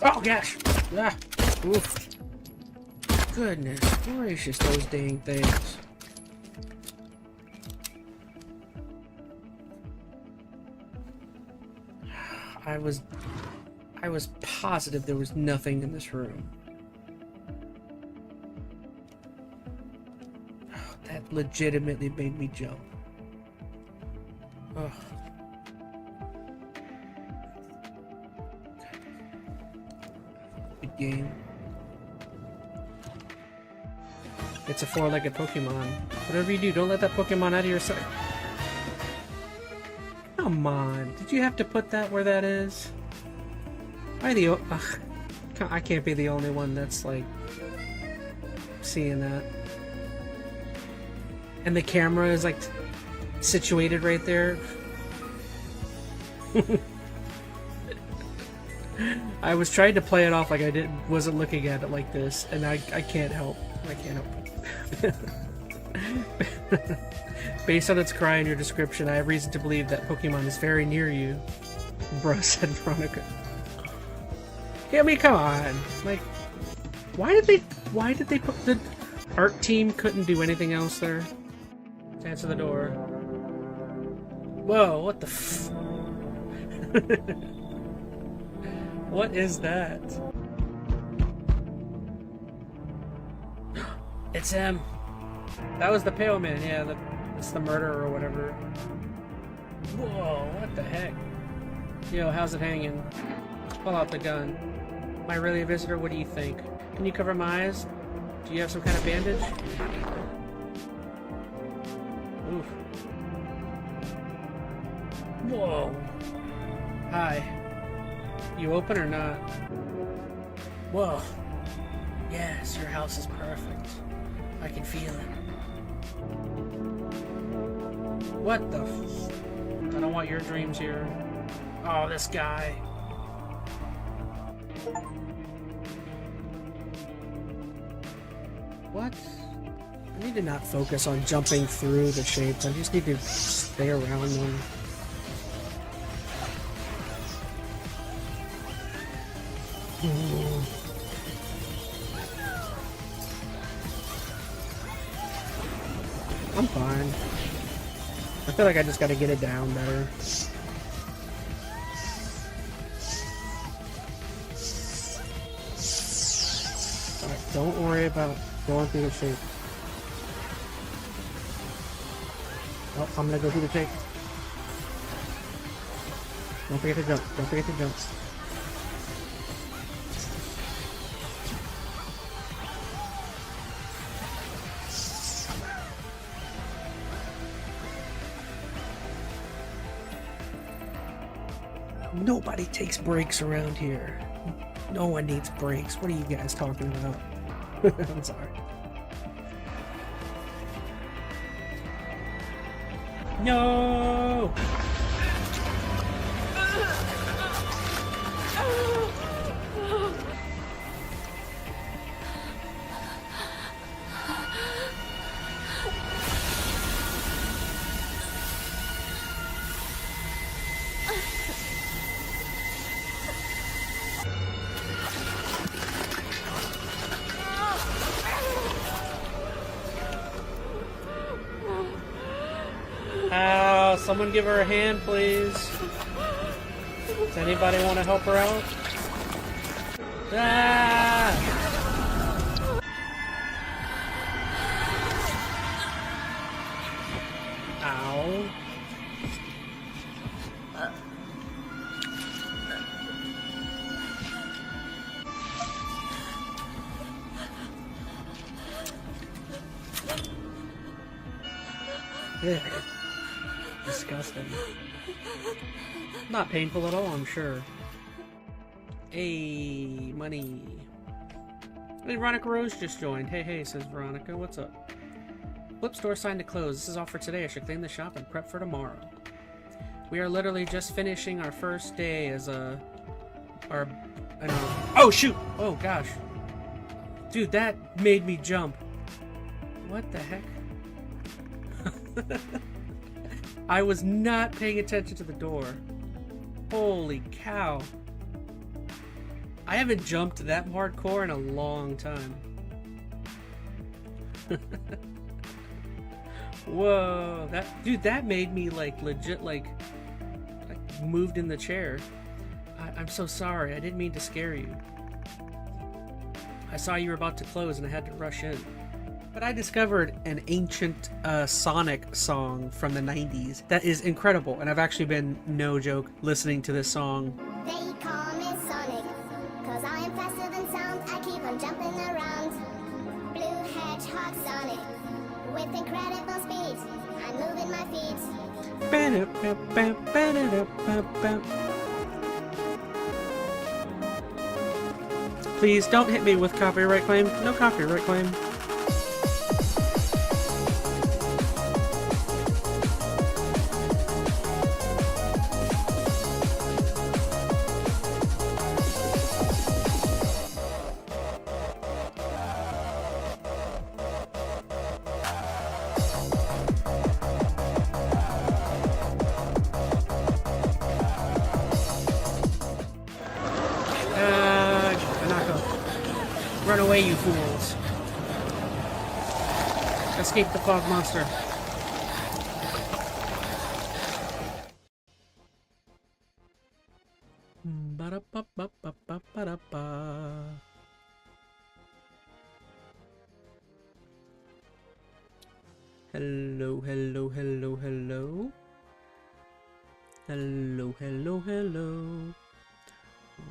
Oh gosh! Ah, oof. Goodness gracious, those dang things. I was positive there was nothing in this room. Oh, that legitimately made me jump. Ugh. Good game. It's a four-legged Pokemon. Whatever you do, don't let that Pokemon out of your sight. Come on, did you have to put that where that is? I can't be the only one that's like seeing that. And the camera is like situated right there. I was trying to play it off like I wasn't looking at it like this, and I can't help. I can't help. Based on its cry and your description, I have reason to believe that Pokemon is very near you. Bruh, said Veronica. Yeah, I mean, come on. Like, why did they put the art team couldn't do anything else there? Let's answer the door. Whoa, what the f... What is that? It's him. That was the pale man, yeah, it's the murderer or whatever. Whoa, what the heck? Yo, how's it hanging? Pull out the gun. Am I really a visitor? What do you think? Can you cover my eyes? Do you have some kind of bandage? Oof. Whoa. Hi. You open or not? Whoa. Yes, your house is perfect. I can feel it. What the f... I don't want your dreams here. Oh, this guy. What? I need to not focus on jumping through the shapes. I just need to stay around them. I'm fine. I feel like I just gotta get it down better. Alright, don't worry about going through the shape. Oh, I'm gonna go through the shape. Don't forget to jump. Don't forget to jump. Nobody takes breaks around here. No one needs breaks. What are you guys talking about? I'm sorry. No! Ow, someone give her a hand, please. Does anybody want to help her out? Ah! Ow. Yeah. Disgusting. Not painful at all, I'm sure. Hey, money. Hey, Veronica Rose just joined. Hey, says Veronica. What's up? Flip store signed to close. This is all for today. I should clean the shop and prep for tomorrow. We are literally just finishing our first day as oh, shoot! Oh, gosh. Dude, that made me jump. What the heck? I was not paying attention to the door. Holy cow. I haven't jumped that hardcore in a long time. Whoa, that made me like legit like moved in the chair. I'm so sorry. I didn't mean to scare you. I saw you were about to close and I had to rush in. But I discovered an ancient Sonic song from the 90s that is incredible, and I've actually been, no joke, listening to this song. They call me Sonic, 'cause I am faster than sound. I keep on jumping around. Blue hedgehog Sonic, with incredible speed. I'm moving my feet. Please don't hit me with copyright claim. No copyright claim. Run away, you fools. Escape the fog monster. Ba-da-ba-ba-ba-ba-ba-da-ba. Hello, hello, hello, hello. Hello, hello, hello.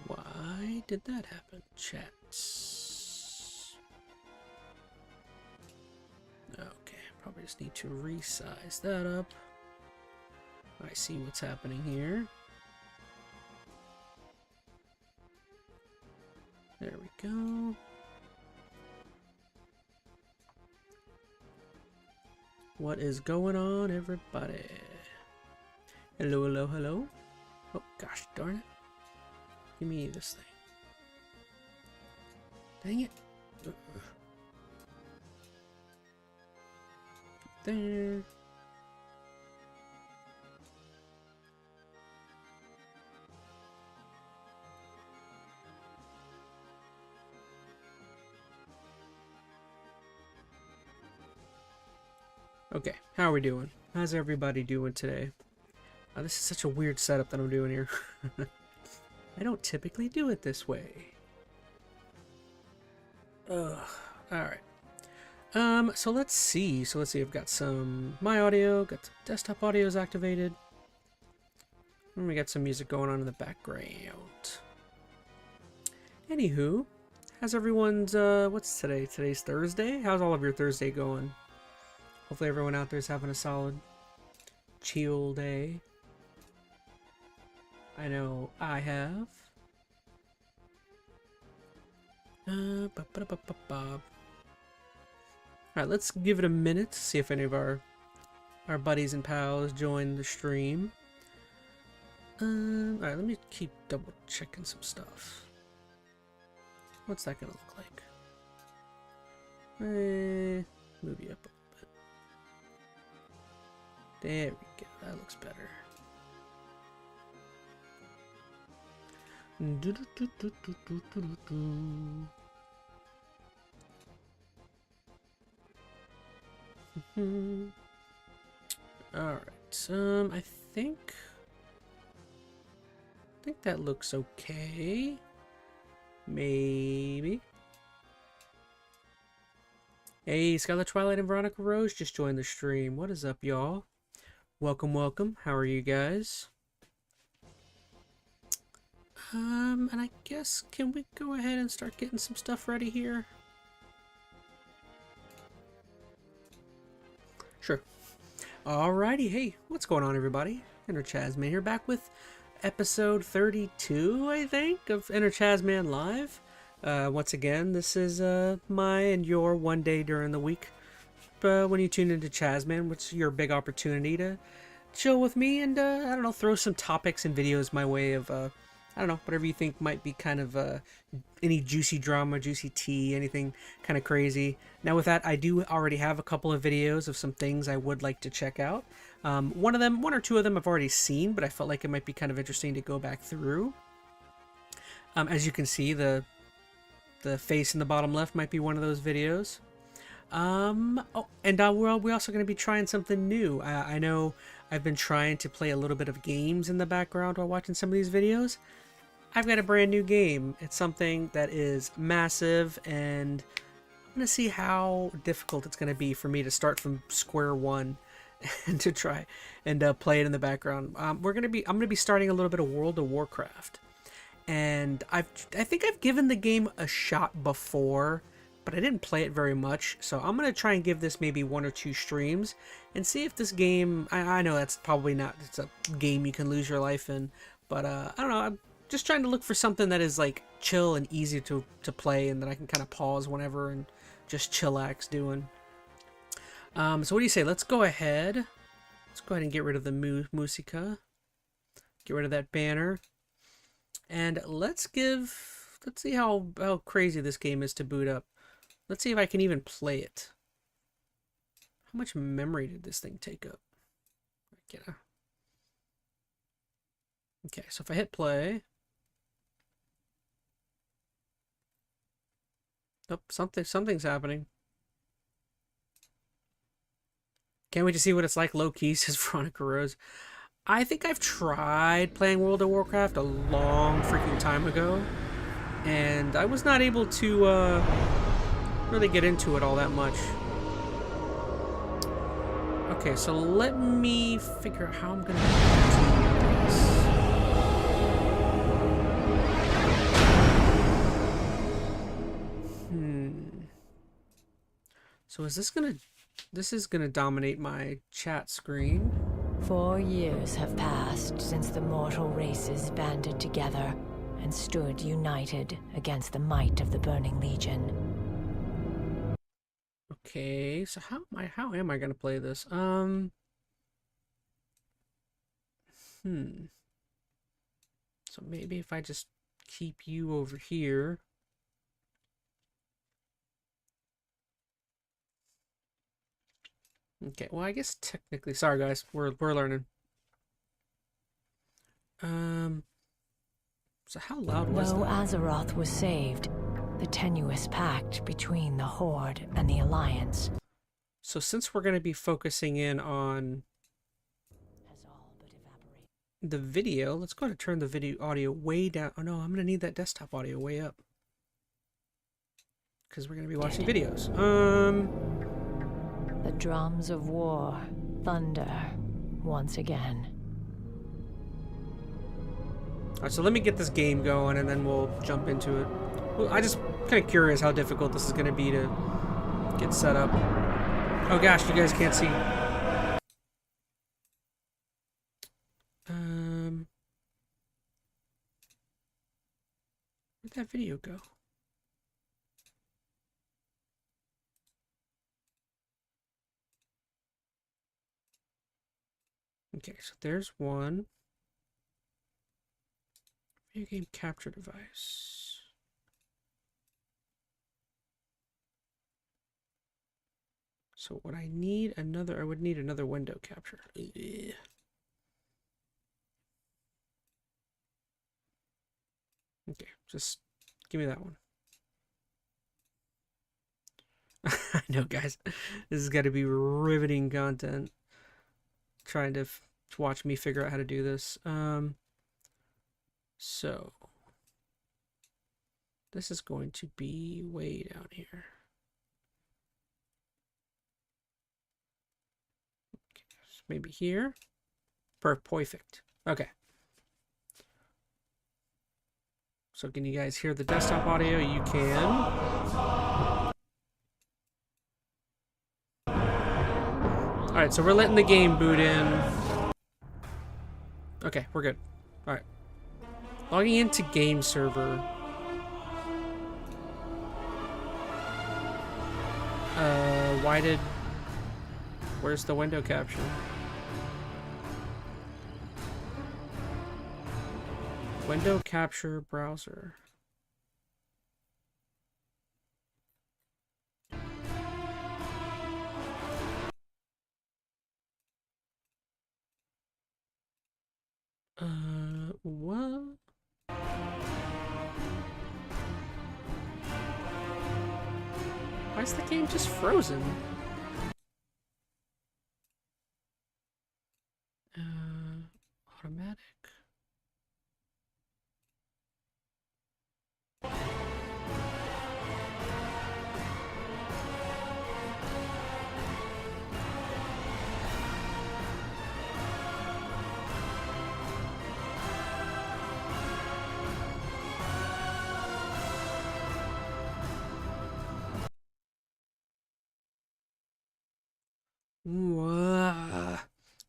Why did that happen, chats? Okay, probably just need to resize that up. I see what's happening here. There we go. What is going on, everybody? Hello, hello, hello. Oh, gosh darn it. Give me this thing. Dang it. There. Okay, how are we doing? How's everybody doing today? This is such a weird setup that I'm doing here. I don't typically do it this way. Ugh. Alright. So let's see. I've got some my audio, got some desktop audios activated. And we got some music going on in the background. Anywho, how's everyone's what's today? Today's Thursday? How's all of your Thursday going? Hopefully everyone out there is having a solid chill day. I know I have. Alright, let's give it a minute to see if any of our buddies and pals join the stream. Alright, let me keep double checking some stuff. What's that gonna look like? Move you up a little bit. There we go, that looks better. Alright, I think that looks okay. Maybe. Hey, Scarlet Twilight and Veronica Rose just joined the stream. What is up, y'all? Welcome, welcome. How are you guys? And I guess, can we go ahead and start getting some stuff ready here? Sure. Alrighty, hey, what's going on, everybody? ChazmaN here, back with episode 32, I think, of ChazmaN Live. Once again, this is my and your one day during the week when you tune into ChazmaN, which is your big opportunity to chill with me and, I don't know, throw some topics and videos my way of, I don't know, whatever you think might be kind of any juicy drama, juicy tea, anything kind of crazy. Now with that, I do already have a couple of videos of some things I would like to check out. One or two of them I've already seen, but I felt like it might be kind of interesting to go back through. As you can see, the face in the bottom left might be one of those videos. Oh, and we're also going to be trying something new. I know I've been trying to play a little bit of games in the background while watching some of these videos. I've got a brand new game. It's something that is massive, and I'm going to see how difficult it's going to be for me to start from square one and to try and play it in the background. I'm going to be starting a little bit of World of Warcraft. And I think I've given the game a shot before, but I didn't play it very much. So I'm going to try and give this maybe 1 or 2 streams and see if this game, I know that's probably not, it's a game you can lose your life in, but I don't know, I'm just trying to look for something that is like chill and easy to play and that I can kind of pause whenever and just chillax doing. So what do you say? Let's go ahead. Let's go ahead and get rid of the musica. Get rid of that banner. And let's see how crazy this game is to boot up. Let's see if I can even play it. How much memory did this thing take up? Okay, so if I hit play. Oh, something's happening. Can't wait to see what it's like low-key, says Veronica Rose. I think I've tried playing World of Warcraft a long freaking time ago, and I was not able to really get into it all that much. Okay, so let me figure out how I'm gonna do this. So this is gonna dominate my chat screen. 4 years have passed since the mortal races banded together and stood united against the might of the Burning Legion. Okay, so how am I gonna play this? So maybe if I just keep you over here. Okay, well I guess technically, sorry guys, we're learning. So how loud was Though that? Azeroth was saved, the tenuous pact between the Horde and the Alliance So since we're going to be focusing in on has all but evaporated. the video, let's go ahead and turn the video audio way down. Oh no, I'm going to need that desktop audio way up, because we're going to be watching videos. The drums of war thunder once again. Alright, so let me get this game going and then we'll jump into it. Well, I just kind of curious how difficult this is going to be to get set up. Oh gosh, you guys can't see. Where'd that video go? Okay, so there's one. Video game capture device. So what I would need another window capture. Ugh. Okay, just give me that one. I know, guys. This has got to be riveting content. Trying to watch me figure out how to do this. So this is going to be way down here. Okay, so maybe here. Perfect. Okay. So can you guys hear the desktop audio? You can. Alright, so we're letting the game boot in. Okay, we're good. Alright. Logging into game server. Where's the window capture? Window capture browser. What? is the game just frozen? Automatic.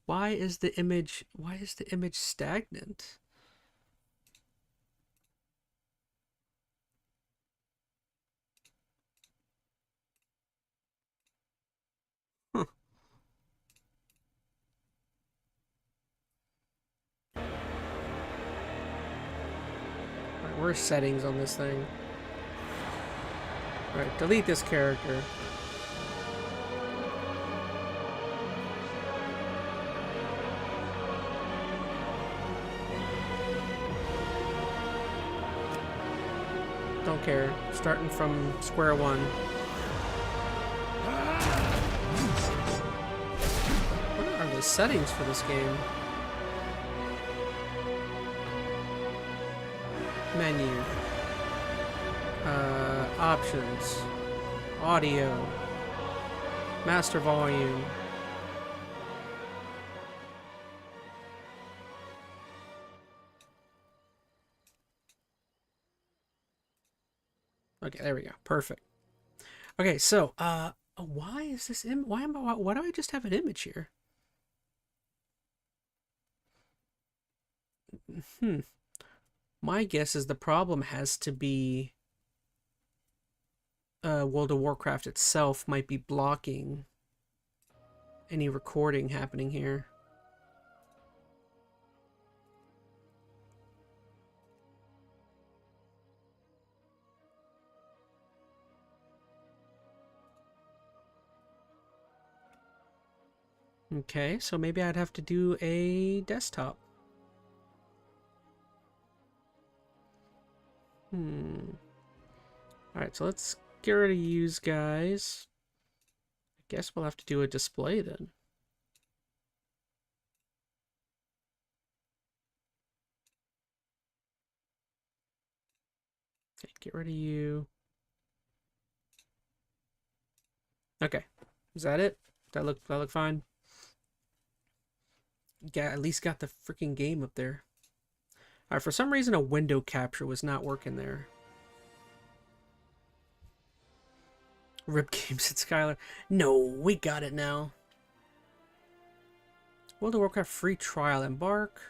Why is the image stagnant? Huh. Alright, where's settings on this thing? Alright, delete this character. Don't care. Starting from square one. What are the settings for this game? Menu. Options. Audio. Master volume. Okay, there we go. Perfect. Okay, so, why is this why do I just have an image here? My guess is the problem has to be World of Warcraft itself might be blocking any recording happening here. Okay, so maybe I'd have to do a desktop. Alright, so let's get rid of use guys. I guess we'll have to do a display then. Okay, get rid of you. Okay, is that it? That look fine? Yeah, at least got the freaking game up there. Alright, for some reason a window capture was not working there. Rip games at Skylar. No, we got it now. World of Warcraft free trial. Embark.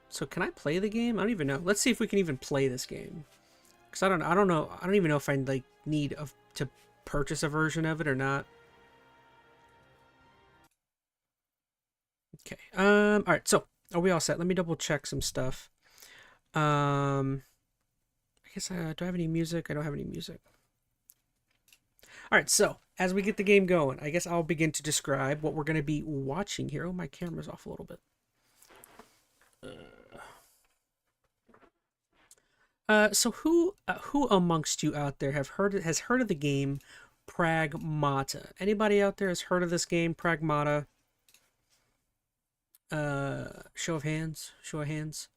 So can I play the game? I don't even know. Let's see if we can even play this game. Cause I don't know. I don't even know if I like need to purchase a version of it or not. Okay. All right. So are we all set? Let me double check some stuff. I guess do I have any music? I don't have any music. All right, so as we get the game going, I guess I'll begin to describe what we're going to be watching here. Oh, my camera's off a little bit. So who amongst you out there has heard of the game Pragmata? Anybody out there has heard of this game Pragmata? Show of hands. Show of hands.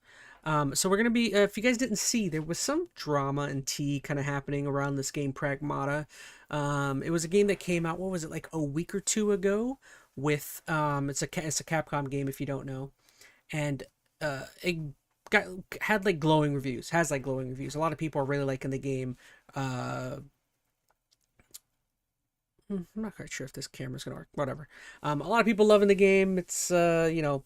So we're going to be, if you guys didn't see, there was some drama and tea kind of happening around this game, Pragmata. It was a game that came out, what was it, like a week or two ago with, it's a Capcom game if you don't know. And it had like glowing reviews, has like glowing reviews. A lot of people are really liking the game. I'm not quite sure if this camera's going to work, whatever. A lot of people loving the game. It's, you know,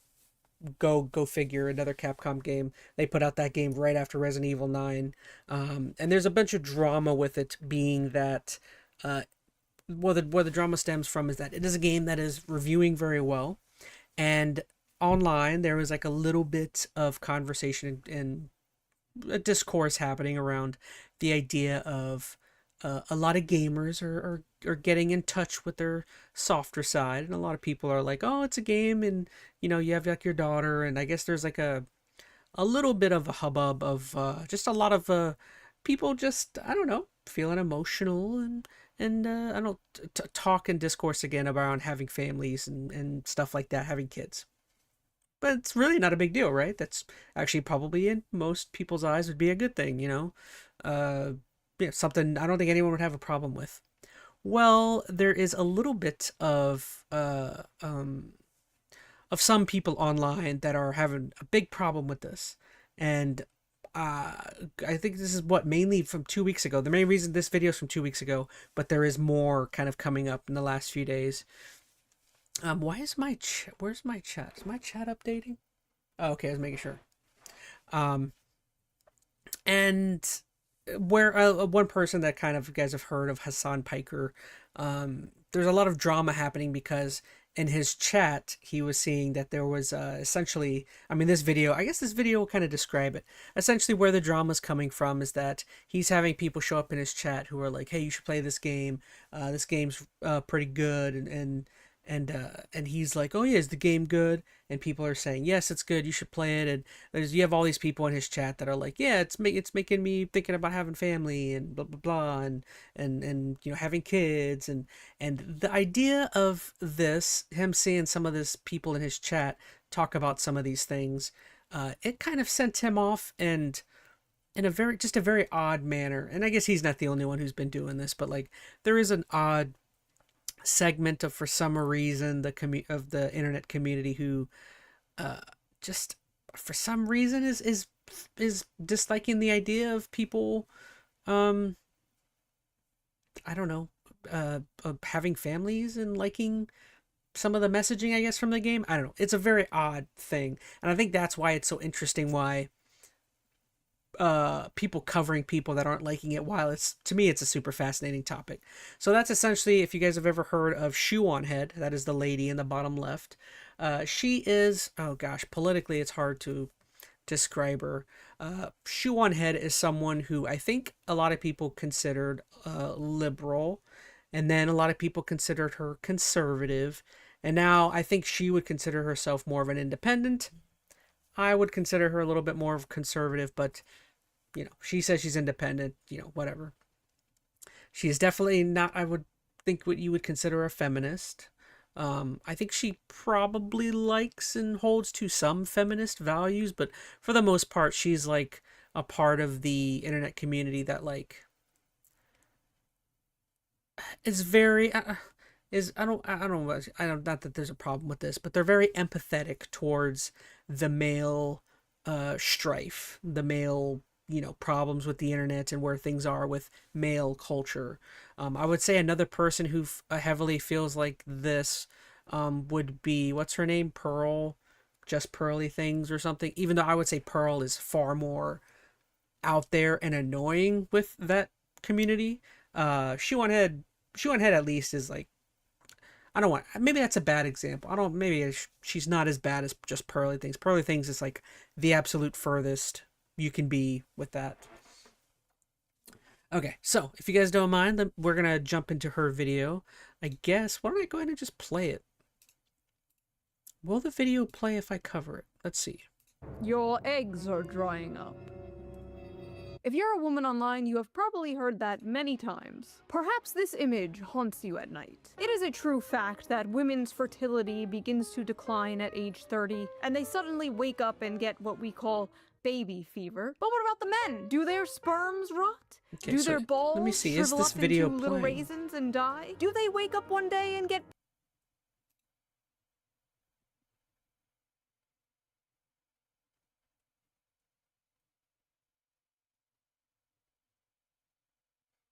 go figure, another Capcom game. They put out that game right after Resident Evil 9. And there's a bunch of drama with it, being that where the drama stems from is that it is a game that is reviewing very well, and online there was like a little bit of conversation and a discourse happening around the idea of a lot of gamers are getting in touch with their softer side, and a lot of people are like, oh, it's a game, and you know, you have like your daughter, and I guess there's like a little bit of a hubbub of just a lot of people just, I don't know, feeling emotional and I don't talk and discourse again about having families and stuff like that, having kids. But it's really not a big deal, right? That's actually probably in most people's eyes would be a good thing, you know? Uh, yeah, something I don't think anyone would have a problem with. Well, there is a little bit of some people online that are having a big problem with this, and uh, I think this is what mainly from 2 weeks ago. The main reason this video is from 2 weeks ago, but there is more kind of coming up in the last few days. Why is my where's my chat? Is my chat updating? Oh, okay, I was making sure. Um, and where one person that kind of you guys have heard of, Hassan Piker, there's a lot of drama happening because in his chat he was seeing that there was essentially, I mean, this video, I guess this video will kind of describe it. Essentially where the drama's coming from is that he's having people show up in his chat who are like, hey, you should play this game, this game's pretty good, and he's like, oh yeah, is the game good? And people are saying, yes, it's good, you should play it. And you have all these people in his chat that are like, yeah, it's making me thinking about having family and blah blah blah, and you know, having kids, and the idea of this, him seeing some of this people in his chat talk about some of these things, it kind of sent him off, and in a very odd manner. And I guess he's not the only one who's been doing this, but like there is an odd segment of, for some reason, of the internet community who just for some reason is disliking the idea of people, I don't know, of having families and liking some of the messaging, I guess, from the game. I don't know, it's a very odd thing, and I think that's why it's so interesting, why people covering people that aren't liking it, while it's, to me, it's a super fascinating topic. So that's essentially, if you guys have ever heard of Shoe on Head, that is the lady in the bottom left. She is, oh gosh, politically it's hard to describe her. Shoe on Head is someone who I think a lot of people considered liberal, and then a lot of people considered her conservative, and now I think she would consider herself more of an independent. I would consider her a little bit more of conservative, but you know, she says she's independent, you know, whatever. She is definitely not, I would think, what you would consider a feminist. I think she probably likes and holds to some feminist values, but for the most part, she's like a part of the internet community that like is very is I don't not that there's a problem with this, but they're very empathetic towards the male strife, the male, you know, problems with the internet and where things are with male culture. I would say another person who heavily feels like this would be, what's her name, Pearl, just Pearly Things or something, even though I would say Pearl is far more out there and annoying with that community. Shoe on Head at least is like, I don't want, maybe that's a bad example. I don't, maybe she's not as bad as just Pearly Things. Pearly Things is like the absolute furthest you can be with that. Okay, so if you guys don't mind, then we're gonna jump into her video. I guess, why don't I go ahead and just play it? Will the video play if I cover it? Let's see. Your eggs are drying up. If you're a woman online, you have probably heard that many times. Perhaps this image haunts you at night. It is a true fact that women's fertility begins to decline at age 30, and they suddenly wake up and get what we call baby fever. But what about the men? Do their sperms rot? Okay, Do so their balls let me see. Is shrivel this up video into little playing? raisins and die? Do they wake up one day and get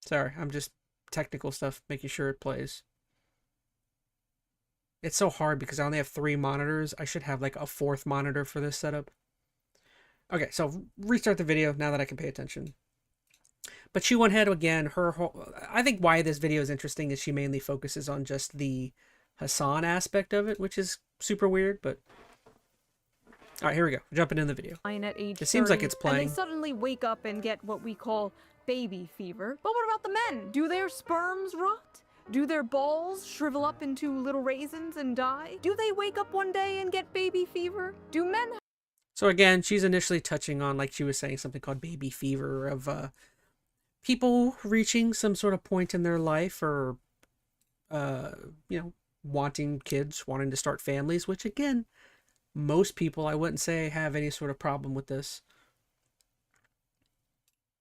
Sorry, I'm just technical stuff, making sure it plays. It's so hard because I only have 3 monitors. I should have like a 4th monitor for this setup. Okay, so restart the video now that I can pay attention. But Shoe on Head, again, her whole, I think why this video is interesting is she mainly focuses on just the Hassan aspect of it, which is super weird, but all right, here we go. Jumping in the video. at age It seems like 30, it's playing. and they suddenly wake up and get what we call baby fever. But what about the men? Do their sperms rot? Do their balls shrivel up into little raisins and die? Do they wake up one day and get baby fever? Do men... So again, she's initially touching on, like she was saying, something called baby fever, of people reaching some sort of point in their life, or you know, wanting kids, wanting to start families, which again, most people I wouldn't say have any sort of problem with this.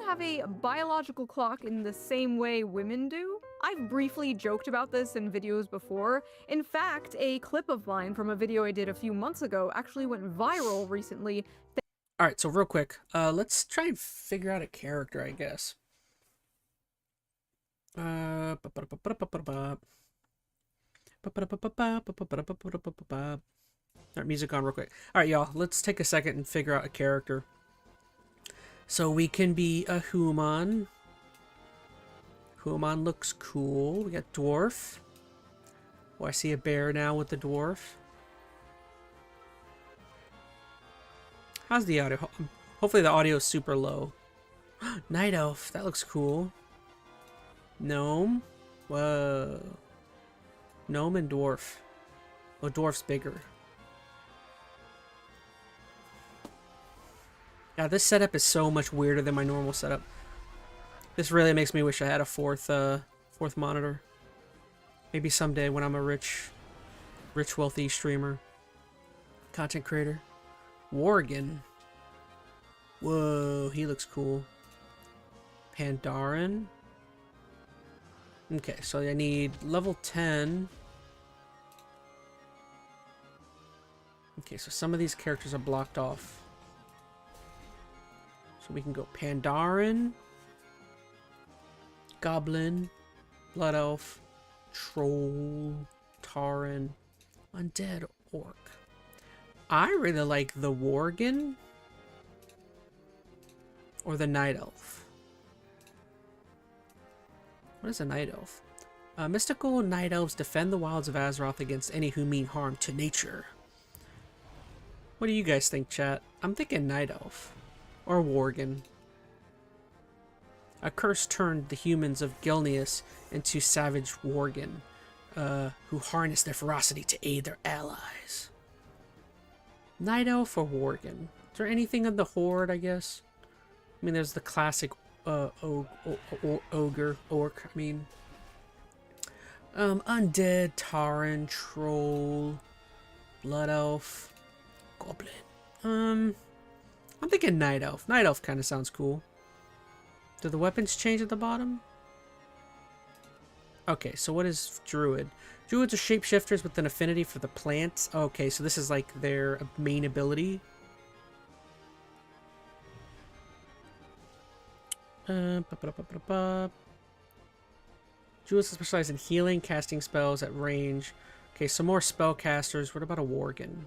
Have a biological clock in the same way women do? I've briefly joked about this in videos before. In fact, a clip of mine from a video I did a few months ago actually went viral recently. Alright, so real quick, let's try and figure out a character, I guess. Alright, music on real quick. Alright, y'all, let's take a second and figure out a character. So we can be a human. Human looks cool. We got dwarf. Oh, I see a bear now with the dwarf. How's the audio? Hopefully the audio is super low. Night elf. That looks cool. Gnome. Whoa. Gnome and dwarf. Oh, dwarf's bigger. Yeah, this setup is so much weirder than my normal setup. This really makes me wish I had a fourth monitor. Maybe someday when I'm a rich, wealthy streamer. Content creator. Worgen. Whoa, he looks cool. Pandaren. Okay, so I need level 10. Okay, so some of these characters are blocked off. So we can go Pandaren, Goblin, Blood Elf, Troll, Tauren, Undead, Orc. I really like the Worgen or the Night Elf. What is a Night Elf? Mystical Night Elves defend the wilds of Azeroth against any who mean harm to nature. What do you guys think, chat? I'm thinking Night Elf. Or Worgen. A curse turned the humans of Gilneas into savage Worgen, who harnessed their ferocity to aid their allies. Night Elf or Worgen? Is there anything of the Horde, I guess? I mean, there's the classic ogre, orc, I mean. Undead, Tauren, Troll, Blood Elf, Goblin. I'm thinking Night Elf. Night Elf kind of sounds cool. Do the weapons change at the bottom? Okay, so what is Druid? Druids are shapeshifters with an affinity for the plants. Okay, so this is like their main ability. Druids specialize in healing, casting spells at range. Okay, some more spellcasters. What about a Worgen?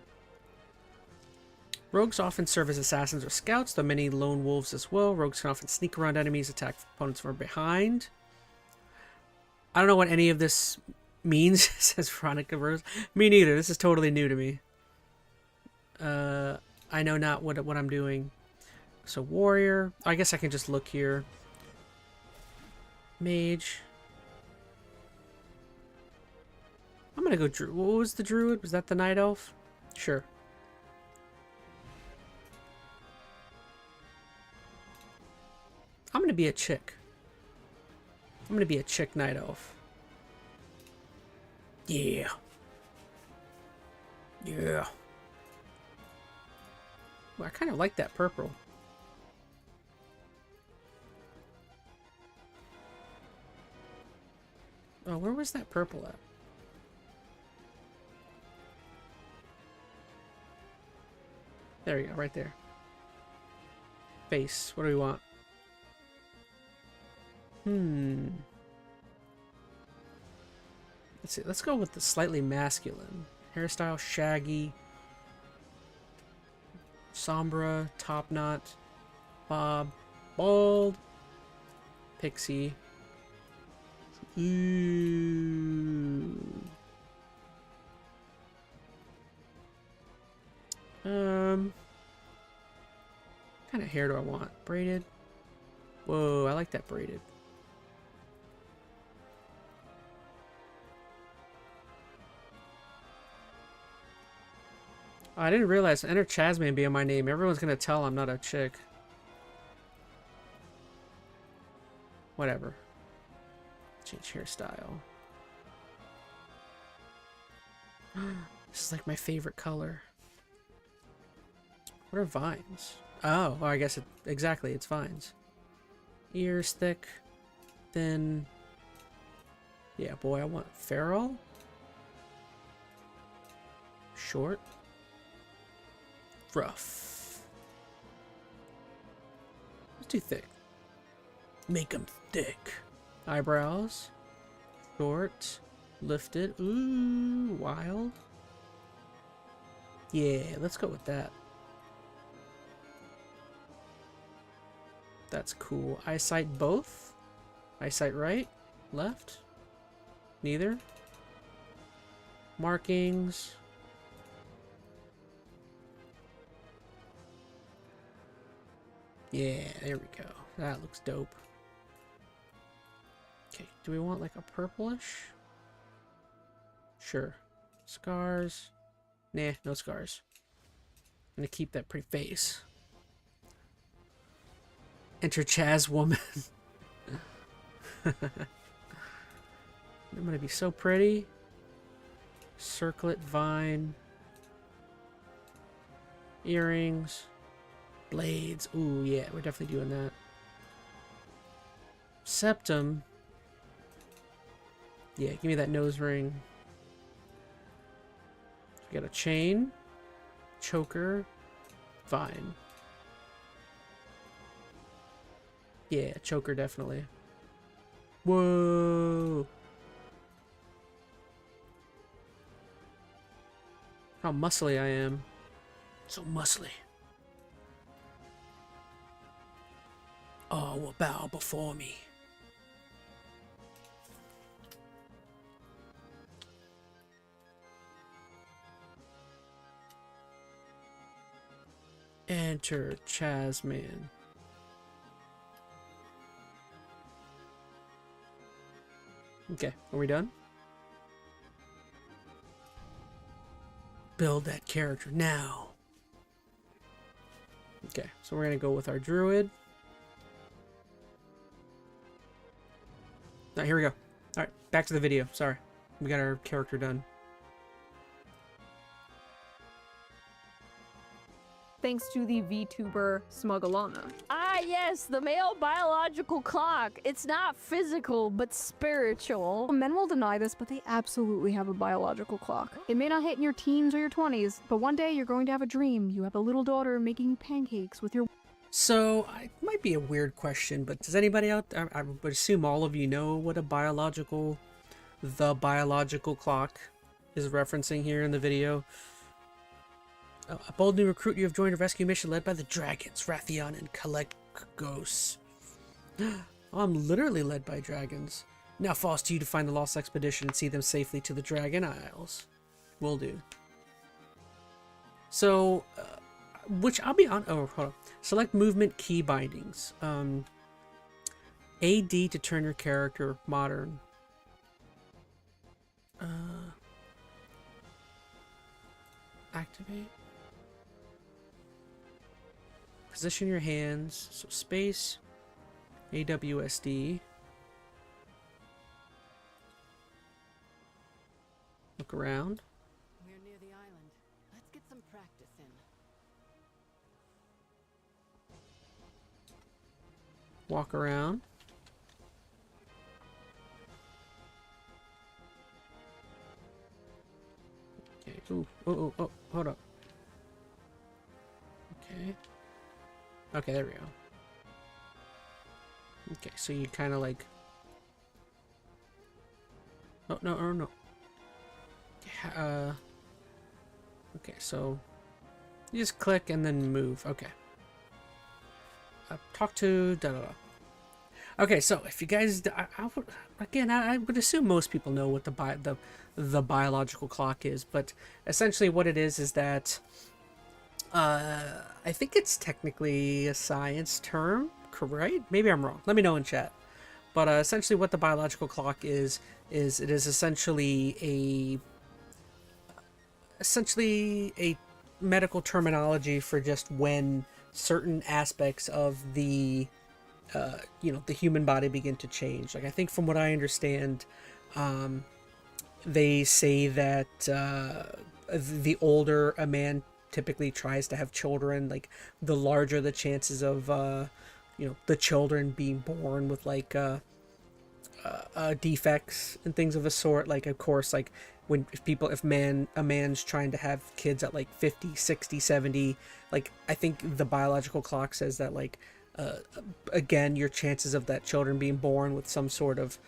Rogues often serve as assassins or scouts, though many lone wolves as well. Rogues can often sneak around enemies, attack opponents from behind. I don't know what any of this means, says Veronica Rose. Me neither. This is totally new to me. I know not what I'm doing. So warrior. I guess I can just look here. Mage. I'm gonna go druid. What was the druid? Was that the night elf? Sure. I'm gonna be a chick. I'm gonna be a chick night elf. Yeah. Yeah. Well, I kind of like that purple. Oh, where was that purple at? There we go, right there. Face. What do we want? Let's see. Let's go with the slightly masculine. Hairstyle, shaggy. Sombra, top knot. Bob. Bald. Pixie. Ooh. What kind of hair do I want? Braided? Whoa, I like that braided. Oh, I didn't realize enter ChazmaN being my name. Everyone's gonna tell I'm not a chick. Whatever. Change hairstyle. This is like my favorite color. What are vines? Oh, well, I guess exactly, it's vines. Ears thick, thin. Yeah, boy, I want feral. Short. Rough. It's too thick. Make them thick. Eyebrows. Short. Lifted. Ooh, wild. Yeah, let's go with that. That's cool. Eyesight both? Eyesight right? Left? Neither? Markings. Yeah, there we go. That looks dope. Okay, do we want like a purplish? Sure. Scars. Nah, no scars. I'm gonna keep that pretty face. Enter Chazwoman. I'm gonna be so pretty. Circlet vine. Earrings. Blades. Ooh, yeah, we're definitely doing that. Septum. Yeah, give me that nose ring. We got a chain. Choker. Vine. Yeah, choker definitely. Whoa. How muscly I am. So muscly. All will bow before me. Enter ChazmaN. Okay, are we done? Build that character now. Okay, so we're gonna go with our druid. Alright, here we go. Alright, back to the video. Sorry. We got our character done. Thanks to the VTuber Smugalana. Ah, yes, the male biological clock. It's not physical, but spiritual. Men will deny this, but they absolutely have a biological clock. It may not hit in your teens or your 20s, but one day you're going to have a dream. You have a little daughter making pancakes with your... So, it might be a weird question, but does anybody out there, I would assume all of you know what the biological clock is referencing here in the video. A bold new recruit, you have joined a rescue mission led by the dragons, Rathion and Kalekgos. Oh, I'm literally led by dragons. Now falls to you to find the lost expedition and see them safely to the Dragon Isles. Will do. So, which I'll be on. Oh, hold on. Select movement key bindings. AD to turn your character modern. Activate. Position your hands. So space. AWSD. Look around. We're near the island. Let's get some practice in. Walk around. Okay. Ooh. Oh, hold up. Okay. Okay, there we go. Okay, so you kind of like... Oh, no. Okay, so... You just click and then move. Okay. Talk to... Okay, so if you guys... I would assume most people know what the biological clock is, but essentially what it is that... I think it's technically a science term, right? Maybe I'm wrong. Let me know in chat. But essentially what the biological clock is it is essentially a medical terminology for just when certain aspects of the you know, the human body begin to change. Like, I think from what I understand, they say that the older a man typically tries to have children, like the larger the chances of you know, the children being born with like defects and things of a sort. Like, of course, like when if a man's trying to have kids at like 50, 60, 70, like I think the biological clock says that like again, your chances of that children being born with some sort of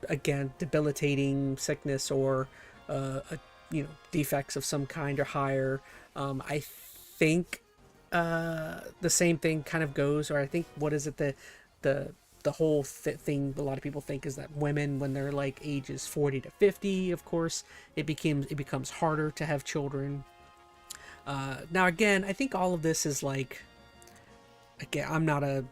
again, debilitating sickness or you know, defects of some kind are higher. I think the same thing kind of goes, or I think, what is it, the whole thing a lot of people think is that women, when they're like ages 40 to 50, of course it becomes harder to have children. Now again, I think all of this is like, again, I'm not a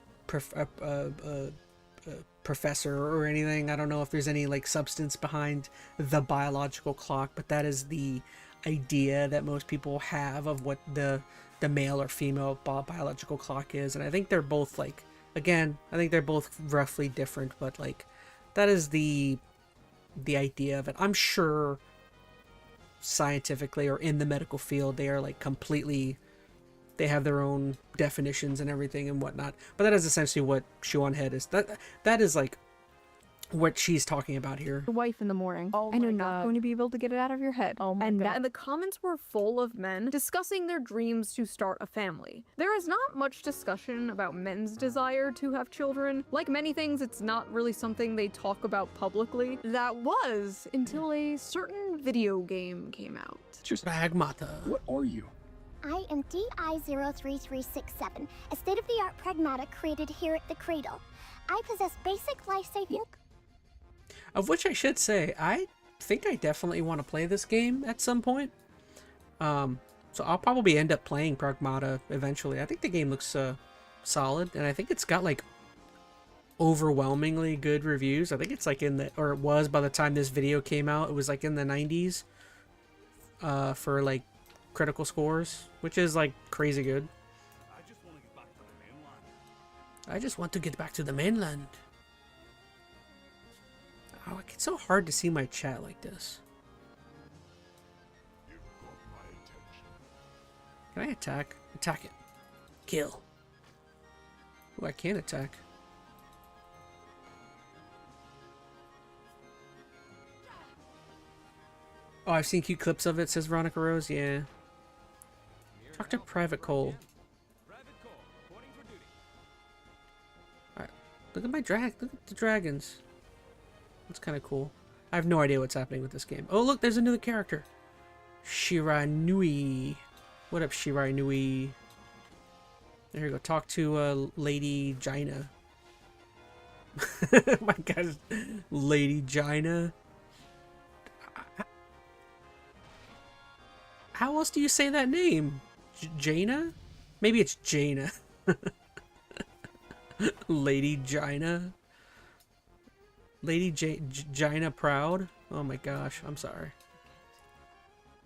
professor or anything. I don't know if there's any like substance behind the biological clock, but that is the idea that most people have of what the male or female biological clock is. And I think they're both like, again, I think they're both roughly different, but like that is the idea of it. I'm sure scientifically or in the medical field they are like completely, they have their own definitions and everything and whatnot, but that is essentially what Shuan Head is. That is like what she's talking about here. Your wife in the morning, Oh and my you're not God. going to be able to get it out of your head. Oh my and God. and the comments were full of men discussing their dreams to start a family. There is not much discussion about men's desire to have children. Like many things, it's not really something they talk about publicly. That was until a certain video game came out. Pragmata. What are you? I am DI-03367, a state-of-the-art pragmata created here at the Cradle. I possess basic life-saving... Of which I should say, I think I definitely want to play this game at some point. So I'll probably end up playing Pragmata eventually. I think the game looks solid, and I think it's got like overwhelmingly good reviews. I think it's like in the, or it was by the time this video came out, it was like in the 90s for like critical scores, which is like crazy good. I just want to get back to the mainland. Oh, it's so hard to see my chat like this. Can I attack? Attack it. Kill. Oh, I can't attack. Oh, I've seen cute clips of it, says Veronica Rose. Yeah. Talk to Private Cole. Alright. Look at my look at the dragons. That's kind of cool. I have no idea what's happening with this game. Oh, look, there's another character. Shiranui. What up, Shiranui? There you go. Talk to Lady Gina. My God, Lady Gina. How else do you say that name? Jaina? Maybe it's Jaina. Lady Gina. Lady Gina Proud? Oh my gosh, I'm sorry.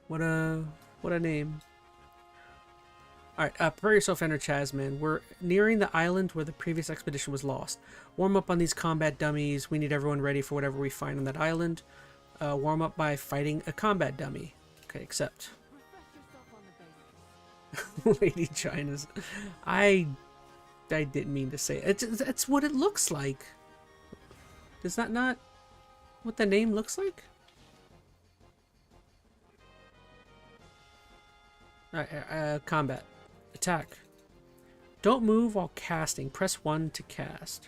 What a name. Alright, prepare yourself, enter ChazmaN. We're nearing the island where the previous expedition was lost. Warm up on these combat dummies. We need everyone ready for whatever we find on that island. Warm up by fighting a combat dummy. Okay, accept. Lady China's. I didn't mean to say it. It's what it looks like. Is that not what the name looks like? Alright, combat. Attack. Don't move while casting. Press 1 to cast.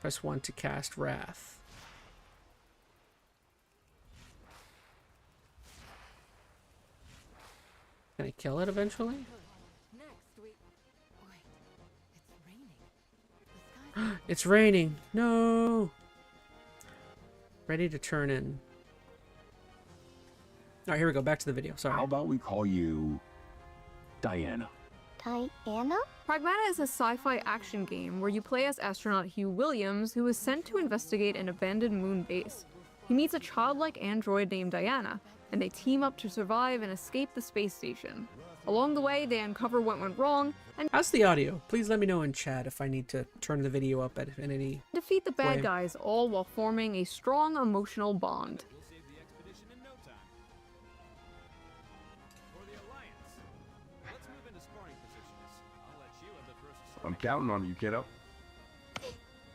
Press 1 to cast Wrath. Can I kill it eventually? It's raining. No. Ready to turn in. All right, here we go. Back to the video. Sorry. How about we call you Diana? Diana? Pragmata is a sci-fi action game where you play as astronaut Hugh Williams, who is sent to investigate an abandoned moon base. He meets a childlike android named Diana. and they team up to survive and escape the space station. Along the way, they uncover what went wrong and How's the audio? Please let me know in chat if I need to turn the video up in any... defeat the bad Way. guys, all while forming a strong emotional bond. I'm counting on you, kiddo.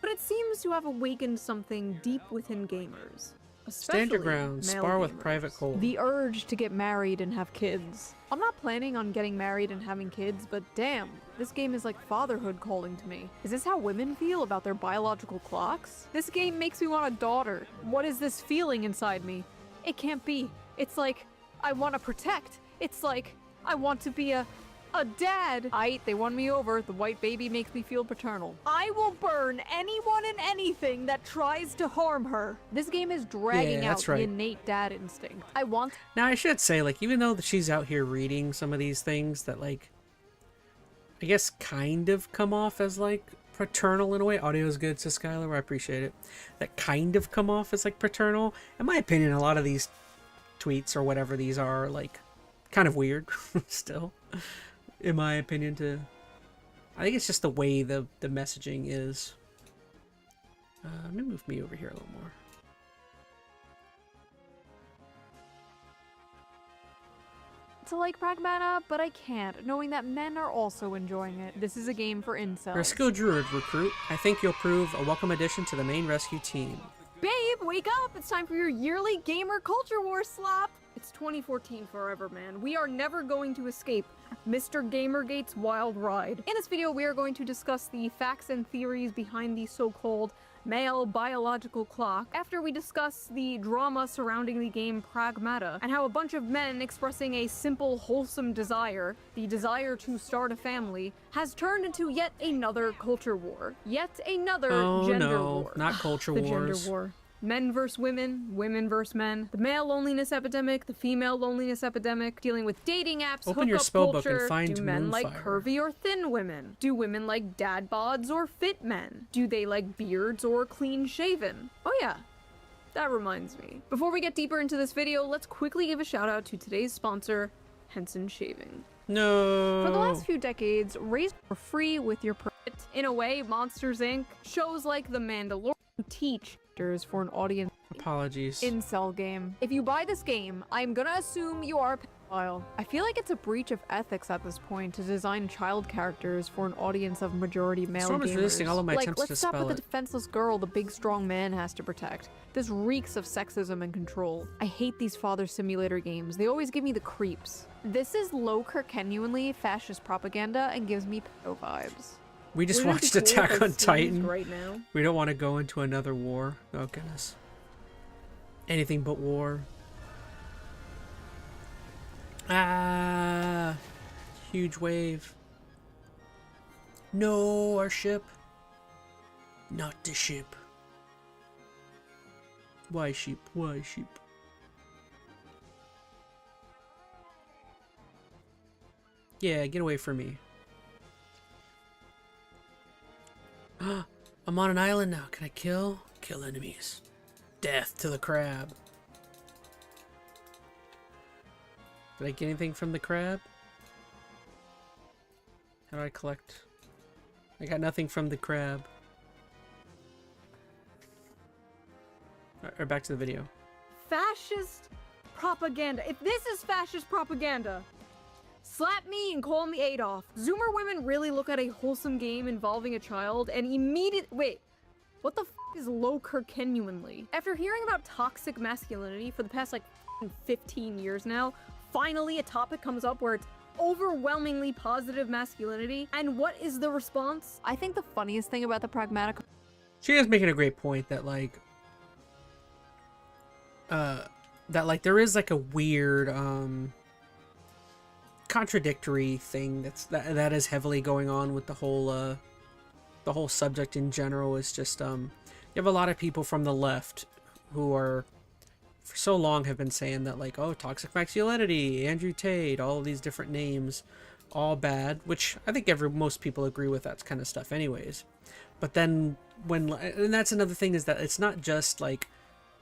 But it seems to have awakened something deep within gamers. Stand your Especially ground, male spar with gamers. private coal. The urge to get married and have kids. I'm not planning on getting married and having kids, but damn, this game is like fatherhood calling to me. Is this how women feel about their biological clocks? This game makes me want a daughter. What is this feeling inside me? It can't be. It's like, I want to protect. It's like, I want to be a dad. They won me over. The white baby makes me feel paternal. I will burn anyone and anything that tries to harm her. This game is dragging Yeah, out that's right. the innate dad instinct. I want Now, I should say, like, even though she's out here reading some of these things that, like, I guess kind of come off as, like, paternal in a way. Audio is good, says Skylar. I appreciate it. That kind of come off as, like, paternal. In my opinion, a lot of these tweets or whatever these are, like, kind of weird still. In my opinion, I think it's just the way the messaging is. Let me move me over here a little more. to like Pragmata, but I can't, knowing that men are also enjoying it. This is a game for incels. You're a skilled druid recruit. I think you'll prove a welcome addition to the main rescue team. Babe, wake up! It's time for your yearly gamer culture war slap! It's 2014 forever, man. We are never going to escape Mr. Gamergate's wild ride. In this video, we are going to discuss the facts and theories behind the so-called male biological clock, after we discuss the drama surrounding the game Pragmata, and how a bunch of men expressing a simple, wholesome desire, the desire to start a family, has turned into yet another culture war. Yet another gender war. Not culture The wars. gender war. Men versus women, women versus men, the male loneliness epidemic, the female loneliness epidemic, dealing with dating apps, Open your hookup spellbook and culture. find Do men like Moonfire. curvy or thin women? Do women like dad bods or fit men? Do they like beards or clean shaven? Oh yeah, that reminds me. Before we get deeper into this video, let's quickly give a shout out to today's sponsor, Henson Shaving. No. For the last few decades, razors were free with your permit. In a way, Monsters Inc., shows like The Mandalorian teach for an audience Apologies. incel game. If you buy this game, I'm gonna assume you are a pedophile. I feel like it's a breach of ethics at this point to design child characters for an audience of majority male Storm is gamers. resisting all of my like, attempts to let's stop spell with the it. defenseless girl the big strong man has to protect. This reeks of sexism and control. I hate these father simulator games. They always give me the creeps. This is low Kirkenuanly fascist propaganda and gives me pedo vibes. We just Wouldn't it watched be cool Attack if I on sneezed Titan. right now? We don't want to go into another war. Oh goodness. Anything but war. Ah, huge wave. No, our ship. Not the ship. Why sheep? Why sheep? Yeah, get away from me. I'm on an island now. Can I kill? Kill enemies. Death to the crab. Did I get anything from the crab? How do I collect? I got nothing from the crab. Or back to the video. Fascist propaganda. If this is fascist propaganda, slap me and call me Adolf. Zoomer women really look at a wholesome game involving a child and wait, what the f is low Kirkenuanly? After hearing about toxic masculinity for the past like 15 years now, finally a topic comes up where it's overwhelmingly positive masculinity, and what is the response? I think the funniest thing about the pragmatic She is making a great point that there is like a weird contradictory thing that is heavily going on with the whole subject in general. Is just you have a lot of people from the left who are for so long have been saying that like, oh, toxic masculinity, Andrew Tate, all of these different names, all bad, which I think most people agree with that kind of stuff anyways. But then and that's another thing, is that it's not just like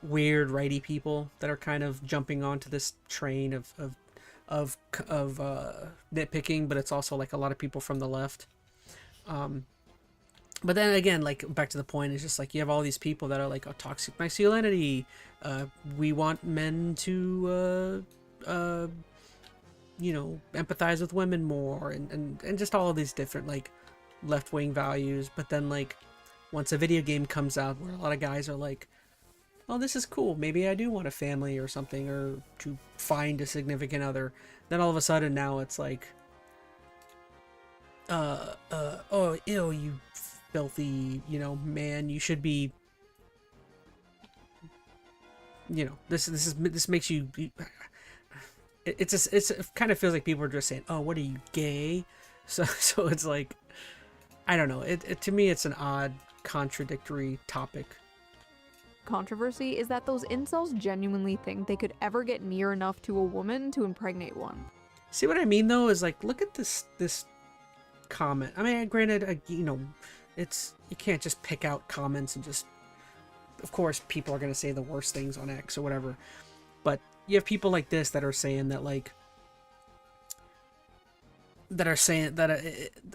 weird righty people that are kind of jumping onto this train of nitpicking, but it's also like a lot of people from the left. But then again, like back to the point, it's just like you have all these people that are like, oh, toxic masculinity. We want men to, you know, empathize with women more, and just all of these different like left-wing values. But then like once a video game comes out where a lot of guys are like, oh, this is cool, maybe I do want a family or something, or to find a significant other, then all of a sudden now it's like, oh, ew, you filthy, you know, man, you should be, you know, this makes you, it kind of feels like people are just saying, oh, what are you, gay? So it's like, I don't know, to me it's an odd, contradictory topic. Controversy is that those incels genuinely think they could ever get near enough to a woman to impregnate one. See what I mean though, is like, look at this comment. I mean, granted, you know, you can't just pick out comments and just, of course people are going to say the worst things on X or whatever, but you have people like this that are saying that, like,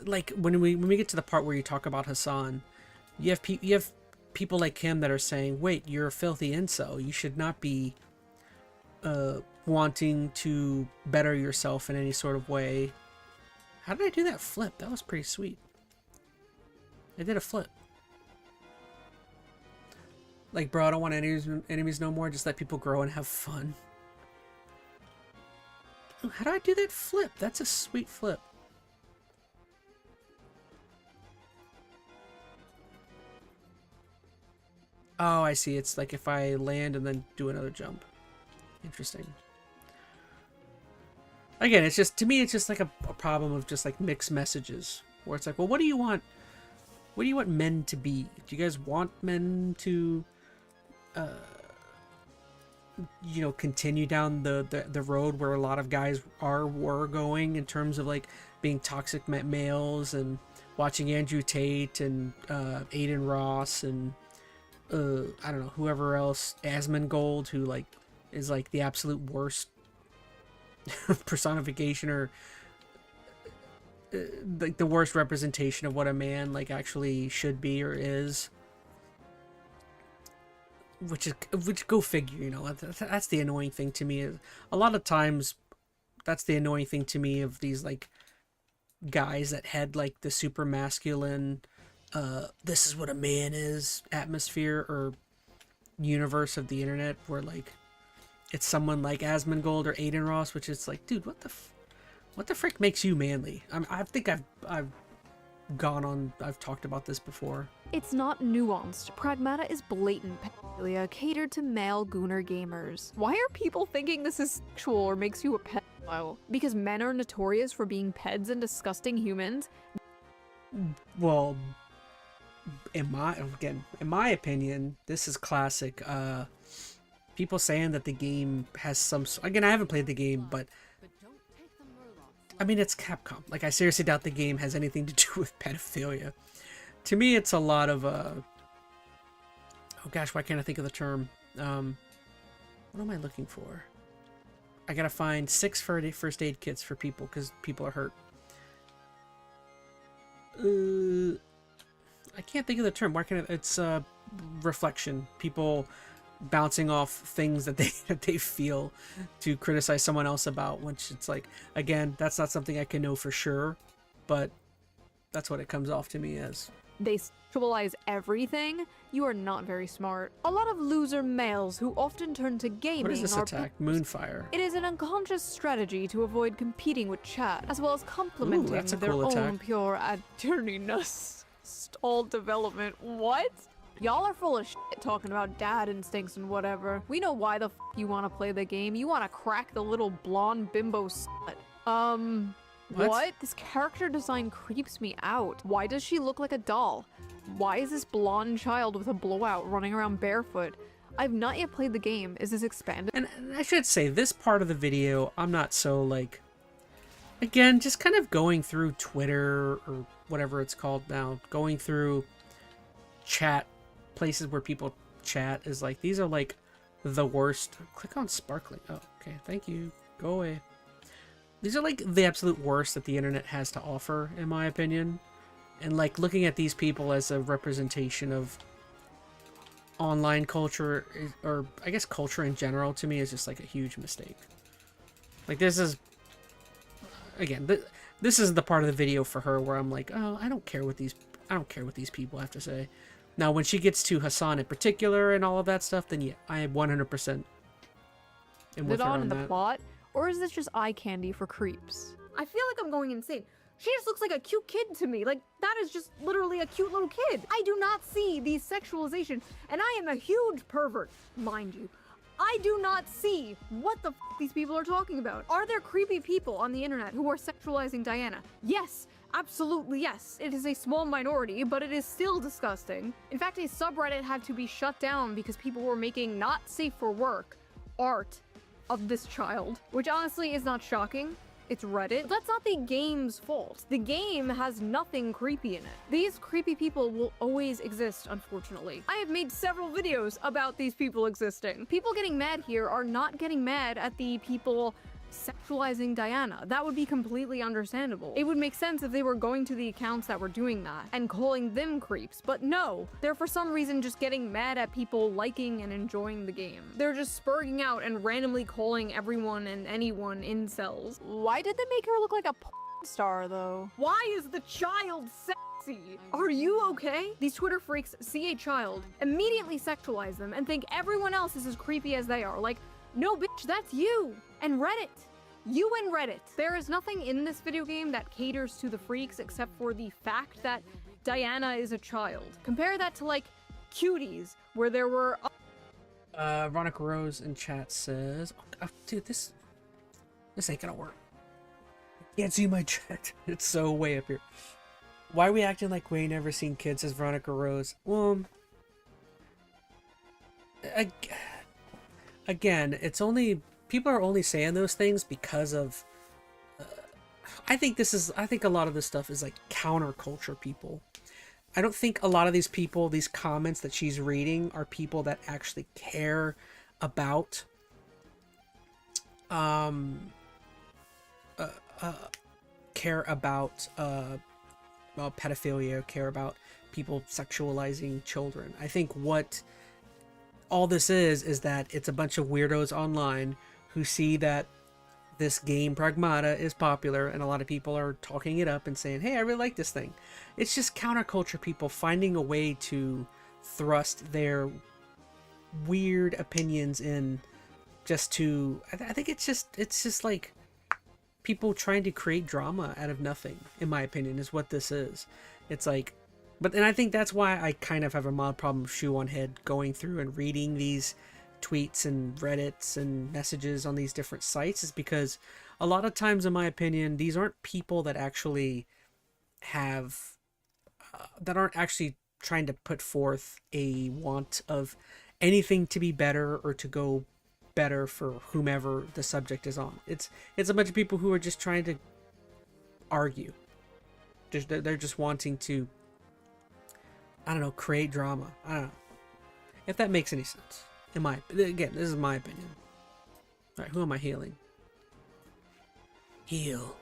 like when we get to the part where you talk about Hassan, you have people like him that are saying, wait, you're a filthy incel, you should not be wanting to better yourself in any sort of way. How did I do that flip? That was pretty sweet. I did a flip. Like, bro, I don't want enemies no more. Just let people grow and have fun. Ooh, how do I do that flip? That's a sweet flip. Oh, I see. It's like if I land and then do another jump. Interesting. Again, it's just, to me, it's just like a problem of just like mixed messages. Where it's like, well, what do you want? What do you want men to be? Do you guys want men to, you know, continue down the road where a lot of guys were going in terms of like being toxic males and watching Andrew Tate and Aiden Ross and I don't know, whoever else, Asmongold, who like is like the absolute worst personification, or like the worst representation of what a man like actually should be or is. Which go figure, you know. That's the annoying thing to me. Is a lot of times that's the annoying thing to me of these like guys that had like the super masculine this is what a man is atmosphere or universe of the internet, where like it's someone like Asmongold or Aiden Ross, which is like, dude, what the frick makes you manly? I think I've talked about this before. It's not nuanced. Pragmata is blatant pedophilia catered to male gooner gamers. Why are people thinking this is sexual or makes you a pedophile? Because men are notorious for being peds and disgusting humans? Well, in my opinion, this is classic. People saying that the game has some... Again, I haven't played the game, but... I mean, it's Capcom. Like, I seriously doubt the game has anything to do with pedophilia. To me, it's a lot of... Oh gosh, why can't I think of the term? What am I looking for? I gotta find 6 first aid kits for people, because people are hurt. I can't think of the term. Why can't I... It's reflection. People bouncing off things that they feel to criticize someone else about, which it's like, again, that's not something I can know for sure, but that's what it comes off to me as. They sexualize everything? You are not very smart. A lot of loser males who often turn to gaming. What is this attack? Moonfire. It is an unconscious strategy to avoid competing with chat, as well as complementing their own pure attorneyness. Stall development. What? Y'all are full of shit talking about dad instincts and whatever. We know why the f you want to play the game. You want to crack the little blonde bimbo slut. What? This character design creeps me out. Why does she look like a doll? Why is this blonde child with a blowout running around barefoot? I've not yet played the game. Is this expanded? And I should say, this part of the video, I'm not so like... Again, just kind of going through Twitter or whatever it's called now. Going through chat, places where people chat, is like, these are like the worst. Click on sparkling. Oh, okay. Thank you. Go away. These are like the absolute worst that the internet has to offer, in my opinion. And like looking at these people as a representation of online culture, or I guess culture in general, to me is just like a huge mistake. Like this is, again, this is the part of the video for her where I'm like, oh, I don't care what these people have to say. Now, when she gets to Hassan in particular and all of that stuff, then yeah, I 100% am with Is it her on on in the that. plot, or is this just eye candy for creeps? I feel like I'm going insane. She just looks like a cute kid to me. Like, that is just literally a cute little kid. I do not see these sexualizations, and I am a huge pervert, mind you. I do not see what the f these people are talking about. Are there creepy people on the internet who are sexualizing Diana? Yes, absolutely yes. It is a small minority, but it is still disgusting. In fact, a subreddit had to be shut down because people were making not safe for work art of this child, which honestly is not shocking. It's Reddit. But that's not the game's fault. The game has nothing creepy in it. These creepy people will always exist, unfortunately. I have made several videos about these people existing. People getting mad here are not getting mad at the people sexualizing Diana. That would be completely understandable. It would make sense if they were going to the accounts that were doing that and calling them creeps, but no, they're for some reason just getting mad at people liking and enjoying the game. They're just spurging out and randomly calling everyone and anyone incels. Why did they make her look like a porn star, though? Why is the child sexy? Are you okay? These Twitter freaks see a child, immediately sexualize them, and think everyone else is as creepy as they are. Like, no bitch, that's you! And Reddit! You and Reddit! There is nothing in this video game that caters to the freaks except for the fact that Diana is a child. Compare that to, like, Cuties, where there were... Veronica Rose in chat says, oh, dude, this ain't gonna work. I can't see my chat. It's so way up here. Why are we acting like we ain't never seen kids as Veronica Rose? Well, again, it's only... People are only saying those things because of... I think a lot of this stuff is like counterculture people. I don't think a lot of these people, these comments that she's reading, are people that actually care about... pedophilia, care about people sexualizing children. I think what all this is that it's a bunch of weirdos online who see that this game Pragmata is popular and a lot of people are talking it up and saying, hey, I really like this thing. It's just counterculture people finding a way to thrust their weird opinions in just to... I think it's just like people trying to create drama out of nothing, in my opinion, is what this is. It's like... And I think that's why I kind of have a mild problem with Shoe on Head going through and reading these tweets and Reddits and messages on these different sites, is because a lot of times, in my opinion, these aren't people that actually have... that aren't actually trying to put forth a want of anything to be better or to go better for whomever the subject is on. It's a bunch of people who are just trying to argue. They're just wanting to, I don't know, create drama. I don't know. If that makes any sense. Again, this is my opinion. Alright, who am I healing? Heal.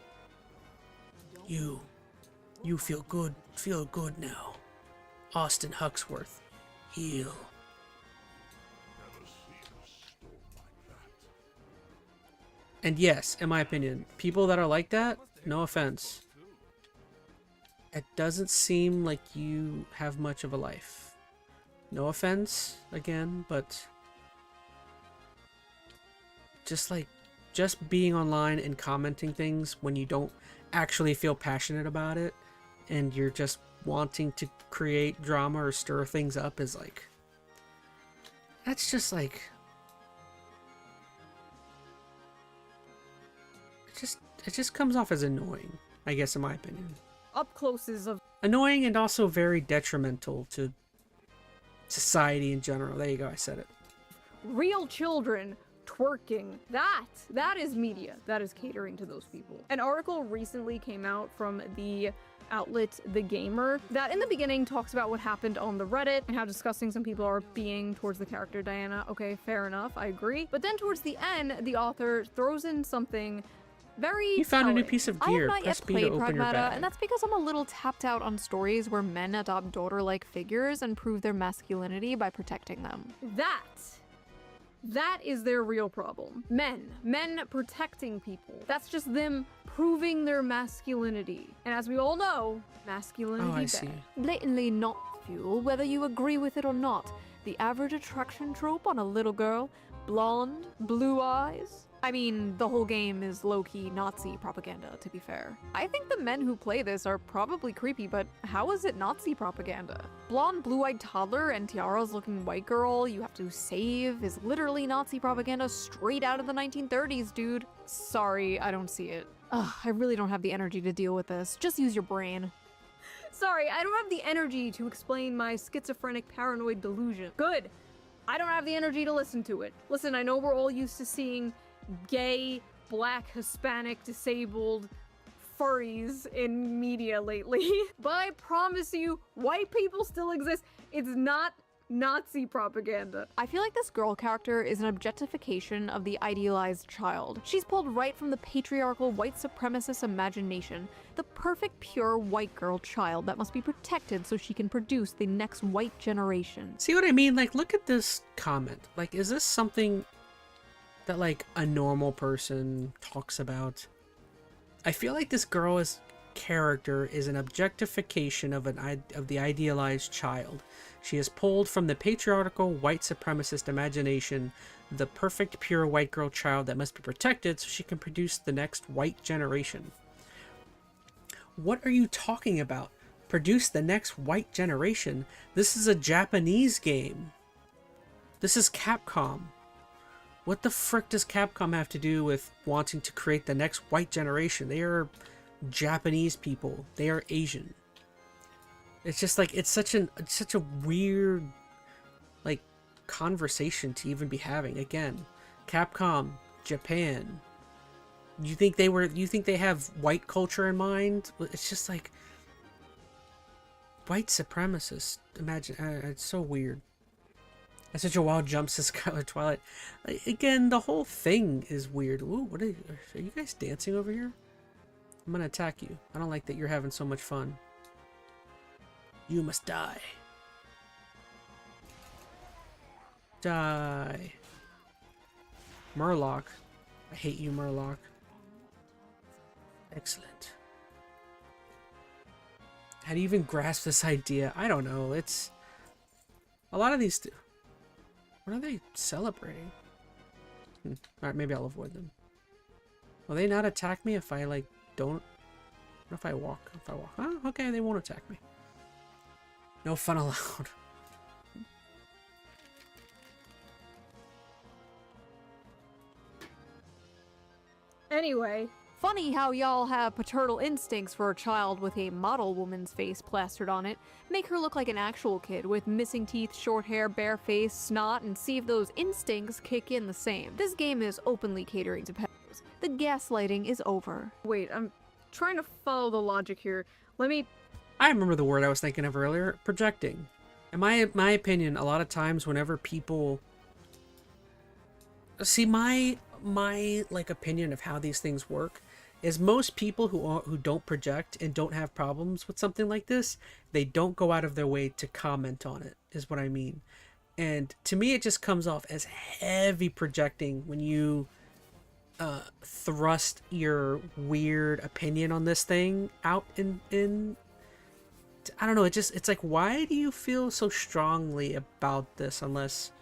You feel good. Feel good now. Austin Huxworth. Heal. And yes, in my opinion, people that are like that, no offense, it doesn't seem like you have much of a life. No offense, again, but just being online and commenting things when you don't actually feel passionate about it and you're just wanting to create drama or stir things up is like... That's just like... It just comes off as annoying, I guess, in my opinion. Up closes of... Annoying and also very detrimental to society in general. There you go, I said it. real children twerking. That is media. That is catering to those people. An article recently came out from the outlet The Gamer that in the beginning talks about what happened on the Reddit and how disgusting some people are being towards the character Diana. Okay, fair enough, I agree. But then towards the end, the author throws in something very You found a new telling. piece of I have gear. not Press yet B to played open your Pragmata, bag. and that's because I'm a little tapped out on stories where men adopt daughter-like figures and prove their masculinity by protecting them. That is their real problem. Men protecting people. That's just them proving their masculinity. And as we all know, masculinity Oh, I bad. see. Blatantly not fuel, whether you agree with it or not. The average attraction trope on a little girl, blonde, blue eyes. I mean, the whole game is low-key Nazi propaganda, to be fair. I think the men who play this are probably creepy, but how is it Nazi propaganda? Blonde, blue-eyed toddler and tiaras looking white girl you have to save is literally Nazi propaganda straight out of the 1930s, dude. Sorry, I don't see it. Ugh, I really don't have the energy to deal with this. Just use your brain. Sorry, I don't have the energy to explain my schizophrenic paranoid delusion. Good. I don't have the energy to listen to it. Listen, I know we're all used to seeing gay, black, Hispanic, disabled furries in media lately. But I promise you, white people still exist. It's not Nazi propaganda. I feel like this girl character is an objectification of the idealized child. She's pulled right from the patriarchal white supremacist imagination, the perfect pure white girl child that must be protected so she can produce the next white generation. See what I mean? Like, look at this comment. Like, is this something that, like, a normal person talks about? I feel like this girl's character is an objectification of the idealized child. She is pulled from the patriarchal white supremacist imagination, the perfect pure white girl child that must be protected so she can produce the next white generation. What are you talking about? Produce the next white generation? This is a Japanese game. This is Capcom. What the frick does Capcom have to do with wanting to create the next white generation? They are Japanese people. They are Asian. It's just like, it's such a weird, like, conversation to even be having. Again, Capcom, Japan. You think they have white culture in mind? It's just like white supremacist. Imagine, it's so weird. That's such a wild jump to Scarlet Twilight. Again, the whole thing is weird. Ooh, what are you guys dancing over here? I'm gonna attack you. I don't like that you're having so much fun. You must die. Die. Murloc. I hate you, Murloc. Excellent. How do you even grasp this idea? I don't know. It's a lot of these. What are they celebrating? Alright, maybe I'll avoid them. Will they not attack me if I, like, don't? What if I walk? Oh, okay, they won't attack me. No fun allowed. Anyway, Funny how y'all have paternal instincts for a child with a model woman's face plastered on it. Make her look like an actual kid with missing teeth, short hair, bare face, snot, and see if those instincts kick in the same. This game is openly catering to pedos. The gaslighting is over. wait, I'm trying to follow the logic here. Let me... I remember the word I was thinking of earlier. Projecting. In my opinion, a lot of times whenever people... See, my like opinion of how these things work is most people who don't project and don't have problems with something like this, they don't go out of their way to comment on it, is what I mean. And to me, it just comes off as heavy projecting when you thrust your weird opinion on this thing out in I don't know, it's like, why do you feel so strongly about this unless...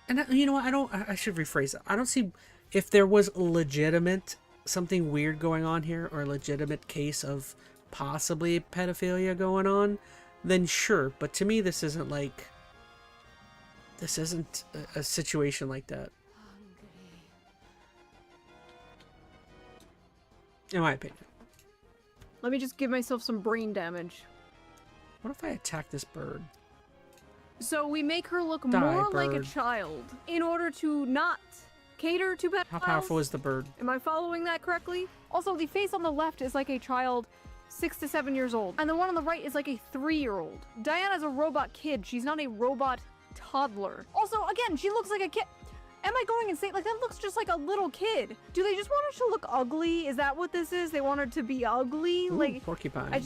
And you know what, I should rephrase it. I don't see, if there was something weird going on here, or a legitimate case of possibly pedophilia going on, then sure. But to me, this isn't a situation like that. In my opinion. Let me just give myself some brain damage. What if I attack this bird? So we make her look Die, more like a bird. child in order to not cater to pedophiles. How powerful is the bird? Am I following that correctly? Also, the face on the left is like a child 6 to 7 years old, and the one on the right is like a 3-year-old. Diana's a robot kid. She's not a robot toddler. Also, again, she looks like a kid. Am I going insane? Like, that looks just like a little kid. Do they just want her to look ugly? Is that what this is? They want her to be ugly? Ooh, Like, porcupine. I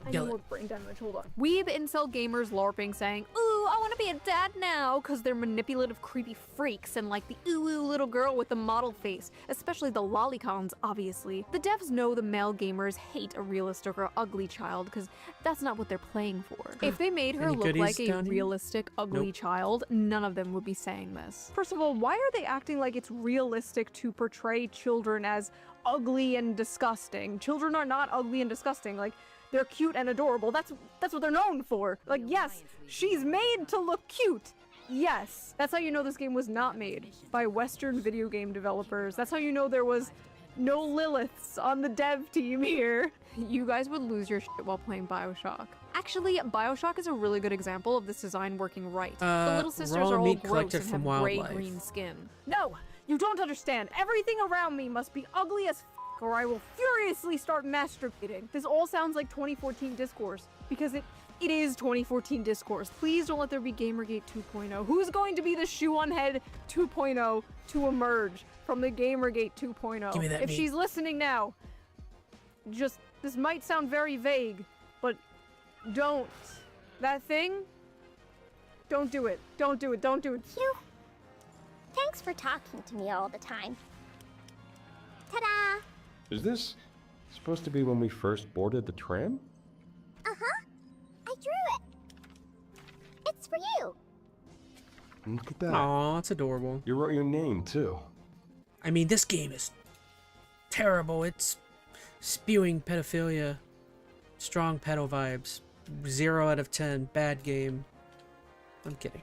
need Kill more it. brain damage. Hold on. Weeb incel gamers LARPing saying, ooh, I want to be a dad now, because they're manipulative, creepy freaks and like the ooh little girl with the model face, especially the lolicons, obviously. The devs know the male gamers hate a realistic or ugly child, because that's not what they're playing for. If they made her Any look goodies like a down here? realistic, ugly Nope. child, none of them would be saying this. First of all, why are they acting like it's realistic to portray children as ugly and disgusting? Children are not ugly and disgusting. Like, they're cute and adorable. That's what they're known for. Like, yes, she's made to look cute. Yes. That's how you know this game was not made by Western video game developers. That's how you know there was no Liliths on the dev team here. You guys would lose your shit while playing BioShock. Actually, BioShock is a really good example of this design working right. The little sisters raw are all meat gross collected and from have wildlife. gray-green skin. No, you don't understand. Everything around me must be ugly as or I will furiously start masturbating. This all sounds like 2014 discourse, because it is 2014 discourse. Please don't let there be Gamergate 2.0. Who's going to be the shoe on head 2.0 to emerge from the Gamergate 2.0? Give me that If meat. she's listening now, just, this might sound very vague, but don't. That thing, don't do it. Don't do it. Don't do it. Phew. Thanks for talking to me all the time. Ta-da! Is this supposed to be when we first boarded the tram? Uh-huh. I drew it. It's for you. Look at that. Aw, it's adorable. You wrote your name, too. I mean, this game is terrible. It's spewing pedophilia, strong pedo vibes. 0 out of 10. Bad game. I'm kidding.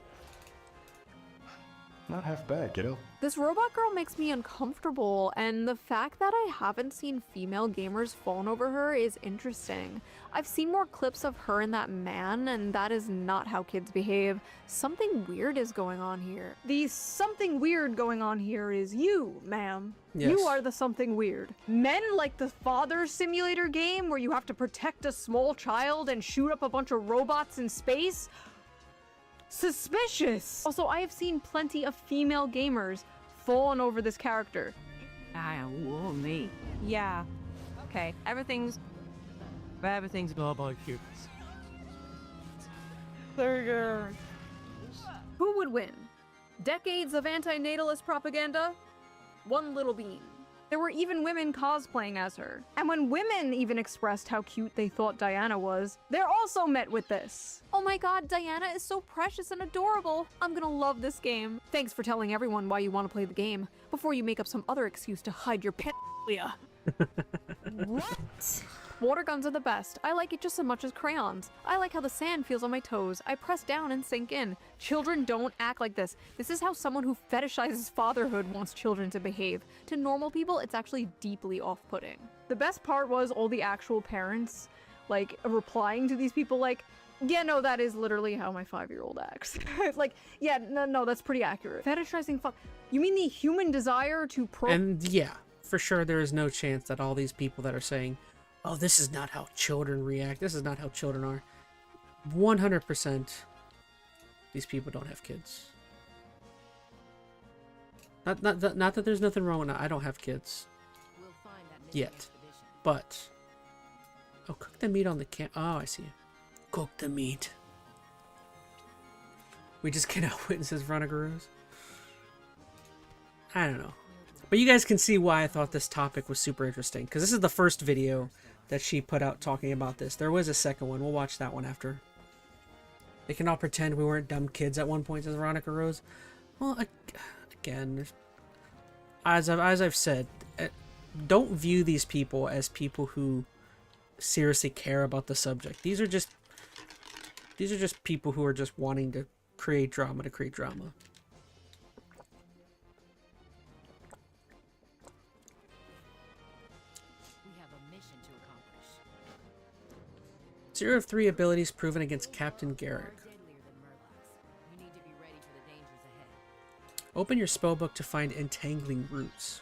Not half bad, kiddo. This robot girl makes me uncomfortable, and the fact that I haven't seen female gamers fawn over her is interesting. I've seen more clips of her and that man, and that is not how kids behave. Something weird is going on here. The something weird going on here is you, ma'am. Yes. You are the something weird. Men like the Father Simulator game where you have to protect a small child and shoot up a bunch of robots in space? Suspicious! Also, I have seen plenty of female gamers fawn over this character. Me. Yeah. Okay. Everything's all about you. Who would win? Decades of anti-natalist propaganda? One little bean. There were even women cosplaying as her. And when women even expressed how cute they thought Diana was, they're also met with this. Oh my god, Diana is so precious and adorable. I'm gonna love this game. Thanks for telling everyone why you want to play the game, before you make up some other excuse to hide your pedophilia. What? Water guns are the best. I like it just as much as crayons. I like how the sand feels on my toes. I press down and sink in. Children don't act like this. This is how someone who fetishizes fatherhood wants children to behave. To normal people, it's actually deeply off-putting. The best part was all the actual parents, like, replying to these people like, yeah, no, that is literally how my 5-year-old acts. It's like, yeah, no, that's pretty accurate. Fetishizing you mean the human desire to And yeah, for sure there is no chance that all these people that are saying, oh, this is not how children react, this is not how children are, 100% these people don't have kids. Not that there's nothing wrong with that. I don't have kids yet, but oh, cook the meat on the oh, I see. Cook the meat. We just cannot witness Veronica Rose. I don't know, but you guys can see why I thought this topic was super interesting, because this is the first video that she put out talking about this. There was a second one. We'll watch that one after. They can all pretend we weren't dumb kids at one point, says Veronica Rose. Well, again, as I've said, don't view these people as people who seriously care about the subject. These are just people who are just wanting to create drama to create drama. We have a mission to accomplish. 0 of 3 abilities proven against Captain Garrick. Deadlier than Murlocs. Open your spell book to find entangling roots.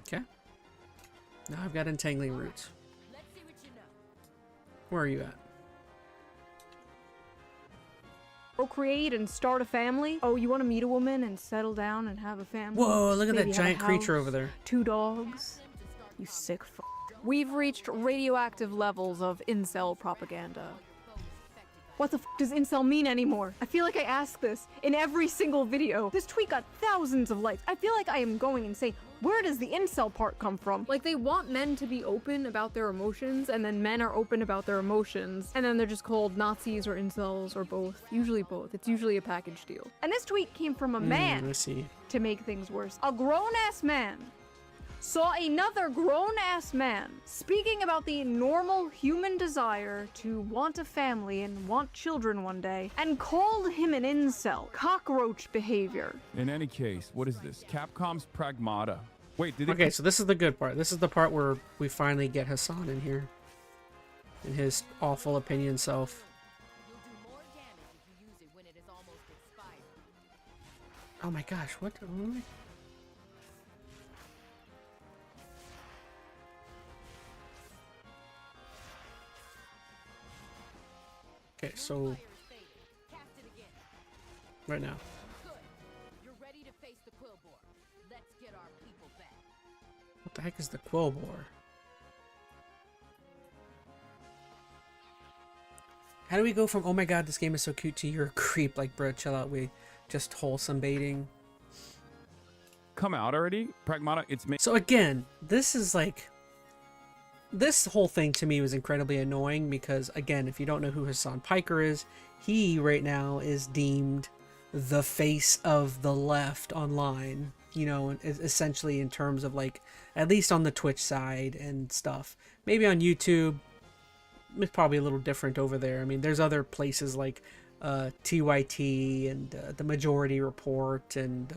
Okay. Now I've got entangling roots. Where are you at? Procreate and start a family? Oh, you want to meet a woman and settle down and have a family? Whoa, look at Maybe that have a giant creature house, over there. 2 dogs? You sick f***. We've reached radioactive levels of incel propaganda. What the f does incel mean anymore? I feel like I ask this in every single video. This tweet got thousands of likes. I feel like I am going insane. Where does the incel part come from? Like, they want men to be open about their emotions, and then men are open about their emotions, and then they're just called Nazis or incels or both. Usually both. It's usually a package deal. And this tweet came from a man Let's see. to make things worse. A grown-ass man saw another grown-ass man speaking about the normal human desire to want a family and want children one day, and called him an incel. Cockroach behavior. In any case, what is this? Capcom's Pragmata. Wait, did it... Okay, so this is the good part. This is the part where we finally get Hassan in here. In his awful opinion self. Oh my gosh, what? Okay, so right now. What the heck is the Quillbore? How do we go from oh my god this game is so cute to you're a creep, like bro chill out, we just wholesome baiting? come out already? Pragmata, it's So again, this is like, this whole thing to me was incredibly annoying because, again, if you don't know who Hassan Piker is, he right now is deemed the face of the left online, you know, essentially in terms of like, at least on the Twitch side and stuff. Maybe on YouTube, it's probably a little different over there. I mean, there's other places like TYT and the Majority Report and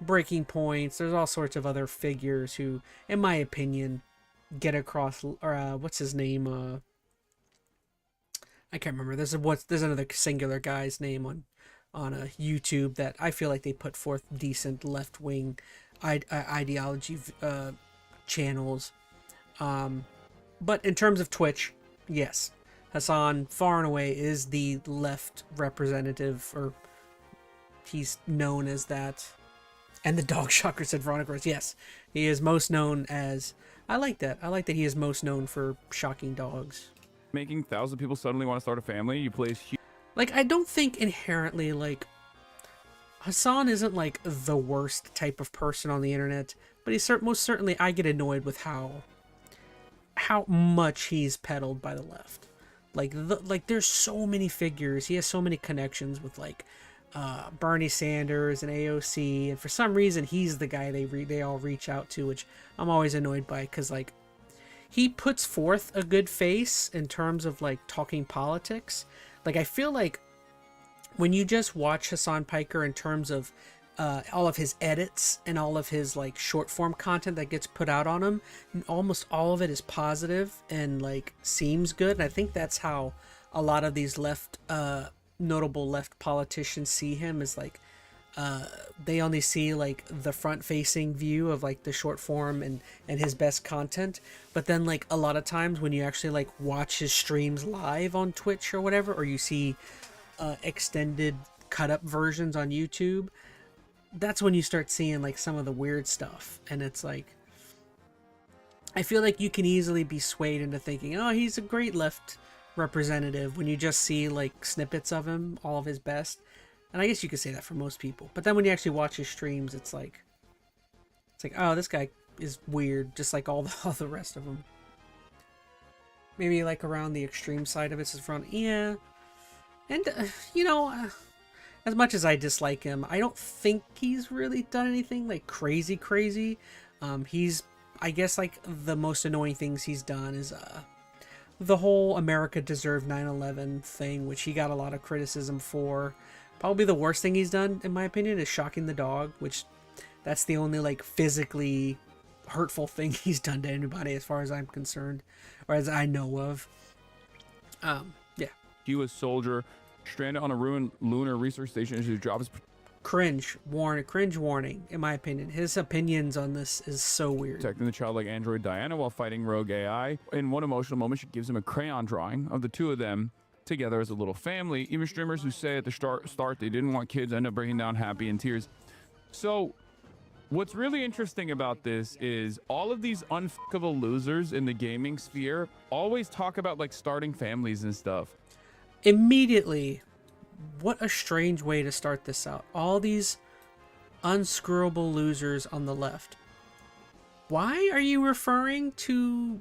Breaking Points. There's all sorts of other figures who, in my opinion, get across, or what's his name? I can't remember. There's another singular guy's name on YouTube that I feel like they put forth decent left wing ideology channels. But in terms of Twitch, yes, Hassan far and away is the left representative, or he's known as that. And the dog shocker said Veronica. Yes, he is most known as. I like that. I like that he is most known for shocking dogs. making thousands of people suddenly want to start a family. You play huge. Like, I don't think inherently, like, Hassan isn't like the worst type of person on the internet, but he's most certainly, I get annoyed with how much he's peddled by the left. Like there's so many figures. He has so many connections with like Bernie Sanders and AOC, and for some reason he's the guy they all reach out to, which I'm always annoyed by, because like he puts forth a good face in terms of like talking politics. Like I feel like when you just watch Hassan Piker in terms of all of his edits and all of his like short form content that gets put out on him, almost all of it is positive and like seems good. And I think that's how a lot of these left notable left politicians see him, is like they only see like the front facing view of like the short form and his best content. But then like a lot of times when you actually like watch his streams live on Twitch or whatever, or you see extended cut up versions on YouTube, that's when you start seeing like some of the weird stuff. And it's like, I feel like you can easily be swayed into thinking, oh, he's a great left representative, when you just see like snippets of him, all of his best. And I guess you could say that for most people, but then when you actually watch his streams, it's like, oh, this guy is weird, just like all the rest of them. Maybe like around the extreme side of it's his front, yeah. And you know, as much as I dislike him, I don't think he's really done anything like crazy. He's, I guess, like the most annoying things he's done is the whole America deserved 9/11 thing, which he got a lot of criticism for. Probably the worst thing he's done, in my opinion, is shocking the dog, which that's the only like physically hurtful thing he's done to anybody as far as I'm concerned, or as I know of. Yeah. U.S. soldier stranded on a ruined lunar research station. His job is Cringe warning, in my opinion. His opinions on this is so weird. protecting the childlike android Diana while fighting rogue AI. In one emotional moment, she gives him a crayon drawing of the two of them together as a little family. Even streamers who say at the start they didn't want kids end up breaking down happy in tears. So what's really interesting about this is all of these unfuckable losers in the gaming sphere always talk about like starting families and stuff. Immediately, what a strange way to start this out. All these unscrewable losers on the left. Why are you referring to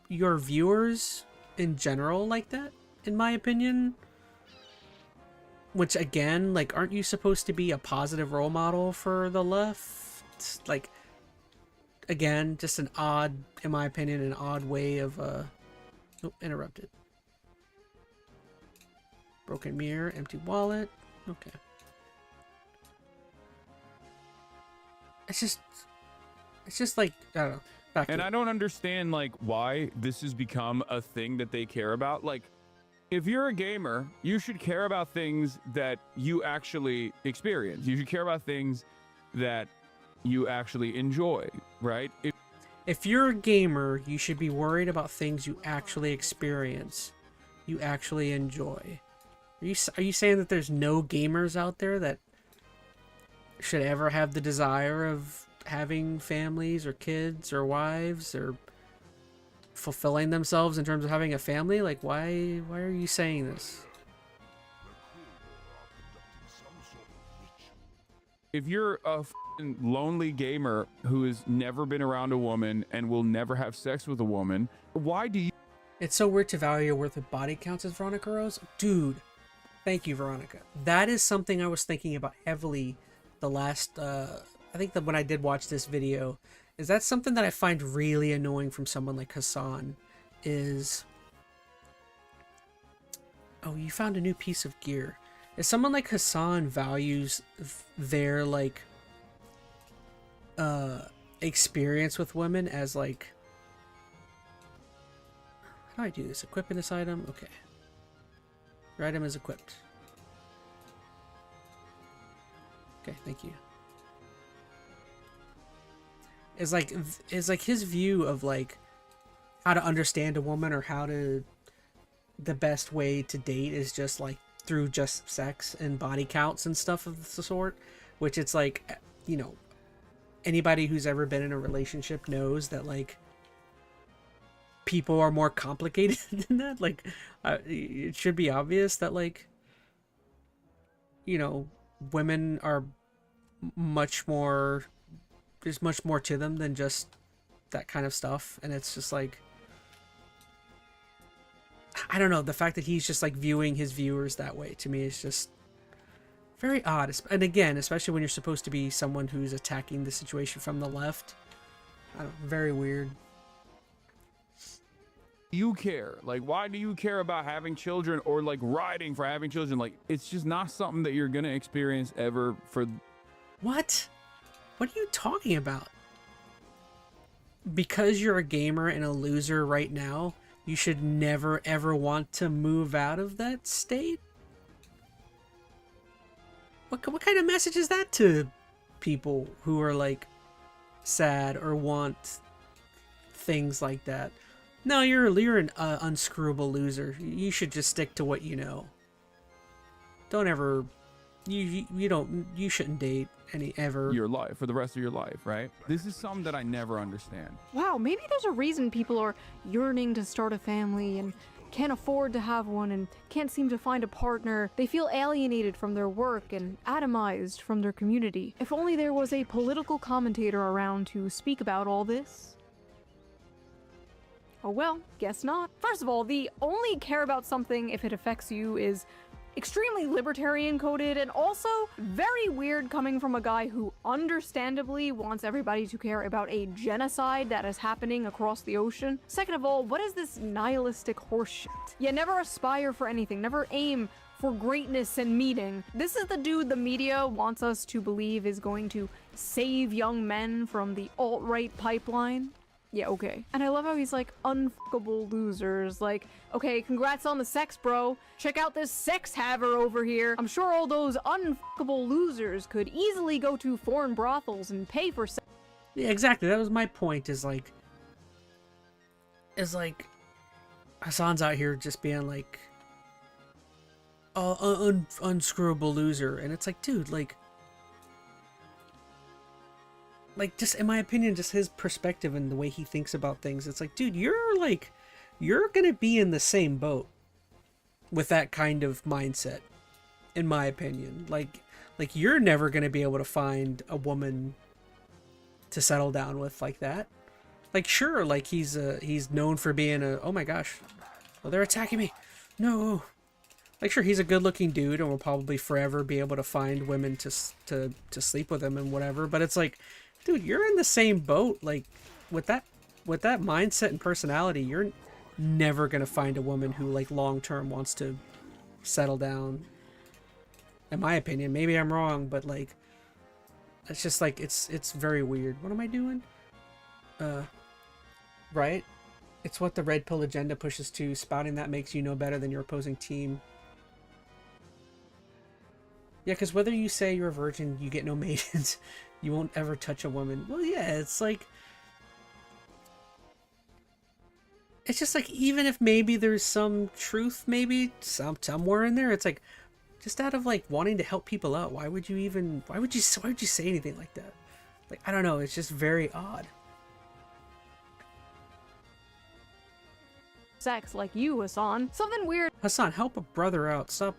your viewers in general like that, in my opinion? Which, again, like, aren't you supposed to be a positive role model for the left? Like, again, just an odd, in my opinion, an odd way of, oh, interrupted. Broken mirror, empty wallet. Okay. It's just like, I don't know. And I don't understand like why this has become a thing that they care about. Like, if you're a gamer, you should care about things that you actually experience. You should care about things that you actually enjoy, right? If you're a gamer, you should be worried about things you actually experience, you actually enjoy. Are you saying that there's no gamers out there that should ever have the desire of having families or kids or wives or fulfilling themselves in terms of having a family? Like, why are you saying this? If you're a lonely gamer who has never been around a woman and will never have sex with a woman, why do you... It's so weird to value your worth with body counts as Veronica Rose. Dude, thank you, Veronica. That is something I was thinking about heavily the last, I think that when I did watch this video, is that something that I find really annoying from someone like Hassan is... Oh, you found a new piece of gear. If someone like Hassan values their, like, experience with women as, like... How do I do this? Equipping this item? Okay. Your item is equipped. Okay, thank you. Is like his view of like how to understand a woman or how to the best way to date is just like through just sex and body counts and stuff of the sort, which it's like, you know, anybody who's ever been in a relationship knows that like people are more complicated than that. Like it should be obvious that like, you know, women are much more, there's much more to them than just that kind of stuff. And it's just like, I don't know, the fact that he's just like viewing his viewers that way to me is just very odd. And again, especially when you're supposed to be someone who's attacking the situation from the left, I don't know, very weird. You care? Like, why do you care about having children or like riding for having children? Like, it's just not something that you're gonna experience ever for... What? What are you talking about? Because you're a gamer and a loser right now, you should never ever want to move out of that state? What kind of message is that to people who are like sad or want things like that? No, you're an unscrewable loser. You should just stick to what you know. Don't ever, you shouldn't date ever. Your life, for the rest of your life, right? This is something that I never understand. Wow, maybe there's a reason people are yearning to start a family and can't afford to have one and can't seem to find a partner. They feel alienated from their work and atomized from their community. If only there was a political commentator around to speak about all this. Oh well, guess not. First of all, the only care about something if it affects you is extremely libertarian coded and also very weird coming from a guy who understandably wants everybody to care about a genocide that is happening across the ocean. Second of all, what is this nihilistic horseshit? You never aspire for anything, never aim for greatness and meaning. This is the dude the media wants us to believe is going to save young men from the alt-right pipeline. Yeah, okay. And I love how he's like, unfuckable losers. Like, okay, congrats on the sex, bro. Check out this sex haver over here. I'm sure all those unfuckable losers could easily go to foreign brothels and pay for sex. Yeah, exactly. That was my point, is like Hassan's out here just being like, unscrewable loser. And it's like, dude, like, just in my opinion, just his perspective and the way he thinks about things, it's like, dude, you're gonna be in the same boat with that kind of mindset, in my opinion. Like you're never gonna be able to find a woman to settle down with like that. Like, sure, like he's known for being oh my gosh, oh, they're attacking me, no. Like, sure, he's a good-looking dude and will probably forever be able to find women to sleep with him and whatever, but it's like, dude, you're in the same boat. Like, with that mindset and personality, you're never gonna find a woman who, like, long-term wants to settle down. In my opinion, maybe I'm wrong, but like, it's just like, it's very weird. What am I doing? Right? It's what the red pill agenda pushes to. Spouting that makes you no better than your opposing team. Yeah, because whether you say you're a virgin, you get no maidens, you won't ever touch a woman. Well, yeah, it's like, it's just like, even if maybe there's some truth, maybe somewhere in there, it's like, just out of like wanting to help people out, why would you say anything like that? Like, I don't know, it's just very odd. Sex like you, Hassan. Something weird Hassan, help a brother out. Stop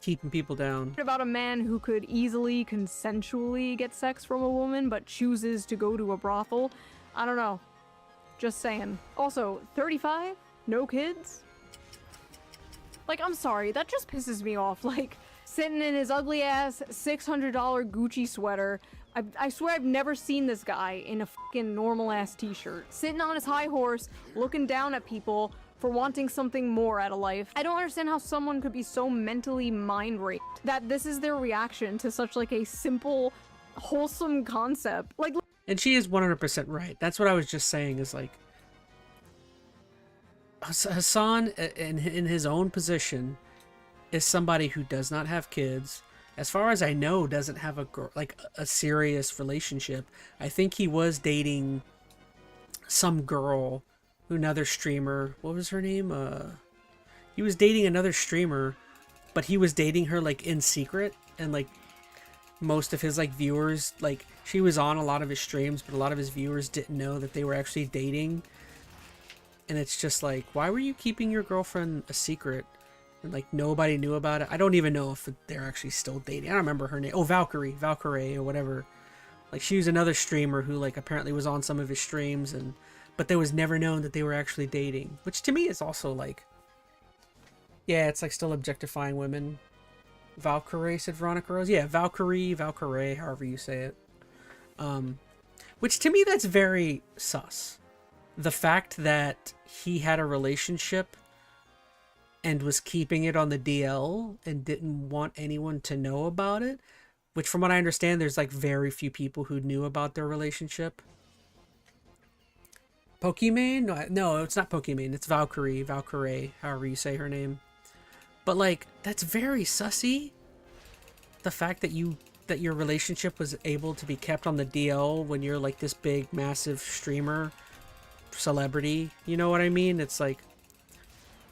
keeping people down. about a man who could easily consensually get sex from a woman but chooses to go to a brothel. I don't know. Just saying. Also, 35? No kids? Like, I'm sorry, that just pisses me off. Like, sitting in his ugly ass $600 Gucci sweater. I swear I've never seen this guy in a fucking normal ass t-shirt. Sitting on his high horse, looking down at people for wanting something more out of life. I don't understand how someone could be so mentally mind raped that this is their reaction to such like a simple, wholesome concept. Like, and she is 100% right. That's what I was just saying, is like, Hassan in his own position is somebody who does not have kids. As far as I know, doesn't have a serious relationship. I think he was dating some girl, another streamer. What was her name? He was dating another streamer, but he was dating her like in secret, and like most of his like viewers, like, she was on a lot of his streams, but a lot of his viewers didn't know that they were actually dating. And it's just like, why were you keeping your girlfriend a secret? And like, nobody knew about it. I don't even know if they're actually still dating. I don't remember her name. Oh, Valkyrie or whatever. Like, she was another streamer who like apparently was on some of his streams, but there was never known that they were actually dating. Which to me is also like, yeah, it's like still objectifying women. Valkyrie, said Veronica Rose. Yeah, Valkyrie, however you say it. Which to me, that's very sus. The fact that he had a relationship and was keeping it on the DL and didn't want anyone to know about it, which from what I understand, there's like very few people who knew about their relationship. Pokimane? No, it's not Pokimane. It's Valkyrie, however you say her name. But like, that's very sussy. The fact that your relationship was able to be kept on the DL when you're like this big, massive streamer, celebrity. You know what I mean? It's like,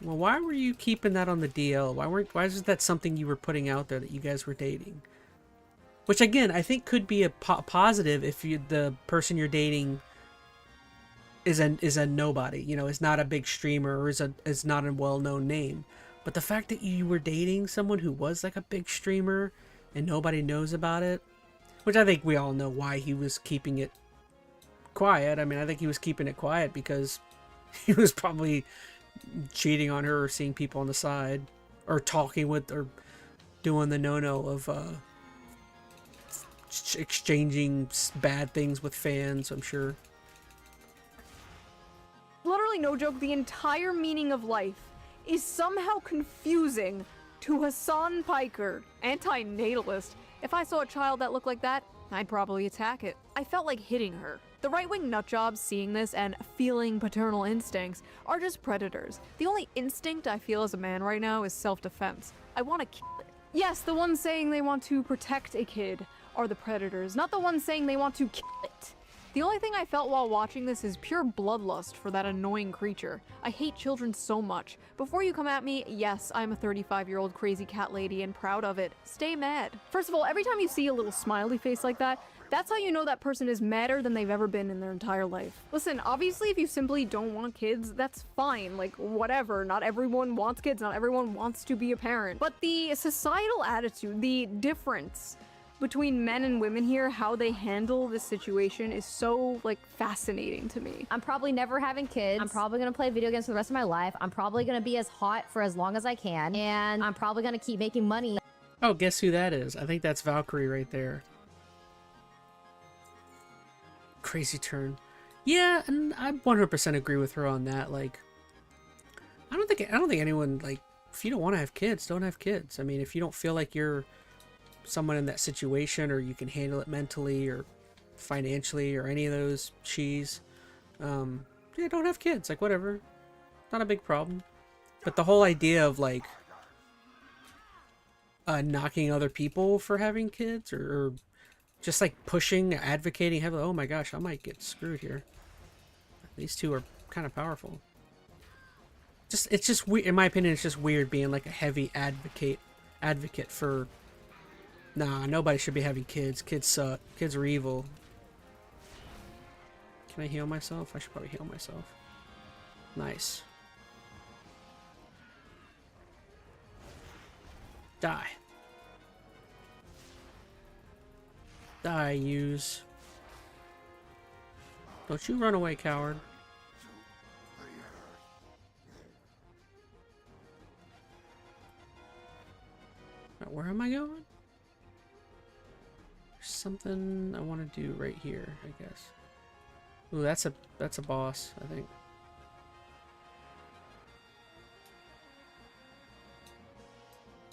well, why were you keeping that on the DL? Why isn't that something you were putting out there that you guys were dating? Which again, I think could be a positive if the person you're dating is a nobody, you know, is not a big streamer, or is not a well-known name. But the fact that you were dating someone who was like a big streamer and nobody knows about it, which I think we all know why he was keeping it quiet. I mean, I think he was keeping it quiet because he was probably cheating on her or seeing people on the side or talking with or doing the no-no of exchanging bad things with fans, I'm sure. literally no joke, the entire meaning of life is somehow confusing to Hassan Piker, anti-natalist. If I saw a child that looked like that, I'd probably attack it. I felt like hitting her. The right-wing nutjobs seeing this and feeling paternal instincts are just predators. The only instinct I feel as a man right now is self-defense. I want to kill it. Yes, the ones saying they want to protect a kid are the predators, not the ones saying they want to kill it. The only thing I felt while watching this is pure bloodlust for that annoying creature. I hate children so much. Before you come at me, yes, I'm a 35-year-old crazy cat lady and proud of it. Stay mad. First of all, every time you see a little smiley face like that, that's how you know that person is madder than they've ever been in their entire life. Listen, obviously if you simply don't want kids, that's fine, like whatever. Not everyone wants kids, not everyone wants to be a parent. But the societal attitude, the difference between men and women here, how they handle this situation is so, like, fascinating to me. I'm probably never having kids. I'm probably gonna play video games for the rest of my life. I'm probably gonna be as hot for as long as I can. And I'm probably gonna keep making money. Oh, guess who that is? I think that's Valkyrie right there. Crazy turn. Yeah, and I 100% agree with her on that. Like, I don't think anyone, like, if you don't want to have kids, don't have kids. I mean, if you don't feel like you're someone in that situation, or you can handle it mentally or financially or any of those cheese, yeah, don't have kids. Like, whatever, not a big problem. But the whole idea of like knocking other people for having kids, or just like pushing, advocating heavily, oh my gosh, I might get screwed here. These two are kind of powerful. It's just weird, in my opinion. It's just weird being like a heavy advocate for, nah, nobody should be having kids. Kids suck. Kids are evil. Can I heal myself? I should probably heal myself. Nice. Die. Die, use. Don't you run away, coward. Now, where am I going? Something I want to do right here, I guess. Ooh, that's a boss, I think.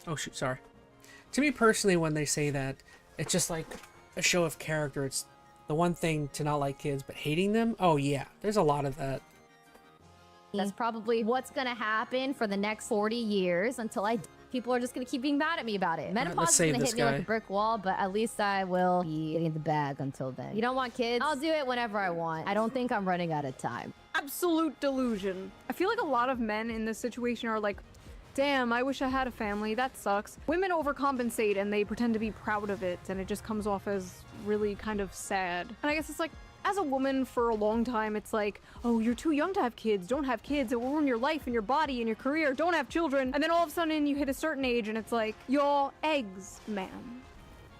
Oh shoot, sorry. To me personally, when they say that, it's just like a show of character. It's the one thing to not like kids, but hating them. Oh yeah, there's a lot of that. That's probably what's gonna happen for the next 40 years until people are just gonna keep being mad at me about it. Menopause is gonna hit me like a brick wall, but at least I will be getting the bag until then. You don't want kids? I'll do it whenever I want. I don't think I'm running out of time. Absolute delusion. I feel like a lot of men in this situation are like, damn, I wish I had a family, that sucks. Women overcompensate and they pretend to be proud of it, and it just comes off as really kind of sad. And I guess it's like, as a woman for a long time, it's like, oh, you're too young to have kids, don't have kids, it will ruin your life and your body and your career, don't have children. And then all of a sudden you hit a certain age and it's like, you're eggs, man.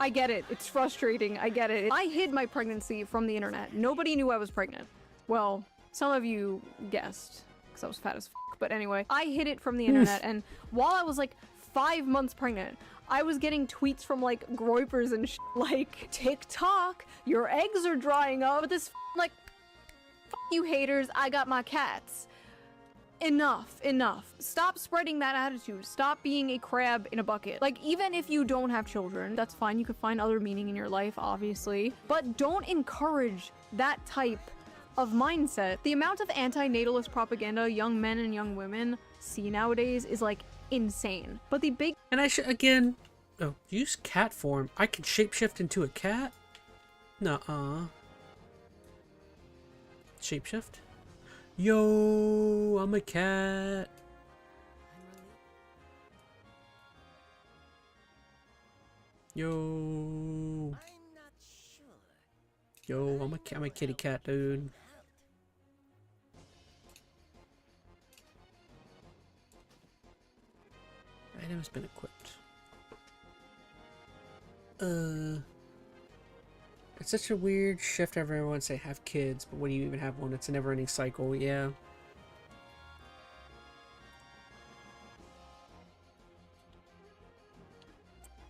I get it, it's frustrating, I get it. I hid my pregnancy from the internet. Nobody knew I was pregnant. Well, some of you guessed, because I was fat as f. But anyway, I hid it from the internet, and while I was like 5 months pregnant, I was getting tweets from like groypers and like, TikTok, your eggs are drying up. But this like, f you haters, I got my cats. Enough. Stop spreading that attitude. Stop being a crab in a bucket. Like, even if you don't have children, that's fine. You could find other meaning in your life, obviously. But don't encourage that type of mindset. The amount of anti-natalist propaganda young men and young women see nowadays is like insane. But the big— And I should again, oh, use cat form. I can shapeshift into a cat? Nuh-uh. Shapeshift? Yo, I'm a cat. Yo. Yo, I'm a kitty cat, dude. Item has been equipped. It's such a weird shift. Everyone say have kids, but when you even have one, it's a never-ending cycle. Yeah.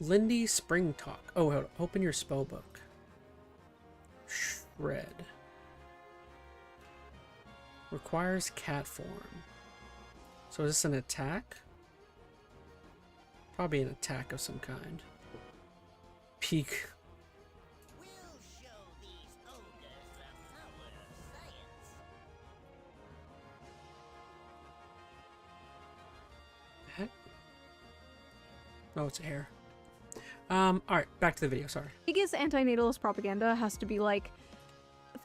Lindy Spring Talk. Oh, hold on. Open your spell book. Shred. Requires cat form. So is this an attack? Probably an attack of some kind. Peak. Oh, it's a hair. Alright, back to the video, sorry. Biggest antinatalist propaganda has to be like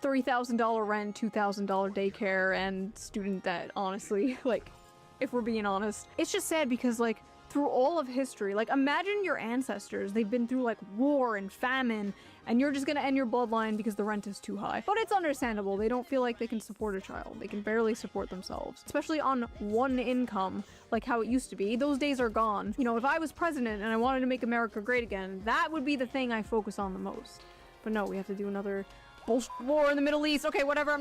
$3,000 rent, $2,000 daycare, and student debt, honestly. Like, if we're being honest. It's just sad because, like, through all of history, like, imagine your ancestors, they've been through, like, war and famine, and you're just gonna end your bloodline because the rent is too high. But it's understandable, they don't feel like they can support a child. They can barely support themselves. Especially on one income, like how it used to be. Those days are gone. You know, if I was president and I wanted to make America great again, that would be the thing I focus on the most. But no, we have to do another bullshit war in the Middle East. Okay, whatever,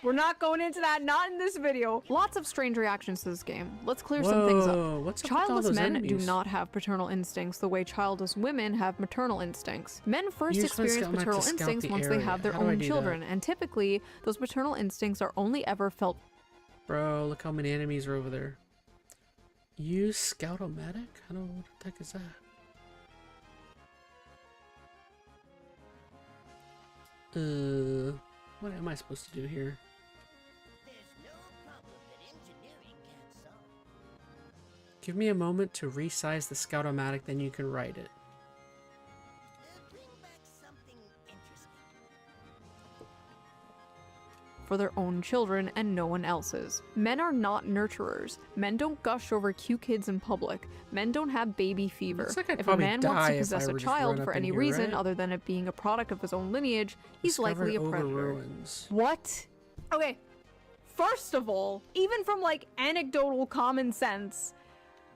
we're not going into that, not in this video. Lots of strange reactions to this game. Let's clear some things up. What's up Childless with all those men enemies? do not have paternal instincts the way childless women have maternal instincts. Men first You just wanna experience scout- paternal to scout instincts the once they area. have their How do I own do children, that? and typically, those maternal instincts are only ever felt. Bro, look how many enemies are over there. Use Scout-O-Matic? I don't know what the heck is that. What am I supposed to do here? Give me a moment to resize the Scout-O-Matic, then you can write it. For their own children and no one else's. Men are not nurturers. Men don't gush over cute kids in public. Men don't have baby fever. Looks like I'd If a probably man wants die to if possess I a were just run child up for in any here, reason right? other than it being a product of his own lineage, he's likely a Discovered over predator. ruins. What? Okay, first of all, even from like anecdotal common sense,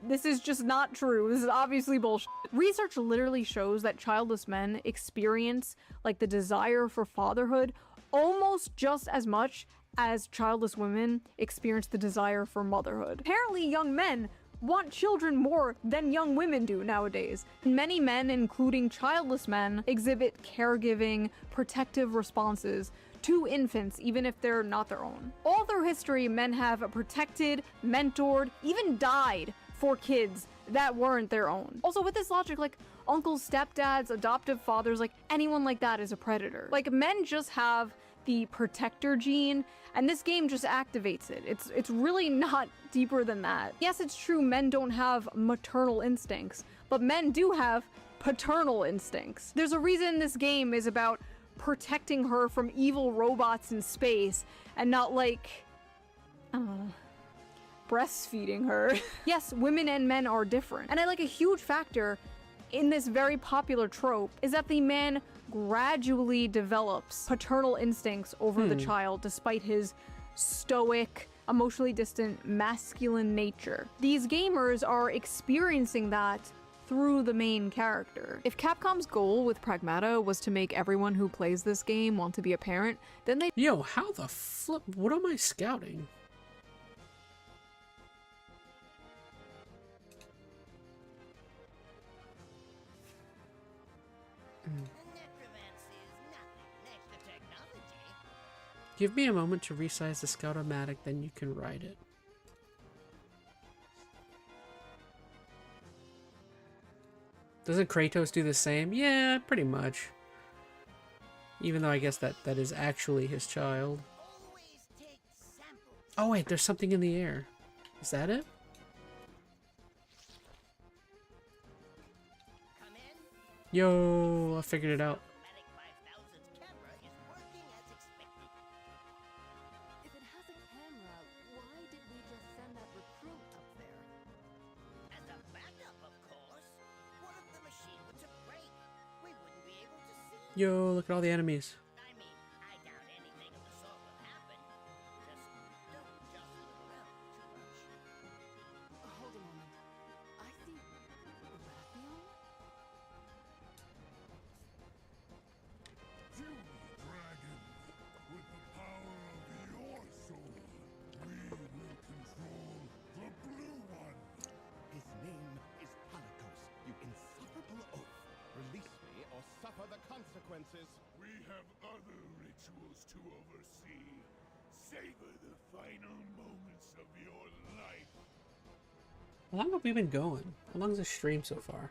this is just not true. This is obviously bullshit. Research literally shows that childless men experience like the desire for fatherhood almost just as much as childless women experience the desire for motherhood. Apparently, young men want children more than young women do nowadays. Many men, including childless men, exhibit caregiving, protective responses to infants, even if they're not their own. All through history, men have protected, mentored, even died for kids that weren't their own. Also, with this logic, like, uncles, stepdads, adoptive fathers, like, anyone like that is a predator. Like, men just have the protector gene, and this game just activates it. It's really not deeper than that. Yes, it's true men don't have maternal instincts, but men do have paternal instincts. There's a reason this game is about protecting her from evil robots in space, and not like, breastfeeding her. Yes, women and men are different. And I like a huge factor in this very popular trope is that the man gradually develops paternal instincts over the child despite his stoic, emotionally distant, masculine nature. These gamers are experiencing that through the main character. If Capcom's goal with Pragmata was to make everyone who plays this game want to be a parent, then they— Yo, how the flip? What am I scouting? Give me a moment to resize the Scout-O-Matic, then you can write it. Doesn't Kratos do the same? Yeah, pretty much. Even though I guess that is actually his child. Oh wait, there's something in the air. Is that it? Yo, I figured it out. Yo, look at all the enemies. We have other rituals to oversee. Savor the final moments of your life. How long have we been going? How long is this stream so far?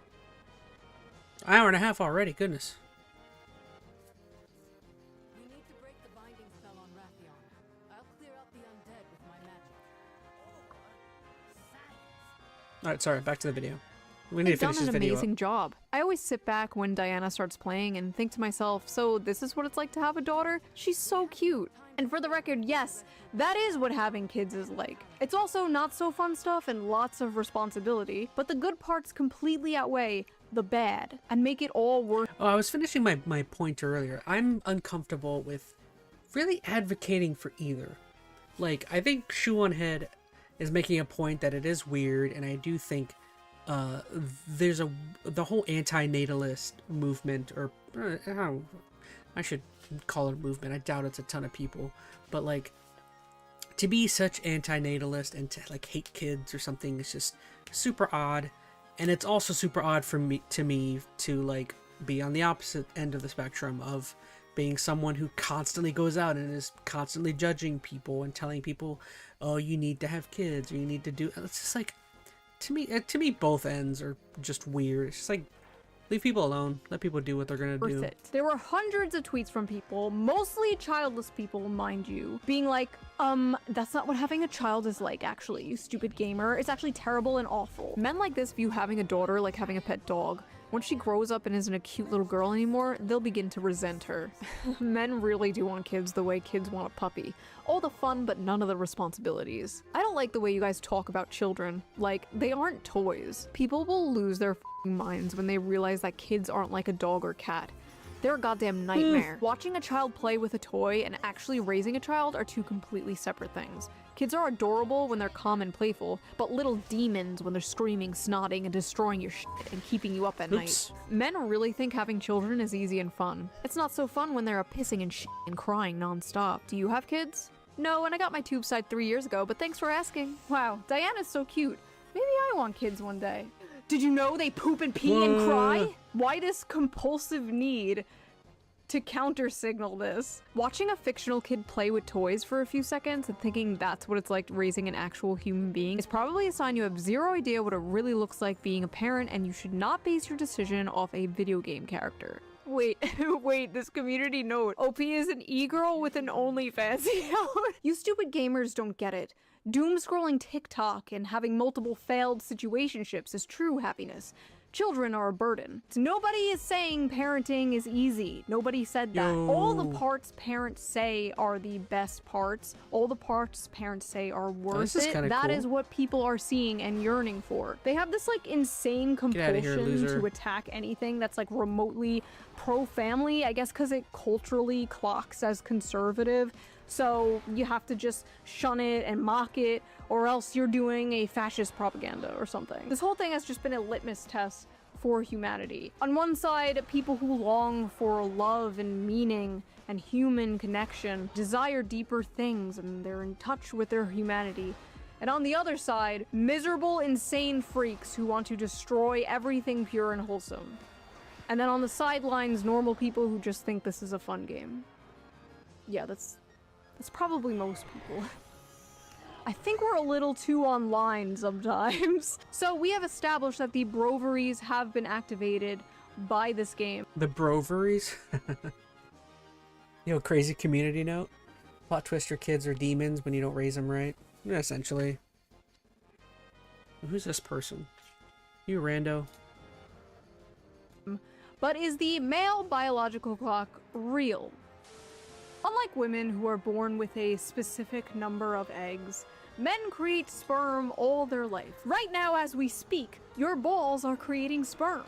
An hour and a half already, goodness. You need to break the binding spell on Raffion. I'll clear out the undead with my magic. Alright, sorry, back to the video. We need to They've done finish this an video amazing up. job. I always sit back when Diana starts playing and think to myself, so this is what it's like to have a daughter? She's so cute. And for the record, yes, that is what having kids is like. It's also not so fun stuff and lots of responsibility, but the good parts completely outweigh the bad and make it all worth. Oh, I was finishing my point earlier. I'm uncomfortable with really advocating for either. Like, I think Shoe on Head is making a point that it is weird, and I do think there's the whole anti-natalist movement, or I should call it a movement. I doubt it's a ton of people, but like, to be such anti-natalist and to like hate kids or something is just super odd. And it's also super odd for me to like be on the opposite end of the spectrum of being someone who constantly goes out and is constantly judging people and telling people, oh, you need to have kids or you need to do. It's just like, to me both ends are just weird. It's just like, leave people alone. Let people do what they're gonna do. There were hundreds of tweets from people, mostly childless people, mind you, being like, that's not what having a child is like, actually, you stupid gamer. It's actually terrible and awful. Men like this view having a daughter like having a pet dog. Once she grows up and isn't a cute little girl anymore, they'll begin to resent her. Men really do want kids the way kids want a puppy. All the fun, but none of the responsibilities. I don't like the way you guys talk about children. Like, they aren't toys. People will lose their f***ing minds when they realize that kids aren't like a dog or cat. They're a goddamn nightmare. Watching a child play with a toy and actually raising a child are two completely separate things. Kids are adorable when they're calm and playful, but little demons when they're screaming, snotting, and destroying your shit and keeping you up at night. Men really think having children is easy and fun. It's not so fun when they're pissing and shit and crying nonstop. Do you have kids? No, and I got my tube side 3 years ago, but thanks for asking. Wow, Diana's so cute. Maybe I want kids one day. Did you know they poop and pee and cry? Why this compulsive need to counter-signal this? Watching a fictional kid play with toys for a few seconds and thinking that's what it's like raising an actual human being is probably a sign you have zero idea what it really looks like being a parent, and you should not base your decision off a video game character. Wait, wait, this community note. OP is an e-girl with an OnlyFans account. You stupid gamers don't get it. Doom scrolling TikTok and having multiple failed situationships is true happiness. Children are a burden. Nobody is saying parenting is easy. Nobody said that. All the parts parents say are the best parts. All the parts parents say are worth it. That is what people are seeing and yearning for. They have this like insane compulsion to attack anything that's like remotely pro-family, I guess because it culturally clocks as conservative. So you have to just shun it and mock it, or else you're doing a fascist propaganda or something. This whole thing has just been a litmus test for humanity. On one side, people who long for love and meaning and human connection desire deeper things and they're in touch with their humanity. And on the other side, miserable, insane freaks who want to destroy everything pure and wholesome. And then on the sidelines, normal people who just think this is a fun game. Yeah, that's probably most people. I think we're a little too online sometimes. So we have established that the broveries have been activated by this game. The broveries? You know, crazy community note? Plot twist, your kids are demons when you don't raise them right. Yeah, essentially. Who's this person? You rando. But is the male biological clock real? Unlike women who are born with a specific number of eggs, men create sperm all their life. Right now, as we speak, your balls are creating sperm.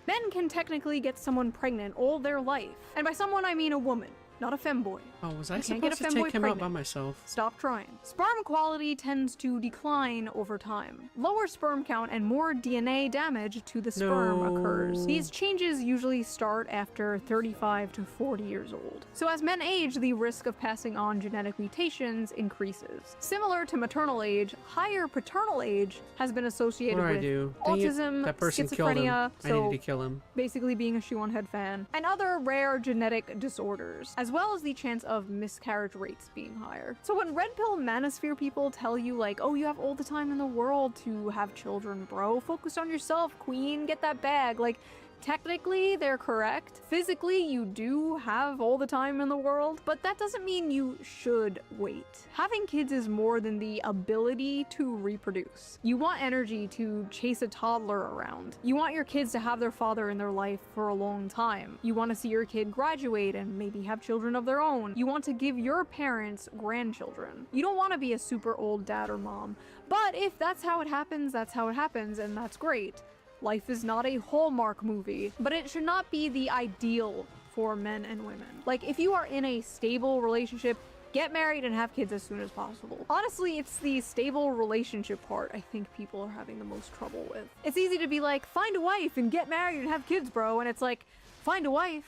Men can technically get someone pregnant all their life. And by someone, I mean a woman, not a femboy. Oh, was I supposed to take him out by myself? Stop trying. Sperm quality tends to decline over time. Lower sperm count and more DNA damage to the sperm occurs. These changes usually start after 35 to 40 years old. So as men age, the risk of passing on genetic mutations increases. Similar to maternal age, higher paternal age has been associated with autism, that person schizophrenia, killed him. I need to kill him. Basically being a Shoe on Head fan, and other rare genetic disorders, as well as the chance of miscarriage rates being higher. So when red pill manosphere people tell you like, oh, you have all the time in the world to have children, bro, focus on yourself, queen, get that bag, like, Technically, they're correct. Physically, you do have all the time in the world, but that doesn't mean you should wait. Having kids is more than the ability to reproduce. You want energy to chase a toddler around. You want your kids to have their father in their life for a long time. You want to see your kid graduate and maybe have children of their own. You want to give your parents grandchildren. You don't want to be a super old dad or mom, but if that's how it happens, that's how it happens, and that's great. Life is not a Hallmark movie, but it should not be the ideal for men and women. Like, if you are in a stable relationship, get married and have kids as soon as possible. Honestly, it's the stable relationship part I think people are having the most trouble with. It's easy to be like, find a wife and get married and have kids, bro, and it's like, find a wife?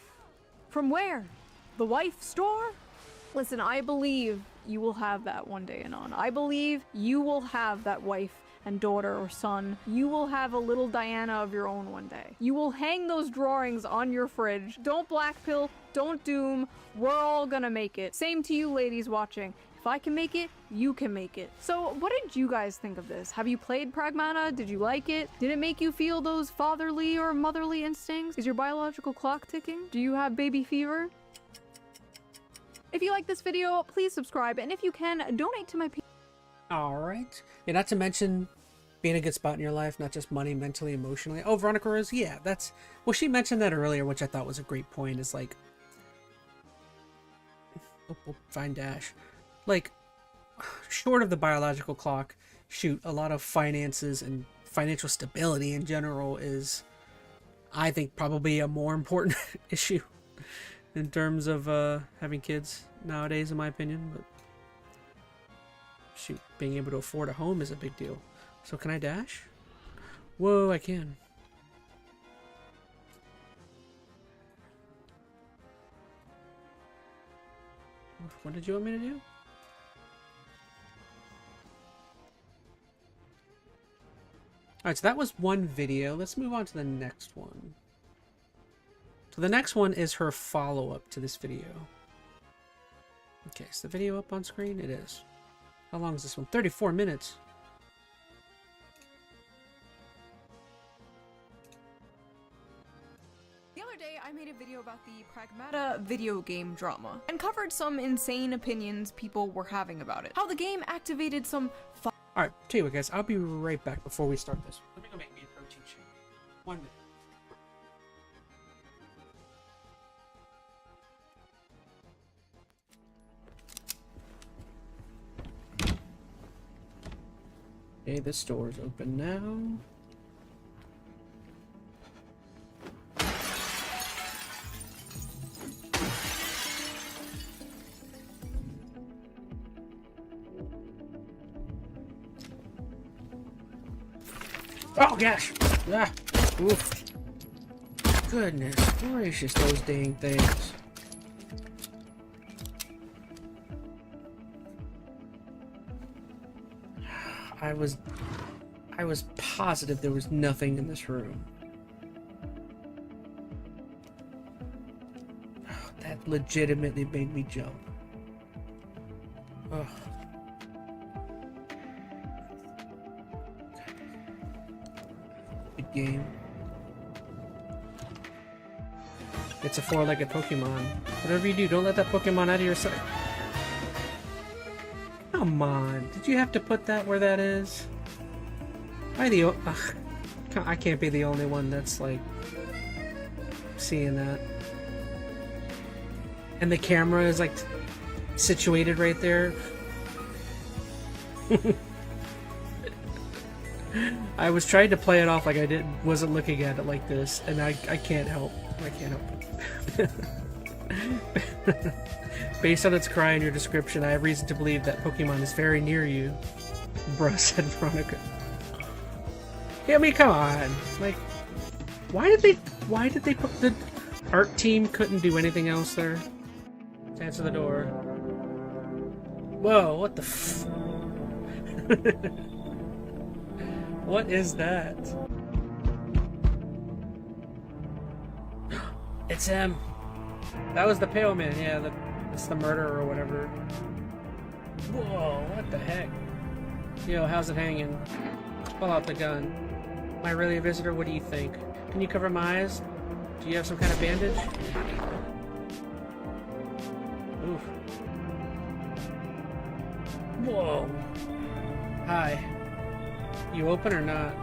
From where? The wife store? Listen, I believe you will have that one day, Anon. I believe you will have that wife and daughter or son. You will have a little Diana of your own one day. You will hang those drawings on your fridge. Don't blackpill, don't doom, we're all gonna make it. Same to you ladies watching. If I can make it, you can make it. So what did you guys think of this? Have you played Pragmata? Did you like it? Did it make you feel those fatherly or motherly instincts? Is your biological clock ticking? Do you have baby fever? If you like this video, please subscribe, and if you can, donate to my Alright. Yeah, not to mention being a good spot in your life, not just money, mentally, emotionally. Oh, Veronica Rose, yeah, that's... Well, she mentioned that earlier, which I thought was a great point, is like... Oh, fine dash. Like, short of the biological clock, shoot, a lot of finances and financial stability in general is, I think, probably a more important issue in terms of having kids nowadays, in my opinion, but... Shoot, being able to afford a home is a big deal. So can I dash? Whoa, I can. What did you want me to do? Alright, so that was one video. Let's move on to the next one. So the next one is her follow-up to this video. Okay, is the video up on screen? It is. How long is this one? 34 minutes. The other day, I made a video about the Pragmata video game drama and covered some insane opinions people were having about it. How the game activated some Alright, tell you what guys, I'll be right back before we start this. Let me go make me a protein shake. 1 minute. Okay, this door is open now. Oh gosh! Ah! Oof! Goodness gracious, those dang things. I was positive there was nothing in this room. Oh, that legitimately made me jump. Ugh. Good game. It's a four-legged Pokemon. Whatever you do, don't let that Pokemon out of your sight. Come on, did you have to put that where that is? I can't be the only one that's like seeing that. And the camera is like situated right there. I was trying to play it off like I wasn't looking at it like this, and I can't help. I can't help it. Based on its cry in your description, I have reason to believe that Pokemon is very near you. Bruh, said Veronica. Yeah, I mean, come on. Like, why did they put the art team couldn't do anything else there? Let's answer the door. Whoa, what the f... What is that? It's him. That was the pale man, yeah, it's the murderer or whatever. Whoa, what the heck? Yo, how's it hanging? Pull out the gun. Am I really a visitor? What do you think? Can you cover my eyes? Do you have some kind of bandage? Oof. Whoa. Hi. You open or not?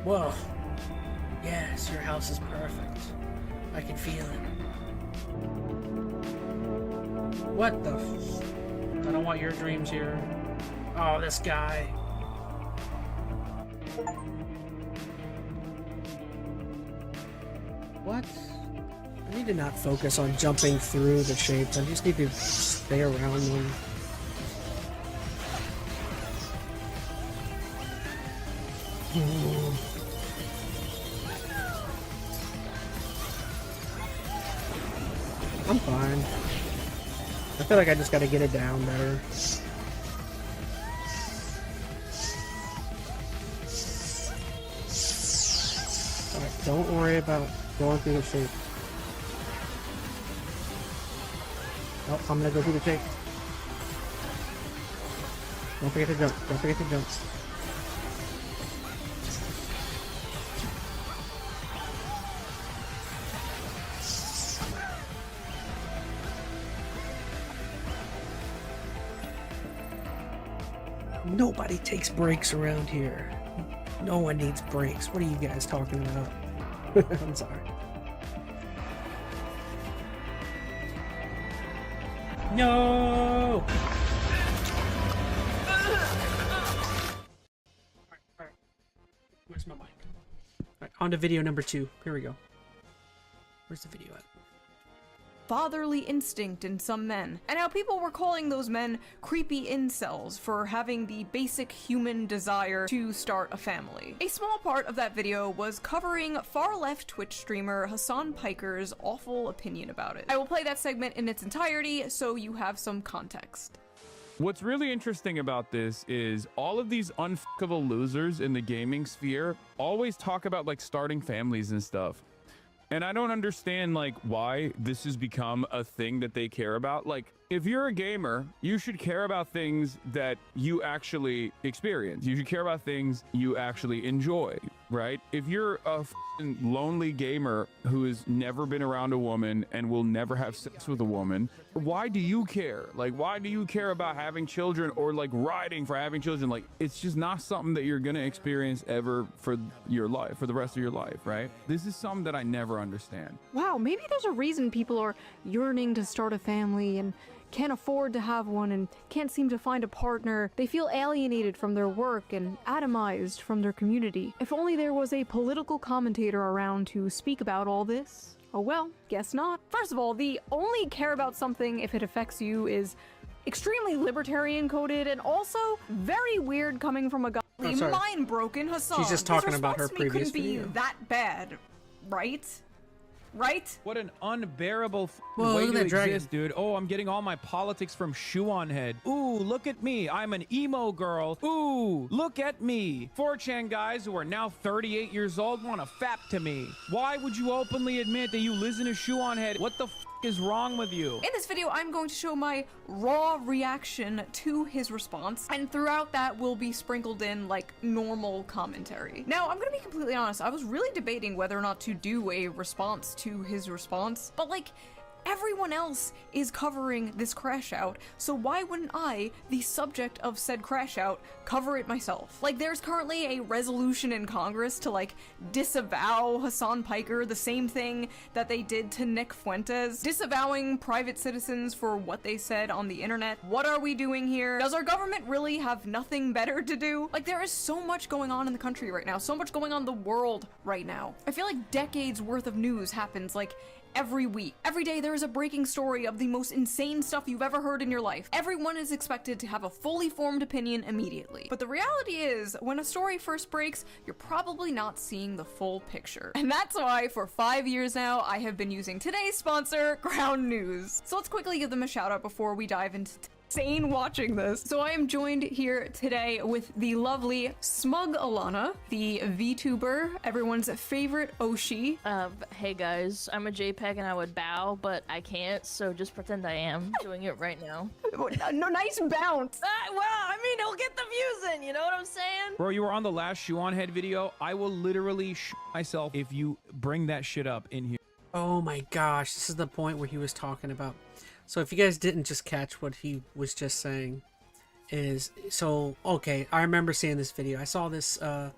Whoa. Yes, your house is perfect. I can feel it. What the I don't want your dreams here. Oh, this guy. What? I need to not focus on jumping through the shapes. I just need to stay around them. I'm fine. I feel like I just gotta get it down better. Alright, don't worry about going through the shape. Oh, I'm gonna go through the shape. Don't forget to jump. Don't forget to jump. Nobody takes breaks around here. No one needs breaks. What are you guys talking about? I'm sorry. No! Alright. Where's my mic? Alright, on to video number 2. Here we go. Where's the video at? Fatherly instinct in some men, and how people were calling those men creepy incels for having the basic human desire to start a family. A small part of that video was covering far-left Twitch streamer Hassan Piker's awful opinion about it. I will play that segment in its entirety so you have some context. What's really interesting about this is all of these unfuckable losers in the gaming sphere always talk about like starting families and stuff. And I don't understand like why this has become a thing that they care about. Like, if you're a gamer, you should care about things that you actually experience. You should care about things you actually enjoy, right? If you're a lonely gamer who has never been around a woman and will never have sex with a woman, why do you care? Like, why do you care about having children or like riding for having children? Like, it's just not something that you're gonna experience ever for your life, for the rest of your life, right? This is something that I never understand. Wow, maybe there's a reason people are yearning to start a family and can't afford to have one and can't seem to find a partner. They feel alienated from their work and atomized from their community. If only there was a political commentator around to speak about all this. Oh well, guess not. First of all, the only care about something if it affects you is extremely libertarian coded and also very weird coming from a guy. Mind broken Hassan. She's just talking about her previous couldn't video. be that bad, right? Right? What an unbearable Whoa, way look to at that exist, dude. Oh, I'm getting all my politics from Shoe on Head. Ooh, look at me. I'm an emo girl. Ooh, look at me. 4chan guys who are now 38 years old want to fap to me. Why would you openly admit that you listen to Shoe on Head? What the is wrong with you? In this video, I'm going to show my raw reaction to his response, and throughout that will be sprinkled in like normal commentary. Now, I'm gonna be completely honest, I was really debating whether or not to do a response to his response, but like, everyone else is covering this crash out, so why wouldn't I, the subject of said crash out, cover it myself? Like, there's currently a resolution in Congress to like disavow Hassan Piker, the same thing that they did to Nick Fuentes, disavowing private citizens for what they said on the internet. What are we doing here? Does our government really have nothing better to do? Like, there is so much going on in the country right now, so much going on in the world right now. I feel like decades worth of news happens like every week. Every day there is a breaking story of the most insane stuff you've ever heard in your life. Everyone is expected to have a fully formed opinion immediately. But the reality is, when a story first breaks, you're probably not seeing the full picture. And that's why for 5 years now, I have been using today's sponsor, Ground News. So let's quickly give them a shout out before we dive into insane watching this. So I am joined here today with the lovely Smug Alana, the VTuber, everyone's favorite Oshi. Hey guys, I'm a JPEG and I would bow, but I can't, so just pretend I am doing it right now. No, nice bounce. Well, I mean, it'll get the views in, you know what I'm saying? Bro, you were on the last Shuon Head video. I will literally myself if you bring that shit up in here. Oh my gosh, this is the point where he was talking about. So if you guys didn't just catch what he was just saying, is so okay. I remember seeing this video. I saw this. How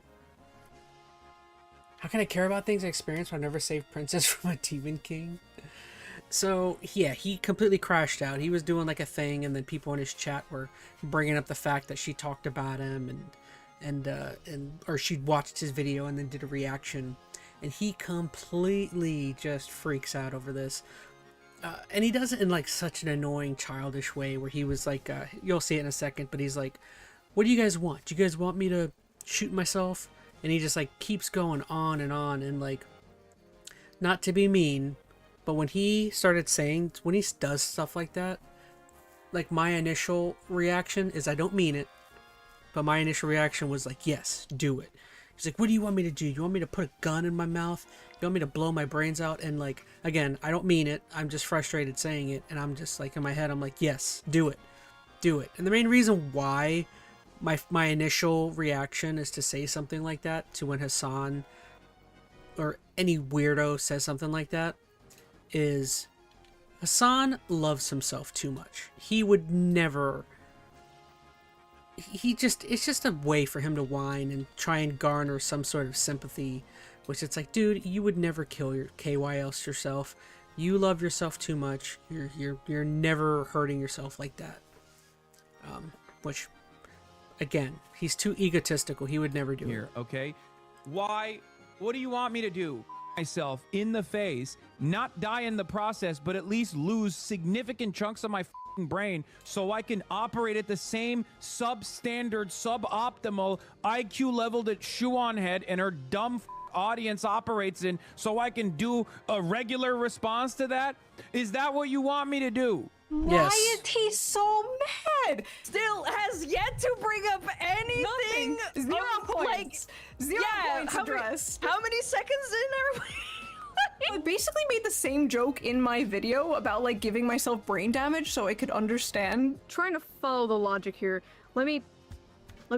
can I care about things I experienced when I never saved Princess from a Demon King? So yeah, he completely crashed out. He was doing like a thing, and then people in his chat were bringing up the fact that she talked about him, or she'd watched his video and then did a reaction, and he completely just freaks out over this. And he does it in like such an annoying, childish way where he was like, you'll see it in a second, but he's like, what do you guys want? Do you guys want me to shoot myself? And he just like keeps going on, and like, not to be mean, but when he started saying, when he does stuff like that, like my initial reaction is I don't mean it, but my initial reaction was like, yes, do it. He's like, what do you want me to do? You want me to put a gun in my mouth? You want me to blow my brains out? And like, again, I don't mean it. I'm just frustrated saying it. And I'm just like, in my head, I'm like, yes, do it. Do it. And the main reason why my initial reaction is to say something like that to when Hassan or any weirdo says something like that is Hassan loves himself too much. He would never... it's just a way for him to whine and try and garner some sort of sympathy, which it's like, dude, you would never kill your KYS yourself. You love yourself too much. You're never hurting yourself like that. Which, again, he's too egotistical. He would never do Here, it. Okay? Why? What do you want me to do? Myself in the face, not die in the process, but at least lose significant chunks of my brain so I can operate at the same substandard, suboptimal IQ level that Shuon Head and her dumb audience operates in, so I can do a regular response to that? Is that what you want me to do? Why is he so mad? Still has yet to bring up anything. Nothing. 0 points. Like, 0 points addressed. How many seconds in are we? I basically made the same joke in my video about like giving myself brain damage so I could understand. Trying to follow the logic here. Let me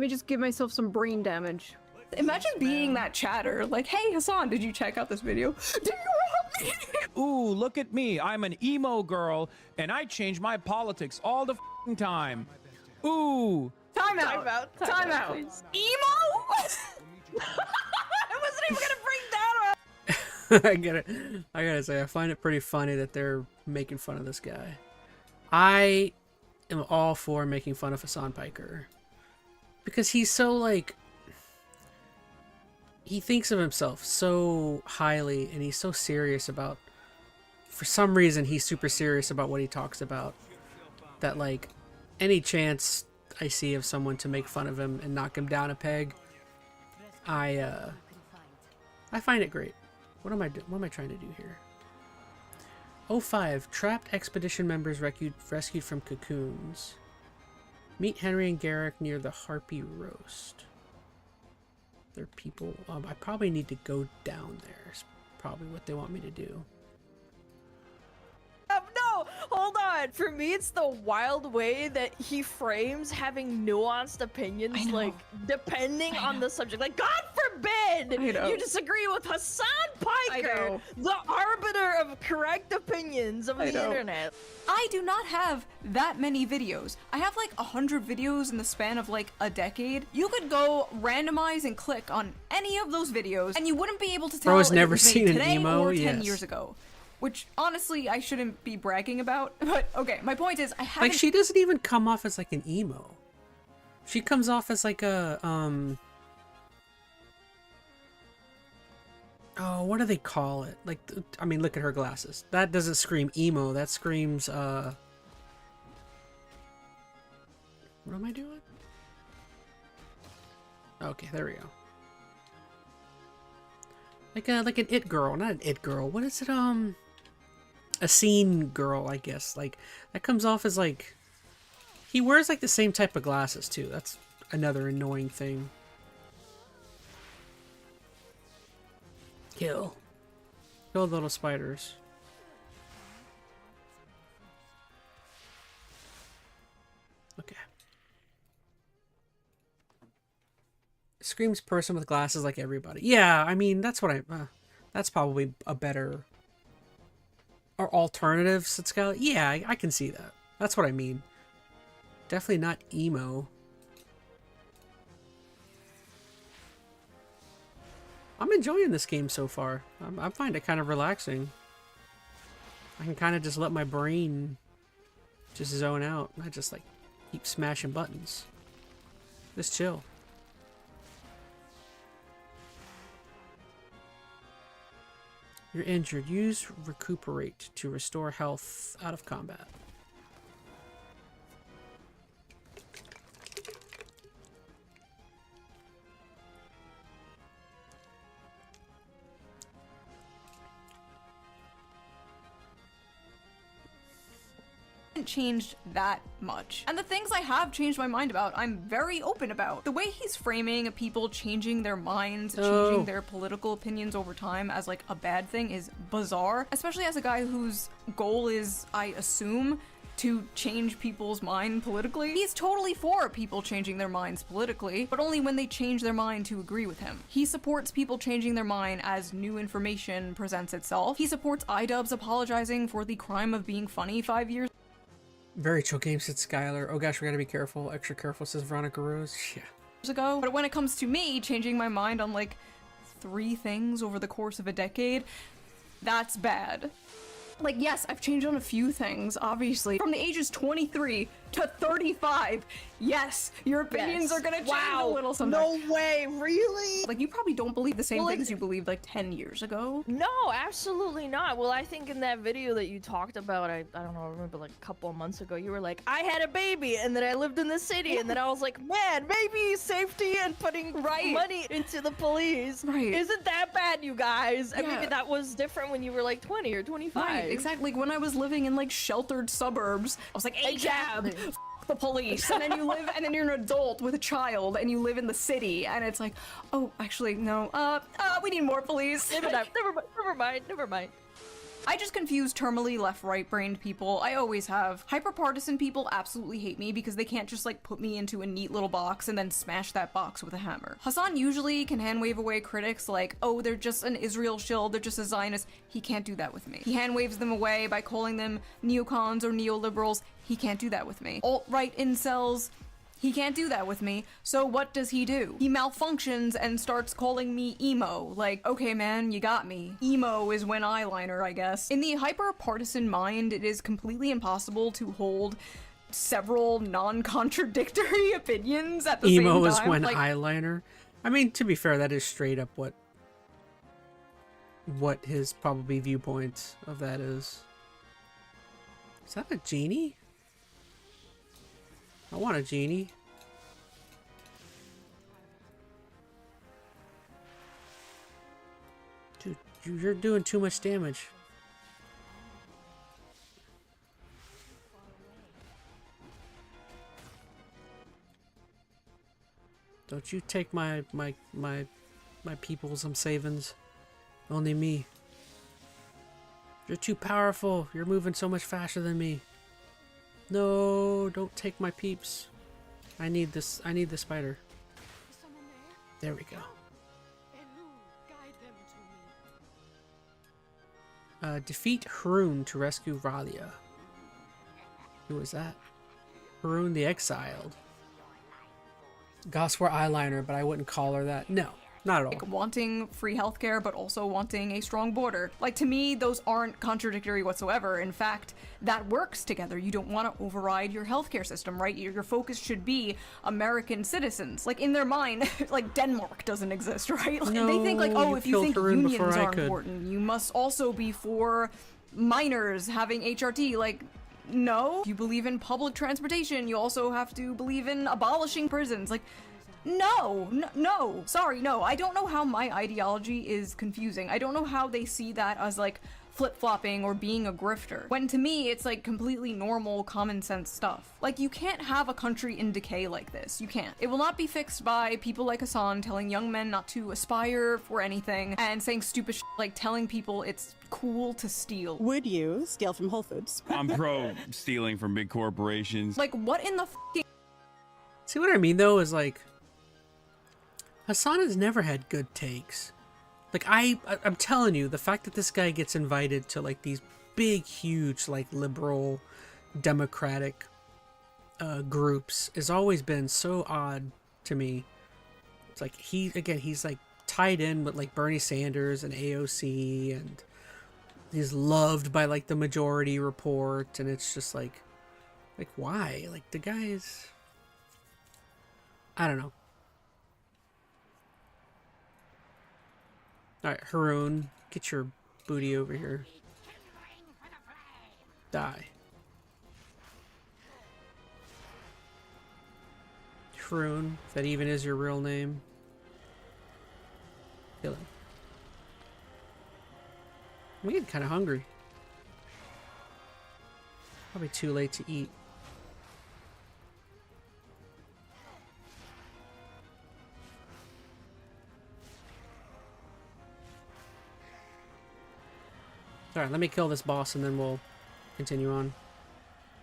just give myself some brain damage. Imagine being that chatter. Like, hey Hassan, did you check out this video? Do you want me? Ooh, look at me. I'm an emo girl, and I change my politics all the time. Ooh. Time out. Emo? I wasn't even gonna bring that up. I gotta say, I find it pretty funny that they're making fun of this guy. I am all for making fun of Hassan Piker. Because he's so, like... He thinks of himself so highly, and he's so serious about... For some reason, he's super serious about what he talks about. That, like, any chance I see of someone to make fun of him and knock him down a peg, I find it great. What am I trying to do here? 05. Trapped expedition members rescued from cocoons. Meet Henry and Garrick near the Harpy Roast. They're people... I probably need to go down there. Is probably what they want me to do. No, hold on. For me, it's the wild way that he frames having nuanced opinions, like, depending on the subject. Like, God forbid you disagree with Hassan Piker, the arbiter of correct opinions of the internet. I do not have that many videos. I have like 100 videos in the span of like a decade. You could go randomize and click on any of those videos, and you wouldn't be able to tell if it was made today or 10 years ago. Which, honestly, I shouldn't be bragging about. But, okay, my point is, I haven't... Like, she doesn't even come off as, like, an emo. She comes off as, like, a, Oh, what do they call it? Like, I mean, look at her glasses. That doesn't scream emo. That screams, What am I doing? Okay, there we go. Like an it girl. Not an it girl. What is it, a scene girl, I guess. Like, that comes off as, like, He wears like the same type of glasses too. That's another annoying thing. Kill. Kill the little spiders. Okay. Screams person with glasses like everybody. Yeah, I mean, that's what that's probably a better... Or alternative, Sitskala. Yeah, I can see that. That's what I mean. Definitely not emo. I'm enjoying this game so far. I find it kind of relaxing. I can kind of just let my brain just zone out. I just like keep smashing buttons. Just chill. You're injured. Use recuperate to restore health out of combat. Changed that much. And the things I have changed my mind about, I'm very open about. The way he's framing people changing their minds, changing their political opinions over time as like a bad thing is bizarre, especially as a guy whose goal is, I assume, to change people's mind politically. He's totally for people changing their minds politically, but only when they change their mind to agree with him. He supports people changing their mind as new information presents itself. He supports iDubbbz apologizing for the crime of being funny 5 years Very chill game, said Skylar. Oh gosh, we gotta be careful. Extra careful, says Veronica Rose. Yeah. ago. But when it comes to me changing my mind on like 3 things over the course of a decade, that's bad. Like, yes, I've changed on a few things, obviously. From the ages 23 to 35, yes, your opinions are gonna change a little sometimes. No way, really? Like, you probably don't believe the same things you believed like 10 years ago. No, absolutely not. Well, I think in that video that you talked about, I don't know, I remember like a couple of months ago, you were like, I had a baby, and then I lived in the city, and then I was like, man, maybe safety and putting money into the police isn't that bad, you guys. And maybe that was different when you were like 20 or 25. Right, exactly. When I was living in like sheltered suburbs, I was like, AJAB, the police. And then you live, and then you're an adult with a child, and you live in the city, and it's like, oh, actually, no, we need more police. Never mind. I just confuse terminally left-right-brained people. I always have. Hyper-partisan people absolutely hate me because they can't just like put me into a neat little box and then smash that box with a hammer. Hassan usually can hand-wave away critics like, oh, they're just an Israel shill, they're just a Zionist. He can't do that with me. He hand-waves them away by calling them neocons or neoliberals. He can't do that with me. Alt-right incels. He can't do that with me, so what does he do? He malfunctions and starts calling me emo. Like, okay man, you got me. Emo is when eyeliner, I guess. In the hyper-partisan mind, it is completely impossible to hold several non-contradictory opinions at the same time. Emo is when eyeliner? I mean, to be fair, that is straight up what his probably viewpoint of that is. Is that a genie? I want a genie. Dude, you're doing too much damage. Don't you take my peoples I'm savings. Only me. You're too powerful. You're moving so much faster than me. No, don't take my peeps. I need this. I need the spider. There we go. Defeat Haroon to rescue Ralia. Who is that? Haroon the Exiled. Goss wore eyeliner, but I wouldn't call her that. No, not at all. Like wanting free healthcare, but also wanting a strong border. Like, to me, those aren't contradictory whatsoever. In fact, that works together. You don't want to override your healthcare system, right? Your focus should be American citizens. Like, in their mind, like, Denmark doesn't exist, right? Like, they think, like, oh, if you think unions are important, you must also be for minors having HRT. Like, no. If you believe in public transportation, you also have to believe in abolishing prisons. Like, no. Sorry, no. I don't know how my ideology is confusing. I don't know how they see that as, like, flip-flopping or being a grifter. When to me, it's like completely normal, common sense stuff. Like, you can't have a country in decay like this. You can't. It will not be fixed by people like Hassan telling young men not to aspire for anything and saying stupid shit like telling people it's cool to steal. Would you steal from Whole Foods? I'm pro stealing from big corporations. Like, what in the f***ing... See what I mean, though, is like, Hassan has never had good takes. Like, I'm telling you, the fact that this guy gets invited to, like, these big, huge, like, liberal, democratic groups has always been so odd to me. It's like, he's, like, tied in with, like, Bernie Sanders and AOC, and he's loved by, like, the Majority Report, and it's just, like, why? Like, the guy's... I don't know. Alright, Haroon, get your booty over here. Die. Haroon, if that even is your real name. Kill him. I'm getting kind of hungry. Probably too late to eat. Alright, let me kill this boss and then we'll continue on.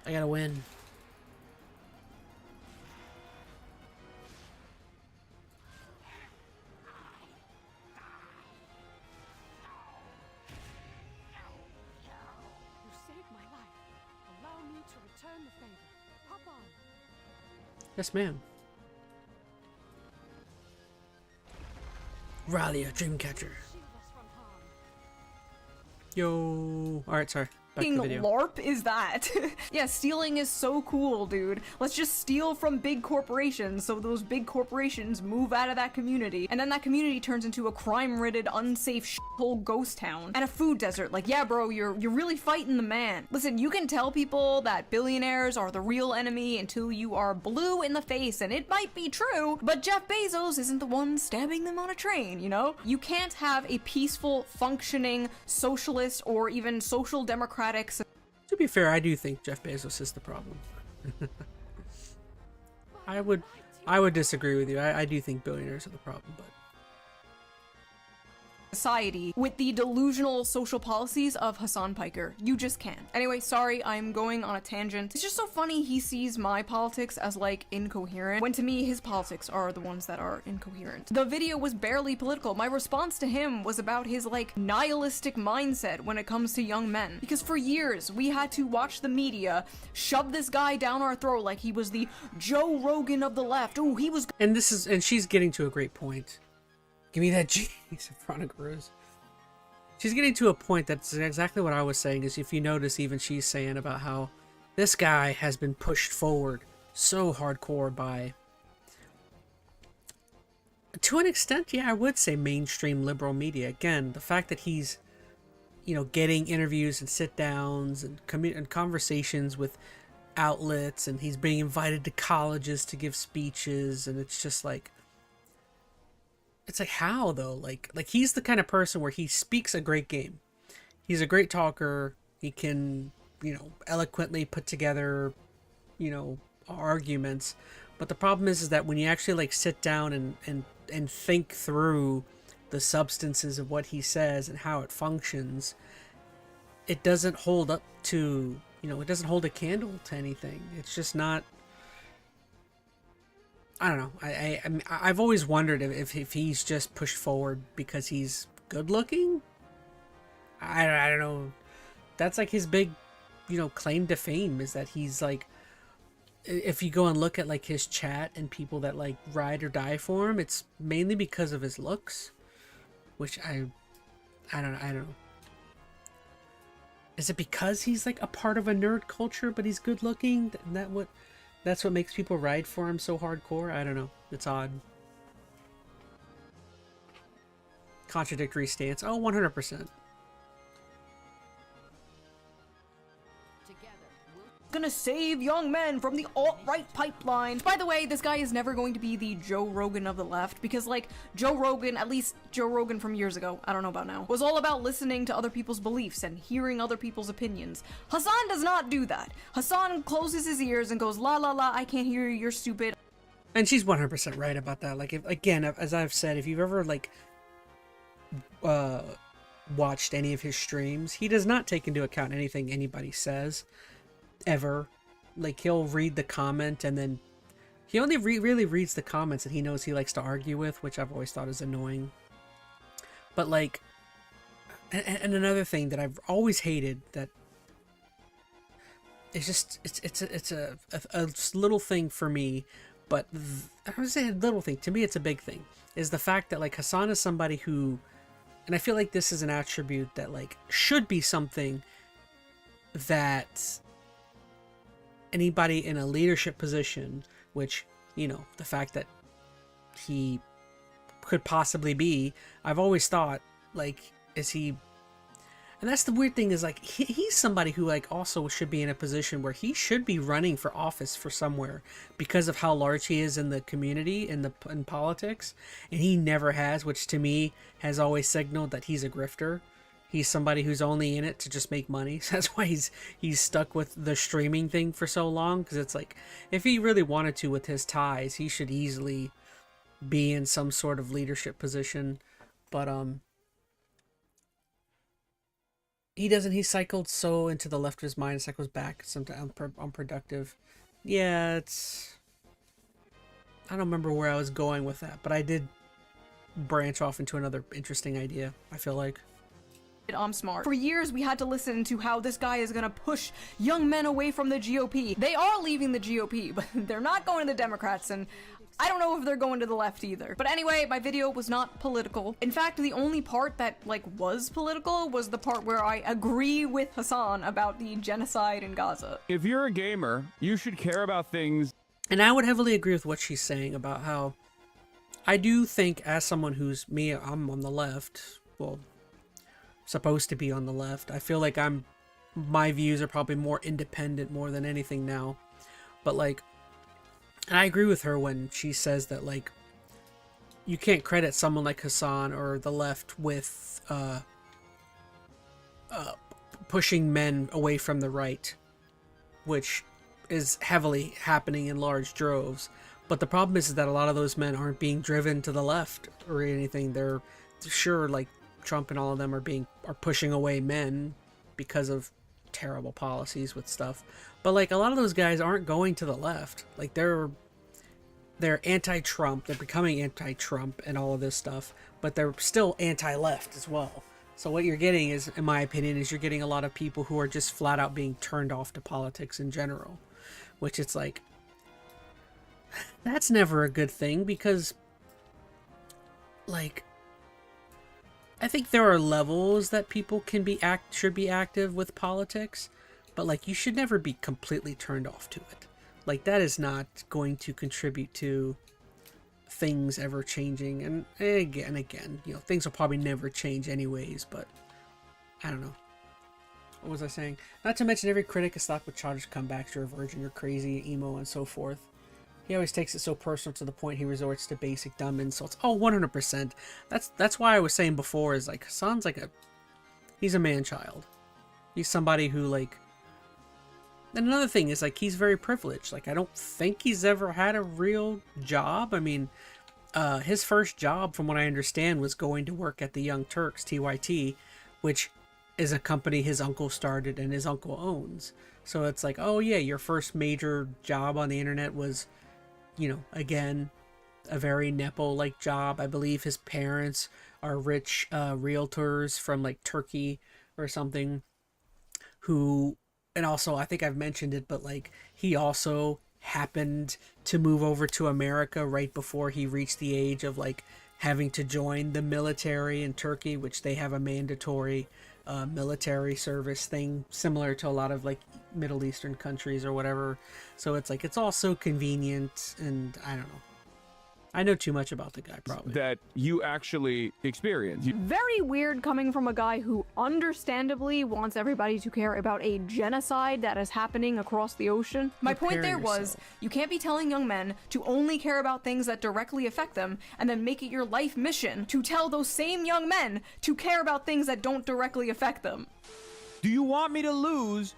I gotta win. You saved my life. Allow me to return the favor. Hop on. Yes, ma'am. Ralia, Dreamcatcher. Yo. Alright, sorry. Back to the video. LARP is that? Yeah, stealing is so cool, dude. Let's just steal from big corporations so those big corporations move out of that community, and then that community turns into a crime-ridden, unsafe shithole ghost town and a food desert. Like, yeah, bro, you're really fighting the man. Listen, you can tell people that billionaires are the real enemy until you are blue in the face, and it might be true, but Jeff Bezos isn't the one stabbing them on a train, you know? You can't have a peaceful, functioning, socialist, or even social democratic... To be fair, I do think Jeff Bezos is the problem. I would disagree with you. I do think billionaires are the problem, but... society with the delusional social policies of Hassan Piker. You just can't. Anyway, sorry, I'm going on a tangent. It's just so funny he sees my politics as, like, incoherent, when to me, his politics are the ones that are incoherent. The video was barely political. My response to him was about his, like, nihilistic mindset when it comes to young men. Because for years, we had to watch the media shove this guy down our throat like he was the Joe Rogan of the left. Ooh, he was... And she's getting to a great point. Give me that G, Veronica Rose. She's getting to a point that's exactly what I was saying, is if you notice, even she's saying about how this guy has been pushed forward so hardcore by... To an extent, yeah, I would say mainstream liberal media. Again, the fact that he's, you know, getting interviews and sit-downs and conversations with outlets, and he's being invited to colleges to give speeches, and it's just like... It's like, how though? Like he's the kind of person where he speaks a great game. He's a great talker. He can, you know, eloquently put together, you know, arguments. But the problem is that when you actually like sit down and think through the substances of what he says and how it functions, it doesn't hold up to, you know, it doesn't hold a candle to anything. It's just not... I don't know. I've always wondered if he's just pushed forward because he's good looking. I don't know. That's like his big, you know, claim to fame, is that he's like, if you go and look at like his chat and people that like ride or die for him, it's mainly because of his looks, which I don't know. Is it because he's like a part of a nerd culture, but he's good looking? That's what makes people ride for him so hardcore? I don't know. It's odd. Contradictory stance. Oh, 100%. Gonna save young men from the alt-right pipeline. By the way, this guy is never going to be the Joe Rogan of the left, because like Joe Rogan, at least Joe Rogan from years ago, I don't know about now, was all about listening to other people's beliefs and hearing other people's opinions. Hassan does not do that. Hassan closes his ears and goes, la la la, I can't hear you, you're stupid. And she's 100% right about that. Like, if, again, as I've said, if you've ever like watched any of his streams, he does not take into account anything anybody says ever. Like, he'll read the comment, and then he only really reads the comments that he knows he likes to argue with, which I've always thought is annoying. But like, and another thing that I've always hated, that it's just it's a little thing for me, but I don't say a little thing, to me it's a big thing, is the fact that like Hassan is somebody who, and I feel like this is an attribute that like should be something that anybody in a leadership position, which, you know, the fact that he could possibly be, I've always thought, like, is he, and that's the weird thing, is like he's somebody who like also should be in a position where he should be running for office for somewhere, because of how large he is in the community, in politics, and he never has, which to me has always signaled that he's a grifter. He's somebody who's only in it to just make money. So that's why he's stuck with the streaming thing for so long, because it's like, if he really wanted to with his ties, he should easily be in some sort of leadership position. But he doesn't. He cycled so into the left of his mind and cycles back, sometimes unproductive. Yeah, it's, I don't remember where I was going with that, but I did branch off into another interesting idea, I feel like. I'm smart. For years, we had to listen to how this guy is gonna push young men away from the GOP. They are leaving the GOP, but they're not going to the Democrats, and I don't know if they're going to the left either. But anyway, my video was not political. In fact, the only part that, like, was political was the part where I agree with Hassan about the genocide in Gaza. If you're a gamer, you should care about things. And I would heavily agree with what she's saying about how I do think, as someone who's me, I'm on the left, well, supposed to be on the left. I feel like my views are probably more independent more than anything now. But like, and I agree with her when she says that like, you can't credit someone like Hassan or the left with pushing men away from the right, which is heavily happening in large droves. But the problem is that a lot of those men aren't being driven to the left or anything. They're sure, like, Trump and all of them are pushing away men because of terrible policies with stuff, but like a lot of those guys aren't going to the left. Like they're anti-Trump, they're becoming anti-Trump and all of this stuff, but they're still anti-left as well. So what you're getting is, in my opinion, is you're getting a lot of people who are just flat out being turned off to politics in general, which it's like, that's never a good thing, because like, I think there are levels that people can should be active with politics, but like, you should never be completely turned off to it. Like, that is not going to contribute to things ever changing. And again, you know, things will probably never change anyways, but I don't know. What was I saying? Not to mention, every critic is slapped with childish comebacks, you're a virgin, you're crazy, emo, and so forth. He always takes it so personal to the point he resorts to basic dumb insults. Oh, 100%. That's why I was saying before, is like, Hassan's like he's a man-child. He's somebody who, like, and another thing is, like, he's very privileged. Like, I don't think he's ever had a real job. I mean, his first job, from what I understand, was going to work at the Young Turks, TYT, which is a company his uncle started and his uncle owns. So it's like, oh yeah, your first major job on the internet was, you know, again, a very Nepo-like job. I believe his parents are rich realtors from like Turkey or something, who, and also I think I've mentioned it, but like, he also happened to move over to America right before he reached the age of like having to join the military in Turkey, which they have a mandatory military service thing, similar to a lot of like Middle Eastern countries or whatever. So it's like, it's all so convenient, and I don't know. I know too much about the guy, probably. That you actually experience. Very weird coming from a guy who understandably wants everybody to care about a genocide that is happening across the ocean. My point there was, you can't be telling young men to only care about things that directly affect them, and then make it your life mission to tell those same young men to care about things that don't directly affect them. Do you want me to lose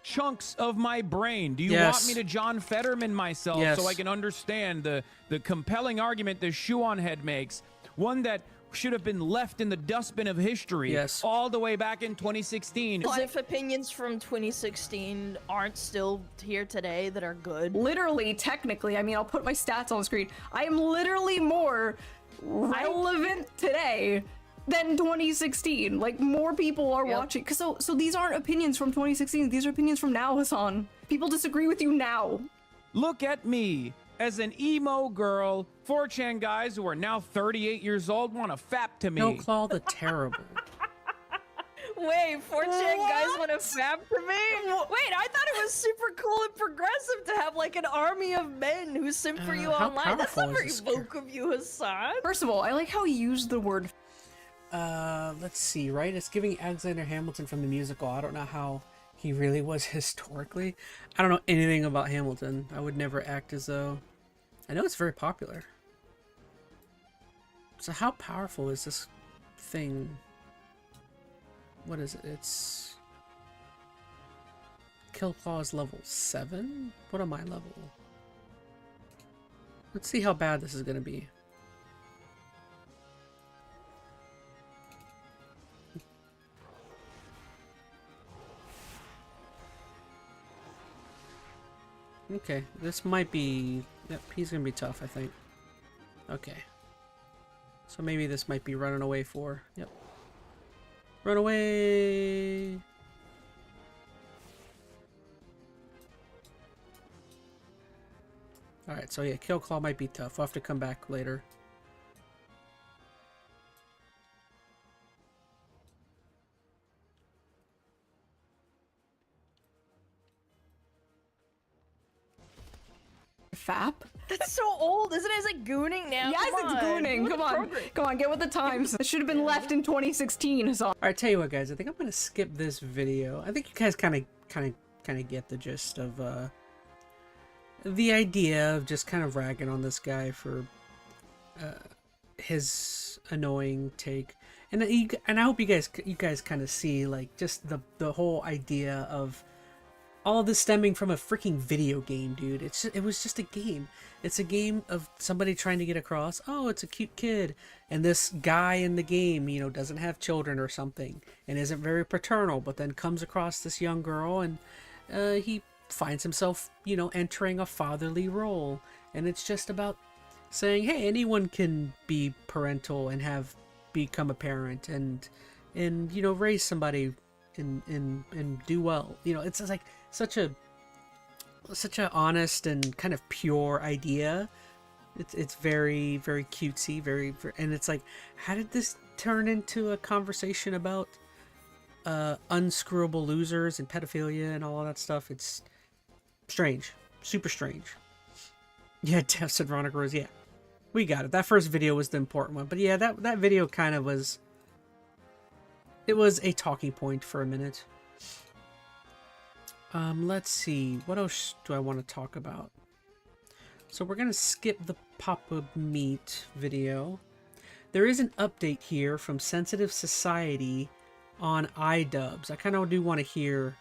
chunks of my brain? Do you want me to John Fetterman myself so I can understand the compelling argument the Shuon head makes? One that should have been left in the dustbin of history all the way back in 2016. As if opinions from 2016 aren't still here today that are good. Literally, technically, I mean, I'll put my stats on the screen. I am literally more relevant today than 2016. Like, more people are watching. So these aren't opinions from 2016. These are opinions from now, Hassan. People disagree with you now. Look at me. As an emo girl, 4chan guys who are now 38 years old want to fap to me. No Claw the Terrible. Wait, 4chan guys want to fap to me? Wait, I thought it was super cool and progressive to have like an army of men who simp for you online. That's not very woke of you, Hassan. First of all, I like how he used the word. Let's see, right? It's giving Alexander Hamilton from the musical. I don't know how he really was historically. I don't know anything about Hamilton. I would never act as though. I know it's very popular. So how powerful is this thing? What is it? It's... Kill Claw is level 7? What am I level? Let's see how bad this is going to be. Okay, this might be... Yep, he's gonna be tough, I think. Okay. So maybe this might be running away for... Yep. Run away! Alright, so yeah, Kill Claw might be tough. We'll have to come back later. Fap? That's so old, isn't it? It's like gooning now. Yes, it's gooning. Come on, get with the times. It should have been left in 2016. Alright, tell you what, guys. I think I'm gonna skip this video. I think you guys kind of get the gist of the idea of just kind of ragging on this guy for his annoying take, and I hope you guys kind of see like just the whole idea of all of this stemming from a freaking video game, dude. It was just a game. It's a game of somebody trying to get across, oh, it's a cute kid, and this guy in the game, you know, doesn't have children or something, and isn't very paternal, but then comes across this young girl, and he finds himself, you know, entering a fatherly role, and it's just about saying, hey, anyone can be parental and become a parent, and you know, raise somebody and do well. You know, it's like such a honest and kind of pure idea. It's very, very cutesy, and it's like, how did this turn into a conversation about unscrewable losers and pedophilia and all of that stuff? It's strange, super strange. Yeah, Dev said Veronica Rose. Yeah, we got it. That first video was the important one, but yeah, that video kind of was. It was a talking point for a minute. Let's see. What else do I want to talk about? So we're going to skip the Papa Meat video. There is an update here from Sensitive Society on iDubbbz. I kind of do want to hear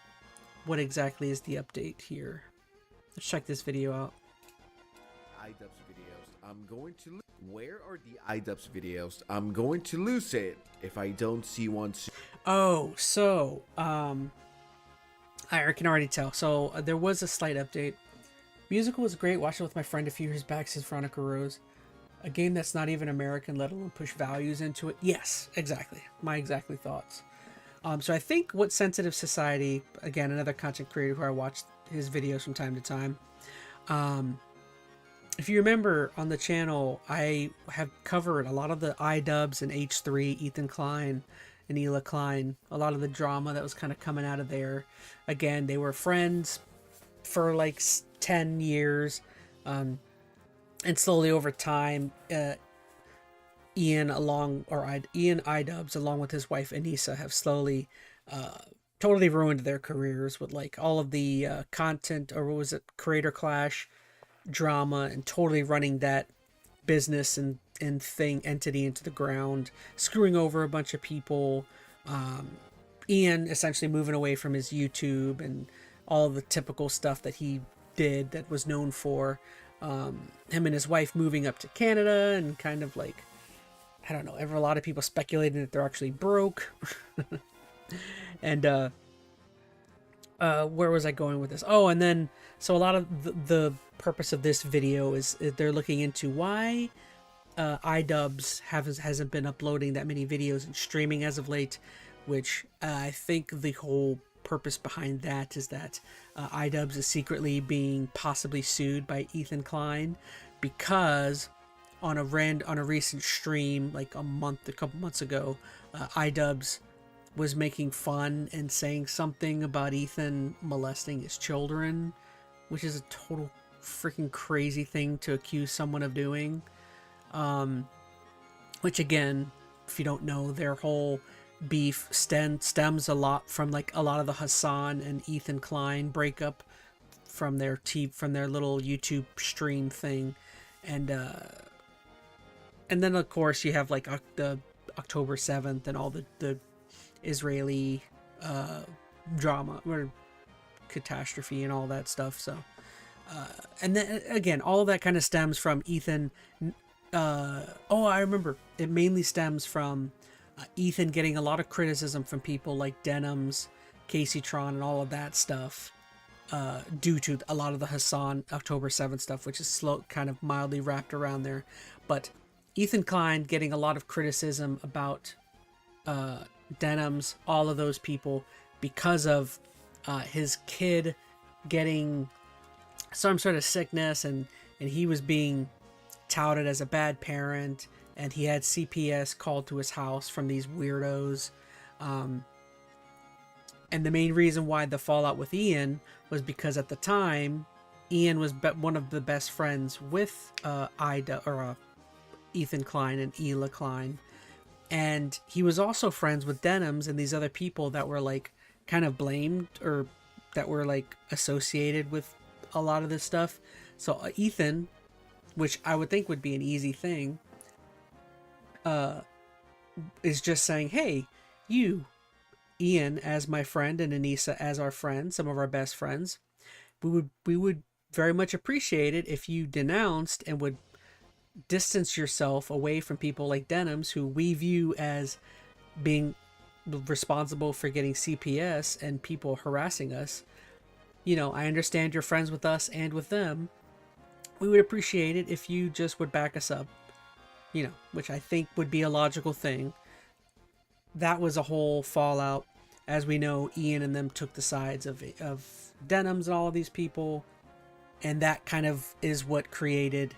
what exactly is the update here. Let's check this video out. iDubbbz videos. I'm going to... Where are the iDubbbz videos? I'm going to lose it if I don't see one soon. Oh, so, I can already tell. So, there was a slight update. Musical was great. Watched it with my friend a few years back, says Veronica Rose. A game that's not even American, let alone push values into it. Yes, exactly. My exactly thoughts. So I think what Sensitive Society, again, another content creator who I watched his videos from time to time. If you remember on the channel, I have covered a lot of the iDubbbz and H3, Ethan Klein and Ela Klein, a lot of the drama that was kind of coming out of there. Again, they were friends for like 10 years. And slowly over time, Ian iDubbbz, along with his wife Anissa, have slowly totally ruined their careers with like all of the content, or what was it, Creator Clash drama, and totally running that business and entity into the ground, screwing over a bunch of people. Ian essentially moving away from his YouTube and all the typical stuff that he did that was known for. Him and his wife moving up to Canada, and kind of like, I don't know, a lot of people speculating that they're actually broke. And where was I going with this? Oh, and then so a lot of the purpose of this video is they're looking into why iDubbbz hasn't been uploading that many videos and streaming as of late, which I think the whole purpose behind that is that iDubbbz is secretly being possibly sued by Ethan Klein, because on a recent stream like a couple months ago, iDubbbz was making fun and saying something about Ethan molesting his children, which is a total freaking crazy thing to accuse someone of doing. Which again, if you don't know, their whole beef stems a lot from like a lot of the Hassan and Ethan Klein breakup from their little YouTube stream thing. And then of course you have like the October 7th and all the Israeli drama or catastrophe and all that stuff. So and then again, all of that kind of stems from Ethan. I remember it mainly stems from Ethan getting a lot of criticism from people like Denims, Casey Tron, and all of that stuff, due to a lot of the Hassan October 7th stuff, which is kind of mildly wrapped around there. But Ethan Klein getting a lot of criticism about Denims, all of those people, because of his kid getting some sort of sickness, and he was being touted as a bad parent, and he had CPS called to his house from these weirdos. And the main reason why the fallout with Ian was because at the time, Ian was one of the best friends with Ethan Klein and Ela Klein. And he was also friends with Denims and these other people that were like kind of blamed, or that were like associated with a lot of this stuff. So Ethan, which I would think would be an easy thing, is just saying, hey, you, Ian, as my friend, and Anissa as our friend, some of our best friends, we would very much appreciate it if you denounced and would distance yourself away from people like Denims, who we view as being responsible for getting CPS and people harassing us. You know, I understand you're friends with us and with them. We would appreciate it if you just would back us up, you know, which I think would be a logical thing. That was a whole fallout. As we know, Ian and them took the sides of Denims and all of these people, and that kind of is what created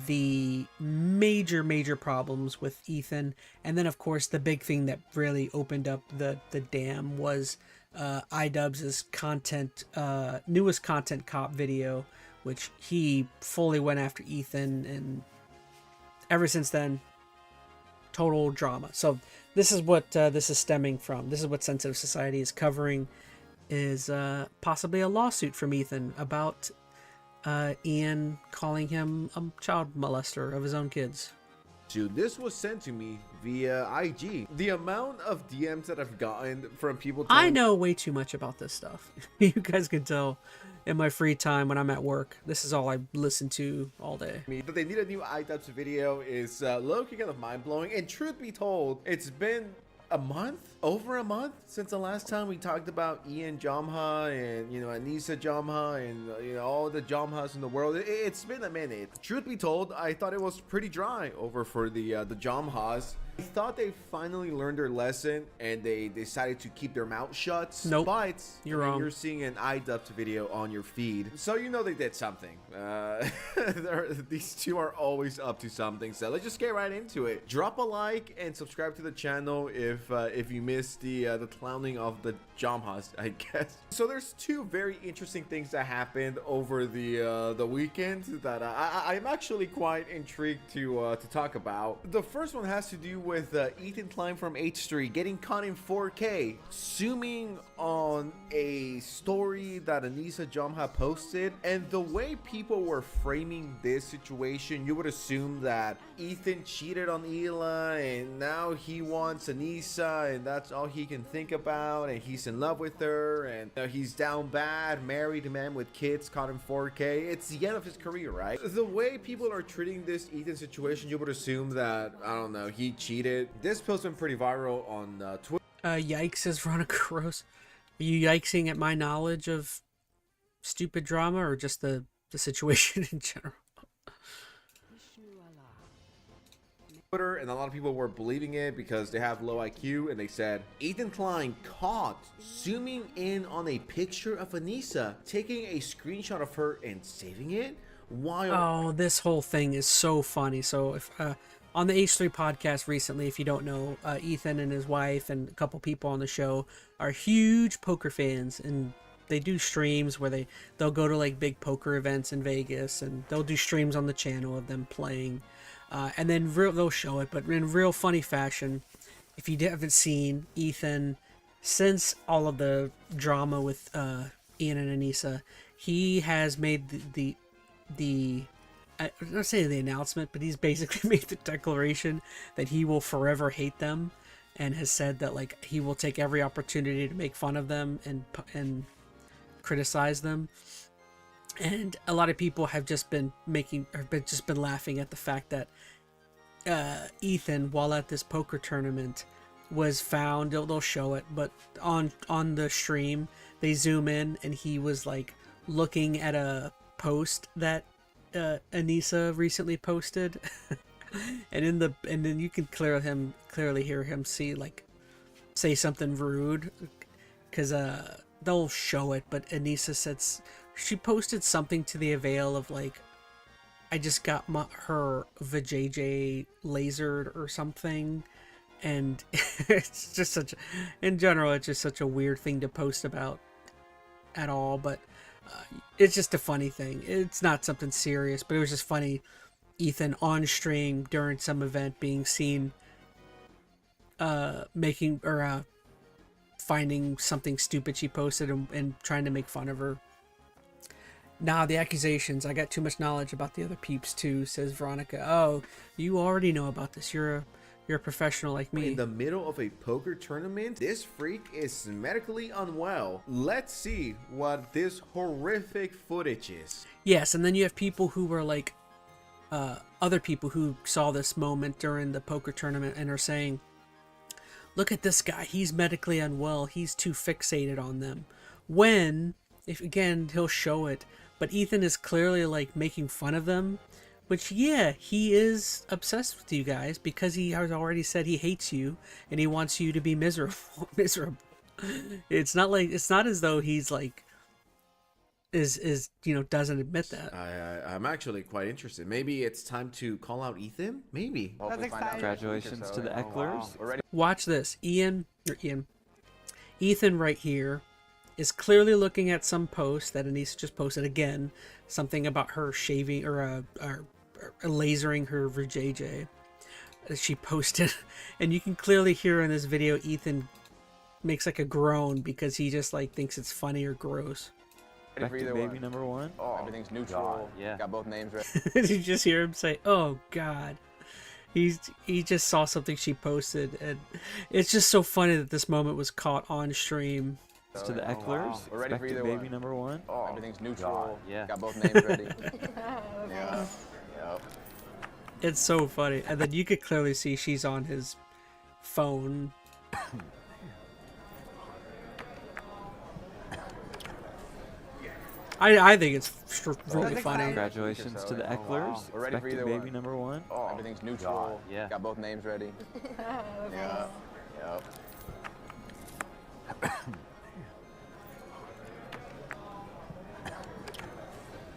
the major problems with Ethan. And then of course the big thing that really opened up the dam was iDubbbz's newest content cop video, which he fully went after Ethan, and ever since then, total drama. So this is what this is stemming from. This is what Sensitive Society is covering, is possibly a lawsuit from Ethan about Ian calling him a child molester of his own kids. Dude, this was sent to me via IG. The amount of DMs that I've gotten from people I know way too much about this stuff. You guys can tell in my free time when I'm at work. This is all I listen to all day. That they need a new iDubbbz video is low-key kind of mind-blowing. And truth be told, it's been over a month since the last time we talked about Ian Jamha and, you know, Anissa Jamha and, you know, all the Jamhas in the world. It's been a minute. Truth be told, I thought it was pretty dry over for the Jamhas. I thought they finally learned their lesson and they decided to keep their mouth shut. Nope. But You're wrong. You're seeing an iDubbbz video on your feed, so you know they did something. These two are always up to something. So let's just get right into it. Drop a like and subscribe to the channel if you missed the clowning of the Jamhas, I guess. So there's two very interesting things that happened over the weekend that I'm actually quite intrigued to talk about. The first one has to do with Ethan Klein from H3 getting caught in 4K, zooming on a story that Anissa Jamha posted, and the way people were framing this situation, you would assume that Ethan cheated on Hila and now he wants Anissa and that's all he can think about, and he's in love with her, and he's down bad, married man with kids, caught in 4K. It's the end of his career, right? The way people are treating this Ethan situation, you would assume that, I don't know, he cheated. This post went pretty viral on Twitter. Yikes, says Veronica Rose. Are you yikesing at my knowledge of stupid drama or just the situation in general? And a lot of people were believing it because they have low IQ, and they said Ethan Klein caught zooming in on a picture of Anissa, taking a screenshot of her and saving it while... Oh, this whole thing is so funny. So if on the H3 podcast recently, if you don't know, Ethan and his wife and a couple people on the show are huge poker fans, and they do streams where they'll go to like big poker events in Vegas, and they'll do streams on the channel of them playing. And then they'll show it, but in real funny fashion. If you haven't seen Ethan, since all of the drama with Ian and Anissa, he has made I'm not saying the announcement, but he's basically made the declaration that he will forever hate them, and has said that like he will take every opportunity to make fun of them and criticize them. And a lot of people have just been laughing at the fact that Ethan, while at this poker tournament, was found. They'll show it, but on the stream they zoom in, and he was like looking at a post that Anissa recently posted, and then you can clearly hear him say something rude, because they'll show it, but Anissa said she posted something to the avail of like, I just got her vajayjay lasered or something, and it's just in general it's just such a weird thing to post about at all, but it's just a funny thing. It's not something serious, but it was just funny. Ethan on stream during some event being seen finding something stupid she posted and trying to make fun of her. Nah, the accusations. I got too much knowledge about the other peeps too, says Veronica. Oh, you already know about this. You're a professional like me. In the middle of a poker tournament, this freak is medically unwell. Let's see what this horrific footage is. Yes, and then you have people who were like, other people who saw this moment during the poker tournament and are saying, look at this guy. He's medically unwell. He's too fixated on them. When, if again, he'll show it, but Ethan is clearly like making fun of them, which, yeah, he is obsessed with you guys because he has already said he hates you and he wants you to be miserable. It's not as though he's like doesn't admit that. I'm actually quite interested. Maybe it's time to call out Ethan. Maybe. Congratulations to the Ecklers. Wow. Watch this. Ethan right here is clearly looking at some post that Anissa just posted again, something about her shaving or lasering her vajayjay. She posted, and you can clearly hear in this video Ethan makes like a groan because he just like thinks it's funny or gross. Back to baby number one. Oh, everything's neutral. God, yeah. Got both names right. You just hear him say, "Oh God." He just saw something she posted, and it's just so funny that this moment was caught on stream. To the Ecklers. Wow. We're ready for either baby one. number one. Oh, everything's neutral. God, yeah. Got both names ready. Yeah. Yep. It's so funny, and then you could clearly see she's on his phone. I think it's really funny. Congratulations to the Ecklers. We're ready for either Baby one. number 1. Oh, everything's neutral. Yeah. Got both names ready. Yeah. Yep.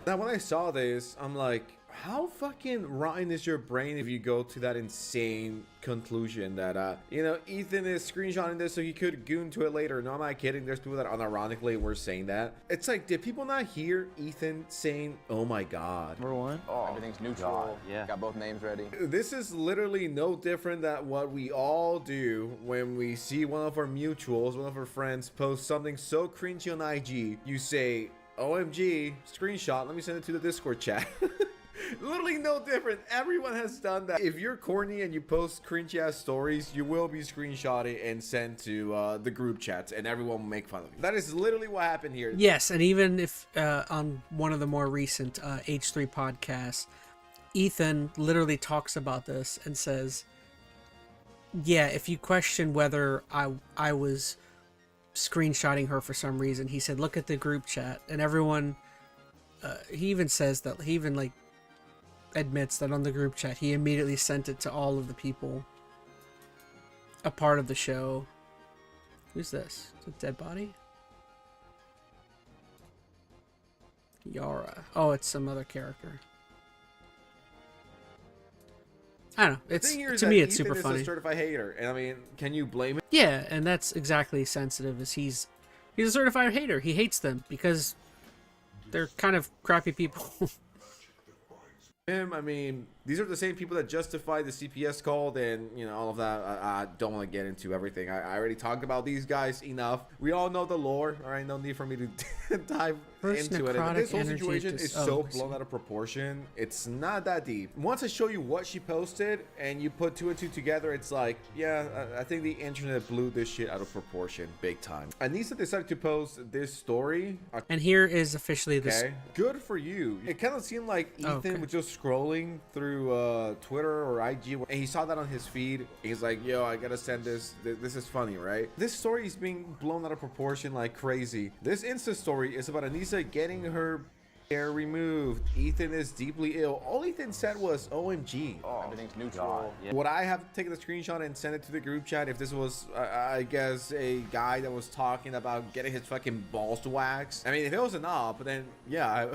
Now, when I saw this, I'm like, how fucking rotten is your brain if you go to that insane conclusion that, you know, Ethan is screenshotting this so he could goon to it later. No, I'm not kidding. There's people that unironically were saying that. It's like, did people not hear Ethan saying, oh my God? Number 1. Oh, everything's neutral. Yeah. Got both names ready. This is literally no different than what we all do when we see one of our mutuals, one of our friends post something so cringy on IG. You say, OMG, screenshot, let me send it to the Discord chat. Literally no different. Everyone has done that. If you're corny and you post cringy ass stories, you will be screenshotted and sent to the group chats, and everyone will make fun of you. That is literally what happened here. Yes, and even if on one of the more recent H3 podcasts, Ethan literally talks about this and says, yeah, if you question whether I was screenshotting her for some reason, he said, look at the group chat. And everyone, he even says that, he even like admits that on the group chat he immediately sent it to all of the people a part of the show. Who's this? Is it a dead body? Yara. Oh, it's some other character. I don't know. It's, to me, it's super funny. He's a certified hater, and I mean, can you blame him? Yeah, and that's exactly sensitive. As he's a certified hater. He hates them because they're kind of crappy people. I mean, these are the same people that justify the CPS call and, you know, all of that. I don't want to get into everything. I already talked about these guys enough. We all know the lore, all right? No need for me to dive into it. And this whole situation is so blown out of proportion. It's not that deep. Once I show you what she posted and you put 2 and 2 together, it's like, yeah, I think the internet blew this shit out of proportion big time. Anissa decided to post this story. And here is officially this. Okay, good for you. It kind of seemed like Ethan was just scrolling through Twitter or IG, and he saw that on his feed. He's like, yo, I gotta send this. This is funny, right? This story is being blown out of proportion like crazy. This Insta story is about Anissa getting her hair removed. Ethan is deeply ill. All Ethan said was OMG. Oh, everything's neutral. Yeah. Would I have taken the screenshot and sent it to the group chat if this was, I guess, a guy that was talking about getting his fucking balls waxed? I mean, if it was an op, then yeah,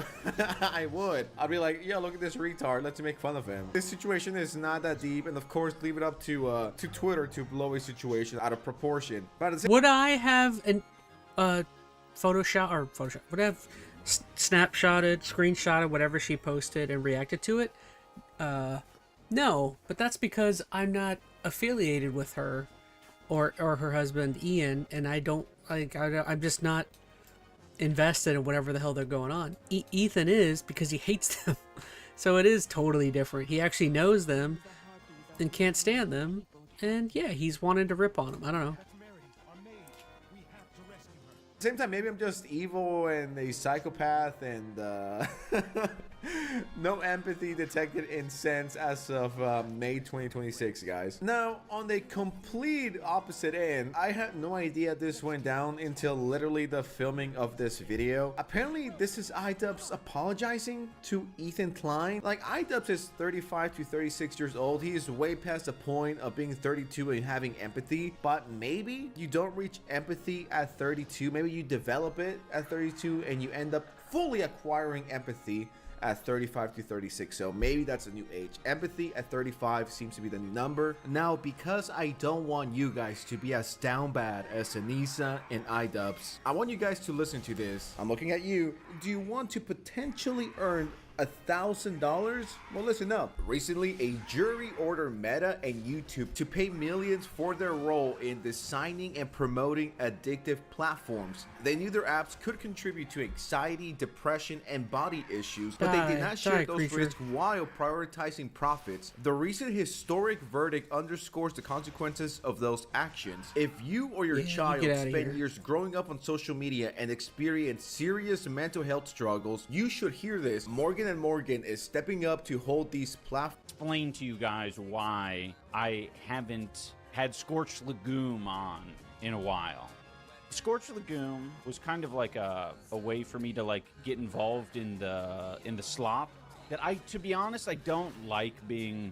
I would. I'd be like, yeah, look at this retard. Let's make fun of him. This situation is not that deep, and of course, leave it up to Twitter to blow a situation out of proportion. But would I have an Photoshop? Would I have snapshotted, screenshotted whatever she posted and reacted to it? No, but that's because I'm not affiliated with her or her husband Ian, and I don't like. I'm just not invested in whatever the hell they're going on. Ethan is, because he hates them, so it is totally different. He actually knows them and can't stand them, and yeah, he's wanting to rip on them. I don't know. Same time, maybe I'm just evil and a psychopath and no empathy detected in sense as of May 2026, guys. Now, on the complete opposite end, I had no idea this went down until literally the filming of this video. Apparently, this is iDubbbz apologizing to Ethan Klein. Like, iDubbbz is 35 to 36 years old. He is way past the point of being 32 and having empathy, but maybe you don't reach empathy at 32. Maybe you develop it at 32 and you end up fully acquiring empathy at 35 to 36. So maybe that's a new age. Empathy at 35 seems to be the new number. Now, because I don't want you guys to be as down bad as Anissa and iDubbbz, I want you guys to listen to this. I'm looking at you. Do you want to potentially earn $1,000? Well, listen up. Recently, a jury ordered Meta and YouTube to pay millions for their role in designing and promoting addictive platforms. They knew their apps could contribute to anxiety, depression, and body issues, but they did not share those risks while prioritizing profits. The recent historic verdict underscores the consequences of those actions. If you or your child spend years growing up on social media and experience serious mental health struggles, you should hear this. Morgan & Morgan is stepping up to hold these platforms. Explain to you guys why I haven't had Scorched Legume on in a while. Scorched Lagoon was kind of like a way for me to like get involved in the slop. That to be honest, I don't like being.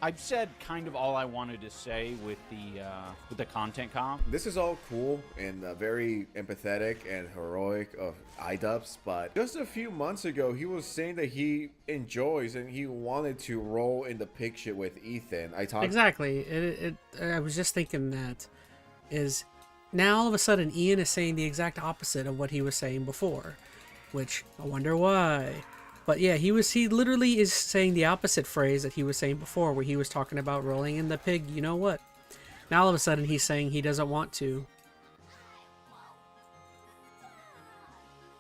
I've said kind of all I wanted to say with the content comp. This is all cool and very empathetic and heroic of iDubbbz, but just a few months ago, he was saying that he enjoys and he wanted to roll in the pig shit with Ethan. Exactly. I was just thinking that is now all of a sudden Ian is saying the exact opposite of what he was saying before, which I wonder why. But yeah, he literally is saying the opposite phrase that he was saying before, where he was talking about rolling in the pig, you know what? Now all of a sudden he's saying he doesn't want to.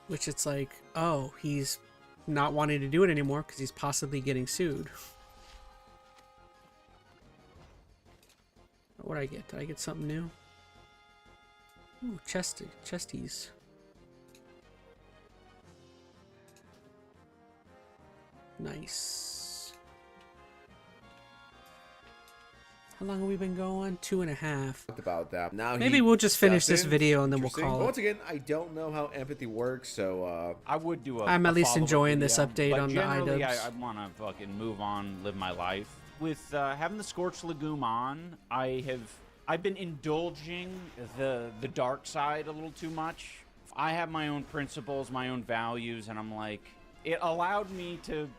Which it's like, oh, he's not wanting to do it anymore because he's possibly getting sued. What'd I get? Did I get something new? Ooh, chesties. Nice. How long have we been going? 2.5. About that. Now maybe we'll just finish this video and then we'll call it. Once again, I don't know how empathy works, so I would do I'm at least enjoying this update on the iDubbbz. iDubbbz. I want to fucking move on, live my life. With having the Scorched Lagoon on, I've been indulging the dark side a little too much. I have my own principles, my own values, and I'm like, it allowed me to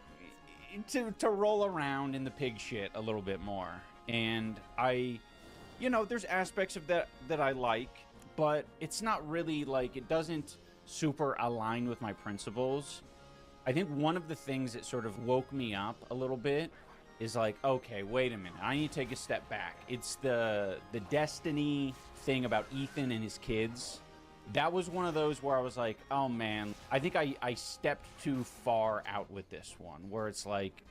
roll around in the pig shit a little bit more. And there's aspects of that I like, but it's not really like, it doesn't super align with my principles. I think one of the things that sort of woke me up a little bit is like, okay, wait a minute, I need to take a step back. It's the Destiny thing about Ethan and his kids. That was one of those where I was like, oh man, I think I stepped too far out with this one, where it's like,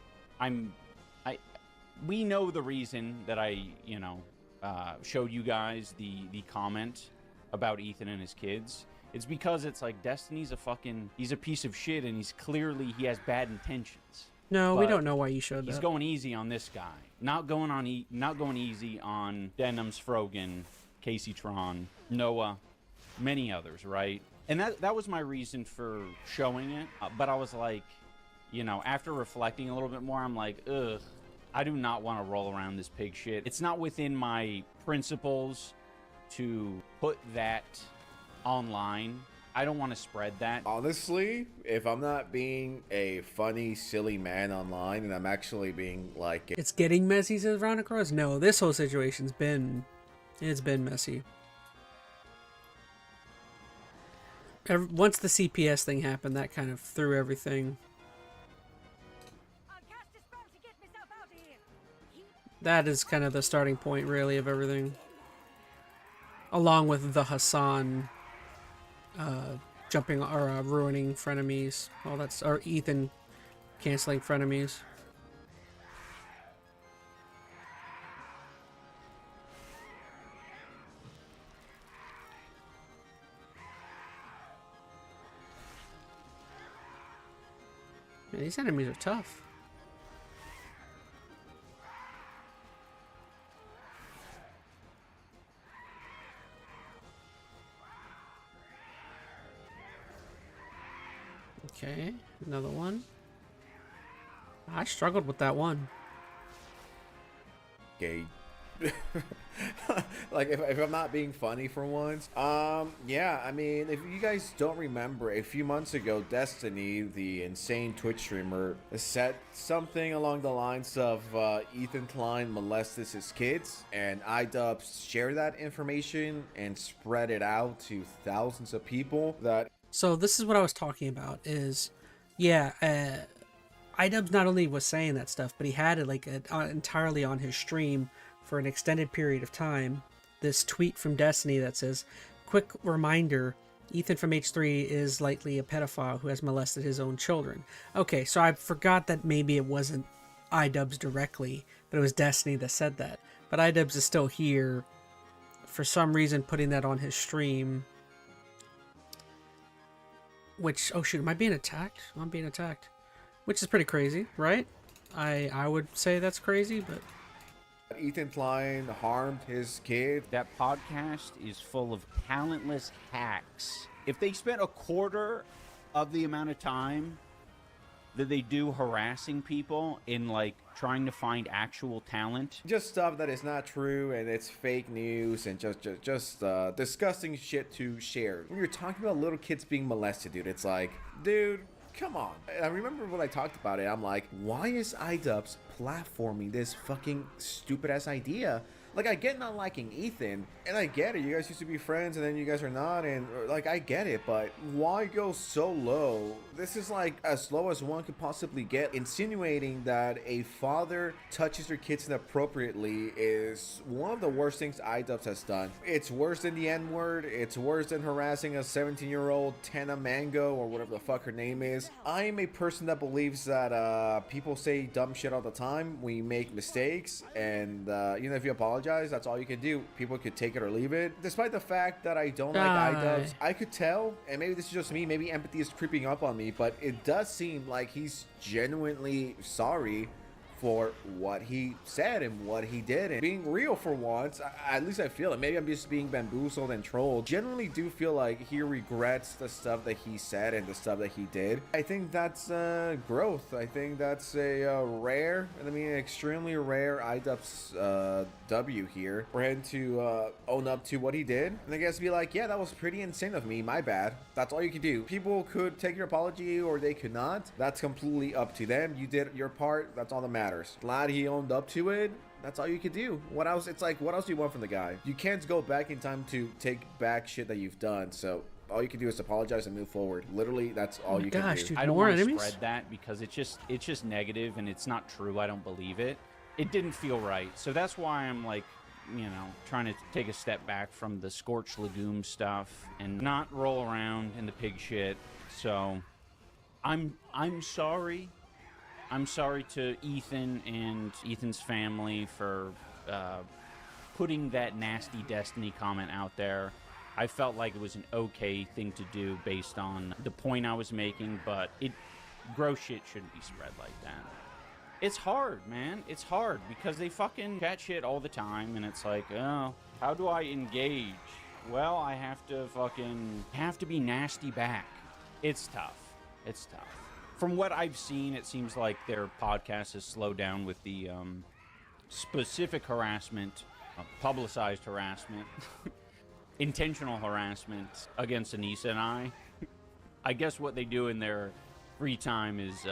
we know the reason that I showed you guys the comment about Ethan and his kids. It's because it's like, Destiny's he's a piece of shit, and he has bad intentions. No, we don't know why you showed that. He's going easy on this guy, not going easy on Denims, Frogan, Casey Tron, Noah, many others, right? And that was my reason for showing it. But I was like, after reflecting a little bit more, I'm like, ugh, I do not want to roll around this pig shit. It's not within my principles to put that online. I don't want to spread that. Honestly, if I'm not being a funny, silly man online, and I'm actually being like... It's getting messy, says Veronica. No, this whole situation's been messy. Once the CPS thing happened, that kind of threw everything. That is kind of the starting point, really, of everything. Along with the Hassan jumping or ruining frenemies. All that's, or Ethan canceling frenemies. Man, these enemies are tough. Okay, another one. I struggled with that one. Okay. Like, if I'm not being funny for once, yeah, I mean, if you guys don't remember, a few months ago, Destiny, the insane Twitch streamer, said something along the lines of Ethan Klein molested his kids, and iDubbbz shared that information and spread it out to thousands of people. So this is what I was talking about, is, yeah, iDubbbz not only was saying that stuff, but he had it like entirely on his stream for an extended period of time. This tweet from Destiny that says, quick reminder, Ethan from H3 is likely a pedophile who has molested his own children. Okay, so I forgot that maybe it wasn't iDubbbz directly, but it was Destiny that said that. But iDubbbz is still here, for some reason putting that on his stream. Which, oh shoot, am I being attacked? I'm being attacked. Which is pretty crazy, right? I would say that's crazy, but Ethan Klein harmed his kid. That podcast is full of talentless hacks. If they spent a quarter of the amount of time that they do harassing people in like trying to find actual talent, just stuff that is not true and it's fake news and just disgusting shit to share. When you're talking about little kids being molested, dude, it's like, dude, come on. I remember when I talked about it, I'm like, why is iDubbbz platforming this fucking stupid ass idea? Like, I get not liking Ethan, and I get it. You guys used to be friends, and then you guys are not, and like, I get it, but why go so low? This is like as low as one could possibly get. Insinuating that a father touches their kids inappropriately is one of the worst things iDubbbz has done. It's worse than the N-word. It's worse than harassing a 17-year-old Tana Mango, or whatever the fuck her name is. I am a person that believes that people say dumb shit all the time. We make mistakes, and you know, if you apologize, that's all you can do. People could take it or leave it. Despite the fact that I don't like iDubbbz, I could tell, and maybe this is just me, maybe empathy is creeping up on me, but it does seem like he's genuinely sorry for what he said and what he did, and being real for once. At least I feel it. Maybe I'm just being bamboozled and trolled. Generally do feel like he regrets the stuff that he said and the stuff that he did. I think that's growth. I think that's a rare, and I mean extremely rare iDubbbz W here for him to own up to what he did, and I guess be like, yeah, that was pretty insane of me, my bad. That's all you can do. People could take your apology or they could not. That's completely up to them. You did your part. That's all that matters. Glad he owned up to it. That's all you could do. What else? It's like, what else do you want from the guy? You can't go back in time to take back shit that you've done. So all you can do is apologize and move forward. Literally, that's all you can do. Dude, I don't want to spread that because it's just negative and it's not true. I don't believe it. It didn't feel right. So that's why I'm like, you know, trying to take a step back from the scorched legume stuff and not roll around in the pig shit. So I'm sorry. I'm sorry to Ethan and Ethan's family for putting that nasty Destiny comment out there. I felt like it was an okay thing to do based on the point I was making, but gross shit shouldn't be spread like that. It's hard, man. It's hard because they fucking chat shit all the time, and it's like, oh, how do I engage? Well, I have to be nasty back. It's tough. It's tough. From what I've seen, it seems like their podcast has slowed down with the specific harassment, publicized harassment, intentional harassment against Anissa and I. I guess what they do in their free time is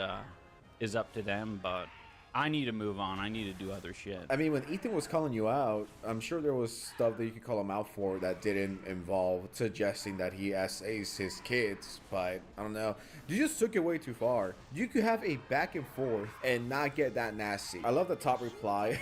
up to them, but I need to move on. I need to do other shit. I mean, when Ethan was calling you out, I'm sure there was stuff that you could call him out for that didn't involve suggesting that he SAs his kids, but I don't know. You just took it way too far. You could have a back and forth and not get that nasty. I love the top reply.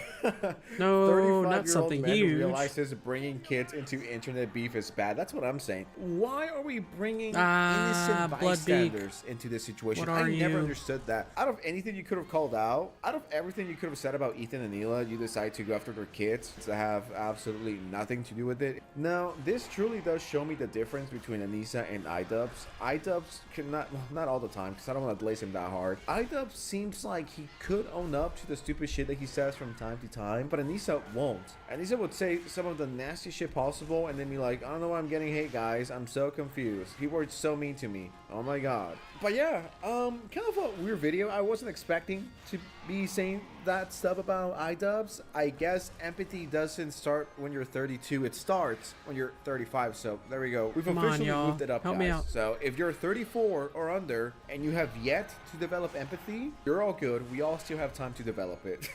No, not something huge. Realizes bringing kids into internet beef is bad. That's what I'm saying. Why are we bringing innocent bystanders into this situation? I never understood that. Out of anything you could have called out, out of everything you could have said about Ethan and Neela, you decide to go after their kids to have absolutely nothing to do with it. Now, this truly does show me the difference between Anissa and iDubbbz. iDubbbz cannot, not all the time, because I don't want to blaze him that hard. iDubbbz seems like he could own up to the stupid shit that he says from time to time, but Anissa won't. Anissa would say some of the nasty shit possible and then be like, I don't know why I'm getting hate, guys. I'm so confused. People are so mean to me. Oh my god. But yeah, kind of a weird video. I wasn't expecting to be saying that stuff about iDubbbz. I guess empathy doesn't start when you're 32. It starts when you're 35. So there we go. We've officially moved it up, Help guys. me out. So if you're 34 or under and you have yet to develop empathy, you're all good. We all still have time to develop it.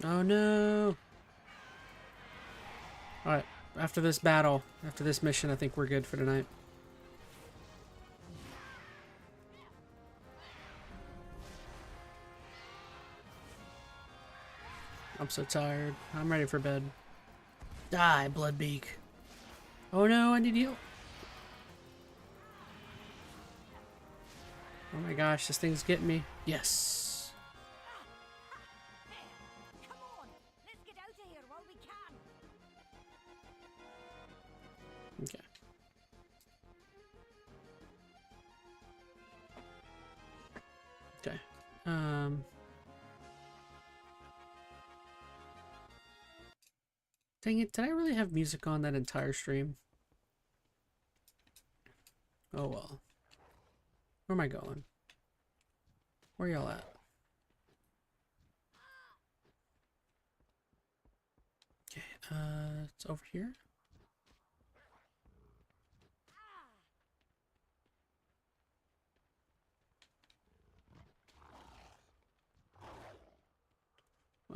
Oh no. Alright, after this battle, after this mission, I think we're good for tonight. I'm so tired. I'm ready for bed. Die, Bloodbeak. Oh no, I need heal. Oh my gosh, this thing's getting me. Yes. Okay. Okay. Dang it, did I really have music on that entire stream? Oh well. Where am I going? Where y'all at? Okay, it's over here.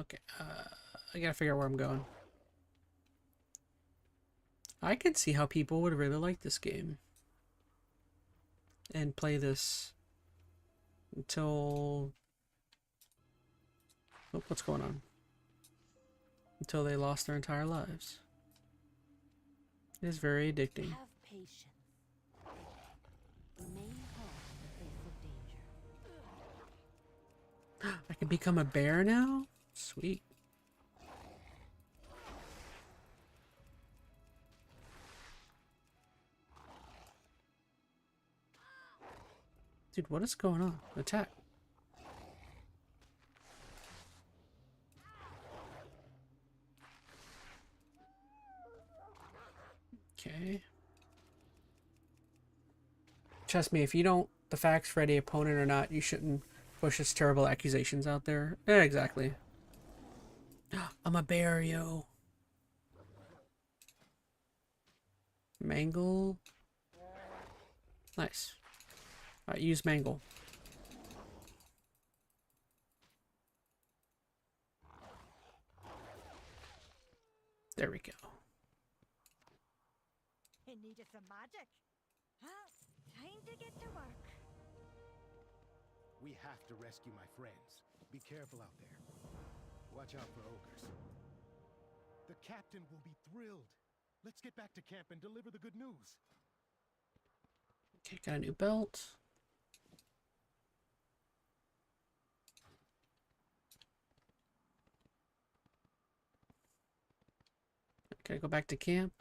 Okay, I gotta figure out where I'm going. I could see how people would really like this game. And play this until... Oh, what's going on? Until they lost their entire lives. It is very addicting. Have patience. Remain calm in the face of danger. I can become a bear now? Sweet. Dude, what is going on? Attack. Okay. Trust me, if you don't the facts for any opponent or not, you shouldn't push its terrible accusations out there. Yeah, exactly. I'm a bear, yo. Mangle. Nice. Alright, use Mangle. There we go. It needed some magic. Time to get to work. We have to rescue my friends. Be careful out there. Watch out for ogres. The captain will be thrilled. Let's get back to camp and deliver the good news. Okay, got a new belt. Can I go back to camp?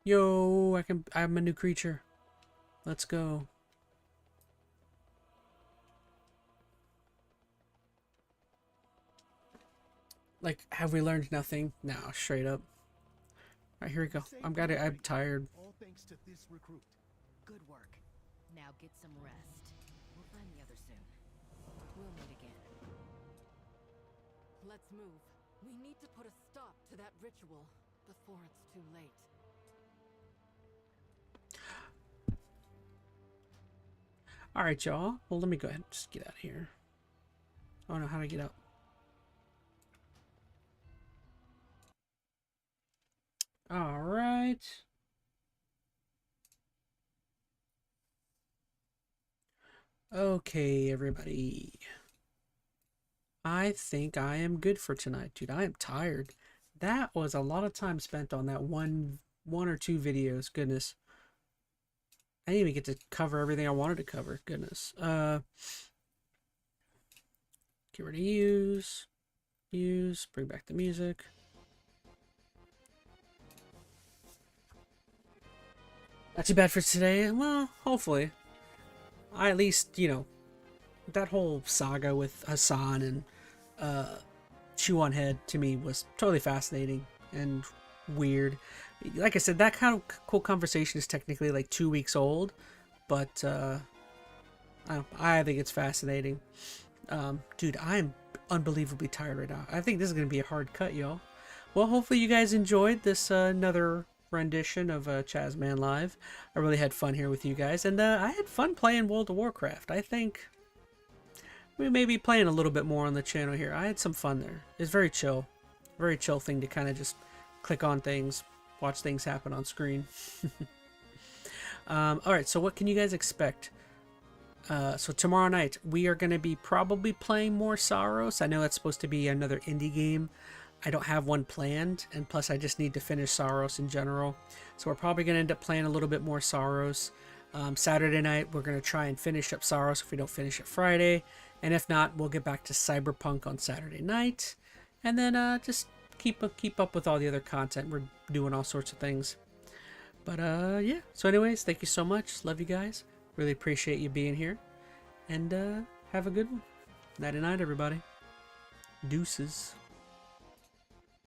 Yo, I'm a new creature. Let's go. Like, have we learned nothing? No, straight up. Alright, here we go. I'm tired. All thanks to this recruit. Good work. Now get some rest. We'll find the others soon. We'll meet again. Let's move. We need to put a stop to that ritual before it's too late. Alright, y'all. Well, let me go ahead and just get out of here. I don't know how to get out. Alright. Okay, everybody. I think I am good for tonight, dude. I am tired. That was a lot of time spent on that one or two videos. Goodness. I didn't even get to cover everything I wanted to cover. Goodness. Get rid of use. Bring back the music. Not too bad for today. Well, hopefully. I at least, you know, that whole saga with Hassan and Chew on Head to me was totally fascinating and weird. Like I said, that kind of cool conversation is technically like 2 weeks old, but I think it's fascinating. Dude, I'm unbelievably tired right now. I think this is going to be a hard cut, y'all. Well, hopefully you guys enjoyed this another rendition of ChazmaN Live. I really had fun here with you guys, and I had fun playing World of Warcraft. I think we may be playing a little bit more on the channel here. I had some fun there. It's very chill thing to kind of just click on things, watch things happen on screen. Alright, so what can you guys expect? So tomorrow night we are going to be probably playing more SORUS. I know that's supposed to be another indie game. I don't have one planned, and plus I just need to finish SORUS in general. So we're probably going to end up playing a little bit more SORUS. Saturday night we're going to try and finish up SORUS if we don't finish it Friday. And if not, we'll get back to Cyberpunk on Saturday night. And then just keep up with all the other content. We're doing all sorts of things. But yeah. So anyways, thank you so much. Love you guys. Really appreciate you being here. And have a good one. Nighty night, everybody. Deuces.